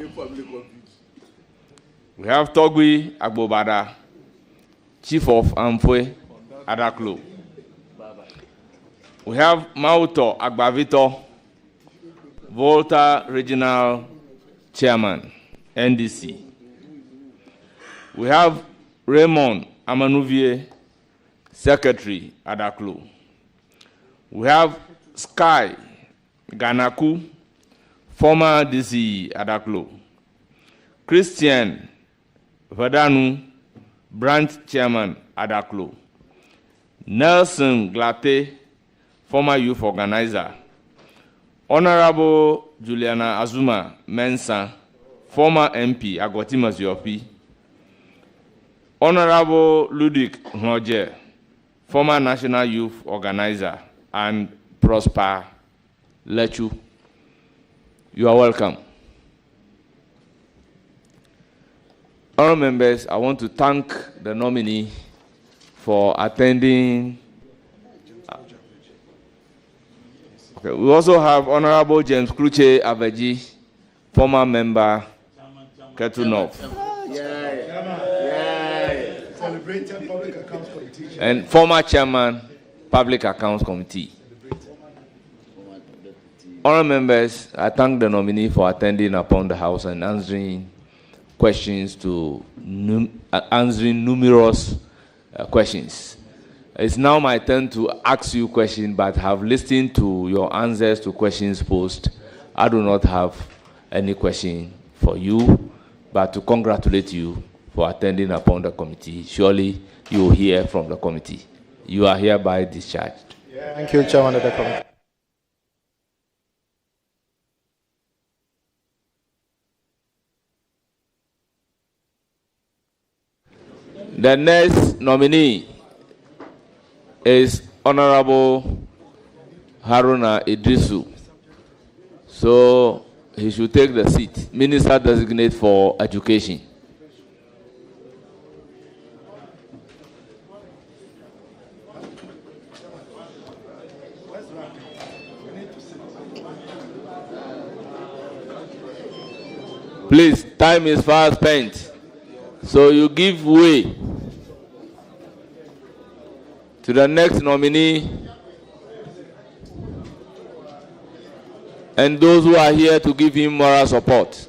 We have Togui Agbobada, Chief of Amfwe Adaklo. We have Mauto Agbavito, Volta Regional Chairman, NDC. We have Raymond Amanuvie, Secretary Adaklo. We have Sky Ganaku, former DC Adaklo. Christian Vadanu, Branch Chairman Adaklo. Nelson Glate, former youth organizer. Honorable Juliana Azuma Mensa, former MP Agoti Maziopi. Honorable Ludwig Roger, former national youth organizer, and Prosper Lechu. You are welcome. Honourable members, I want to thank the nominee for attending. Okay, we also have Honorable James Kluche Aveji, former member, Ketu North. Celebrated Public Accounts Committee. And former chairman, Public Accounts Committee. Honourable members, I thank the nominee for attending upon the House and answering questions answering numerous questions. It's now my turn to ask you questions, but have listened to your answers to questions posed. I do not have any question for you, but to congratulate you for attending upon the committee. Surely you will hear from the committee. You are hereby discharged. Thank you, Chairman of the committee. The next nominee is Honorable Haruna Idrisu. So he should take the seat. Minister Designate for Education. Please, time is fast spent. So you give way to the next nominee and those who are here to give him moral support.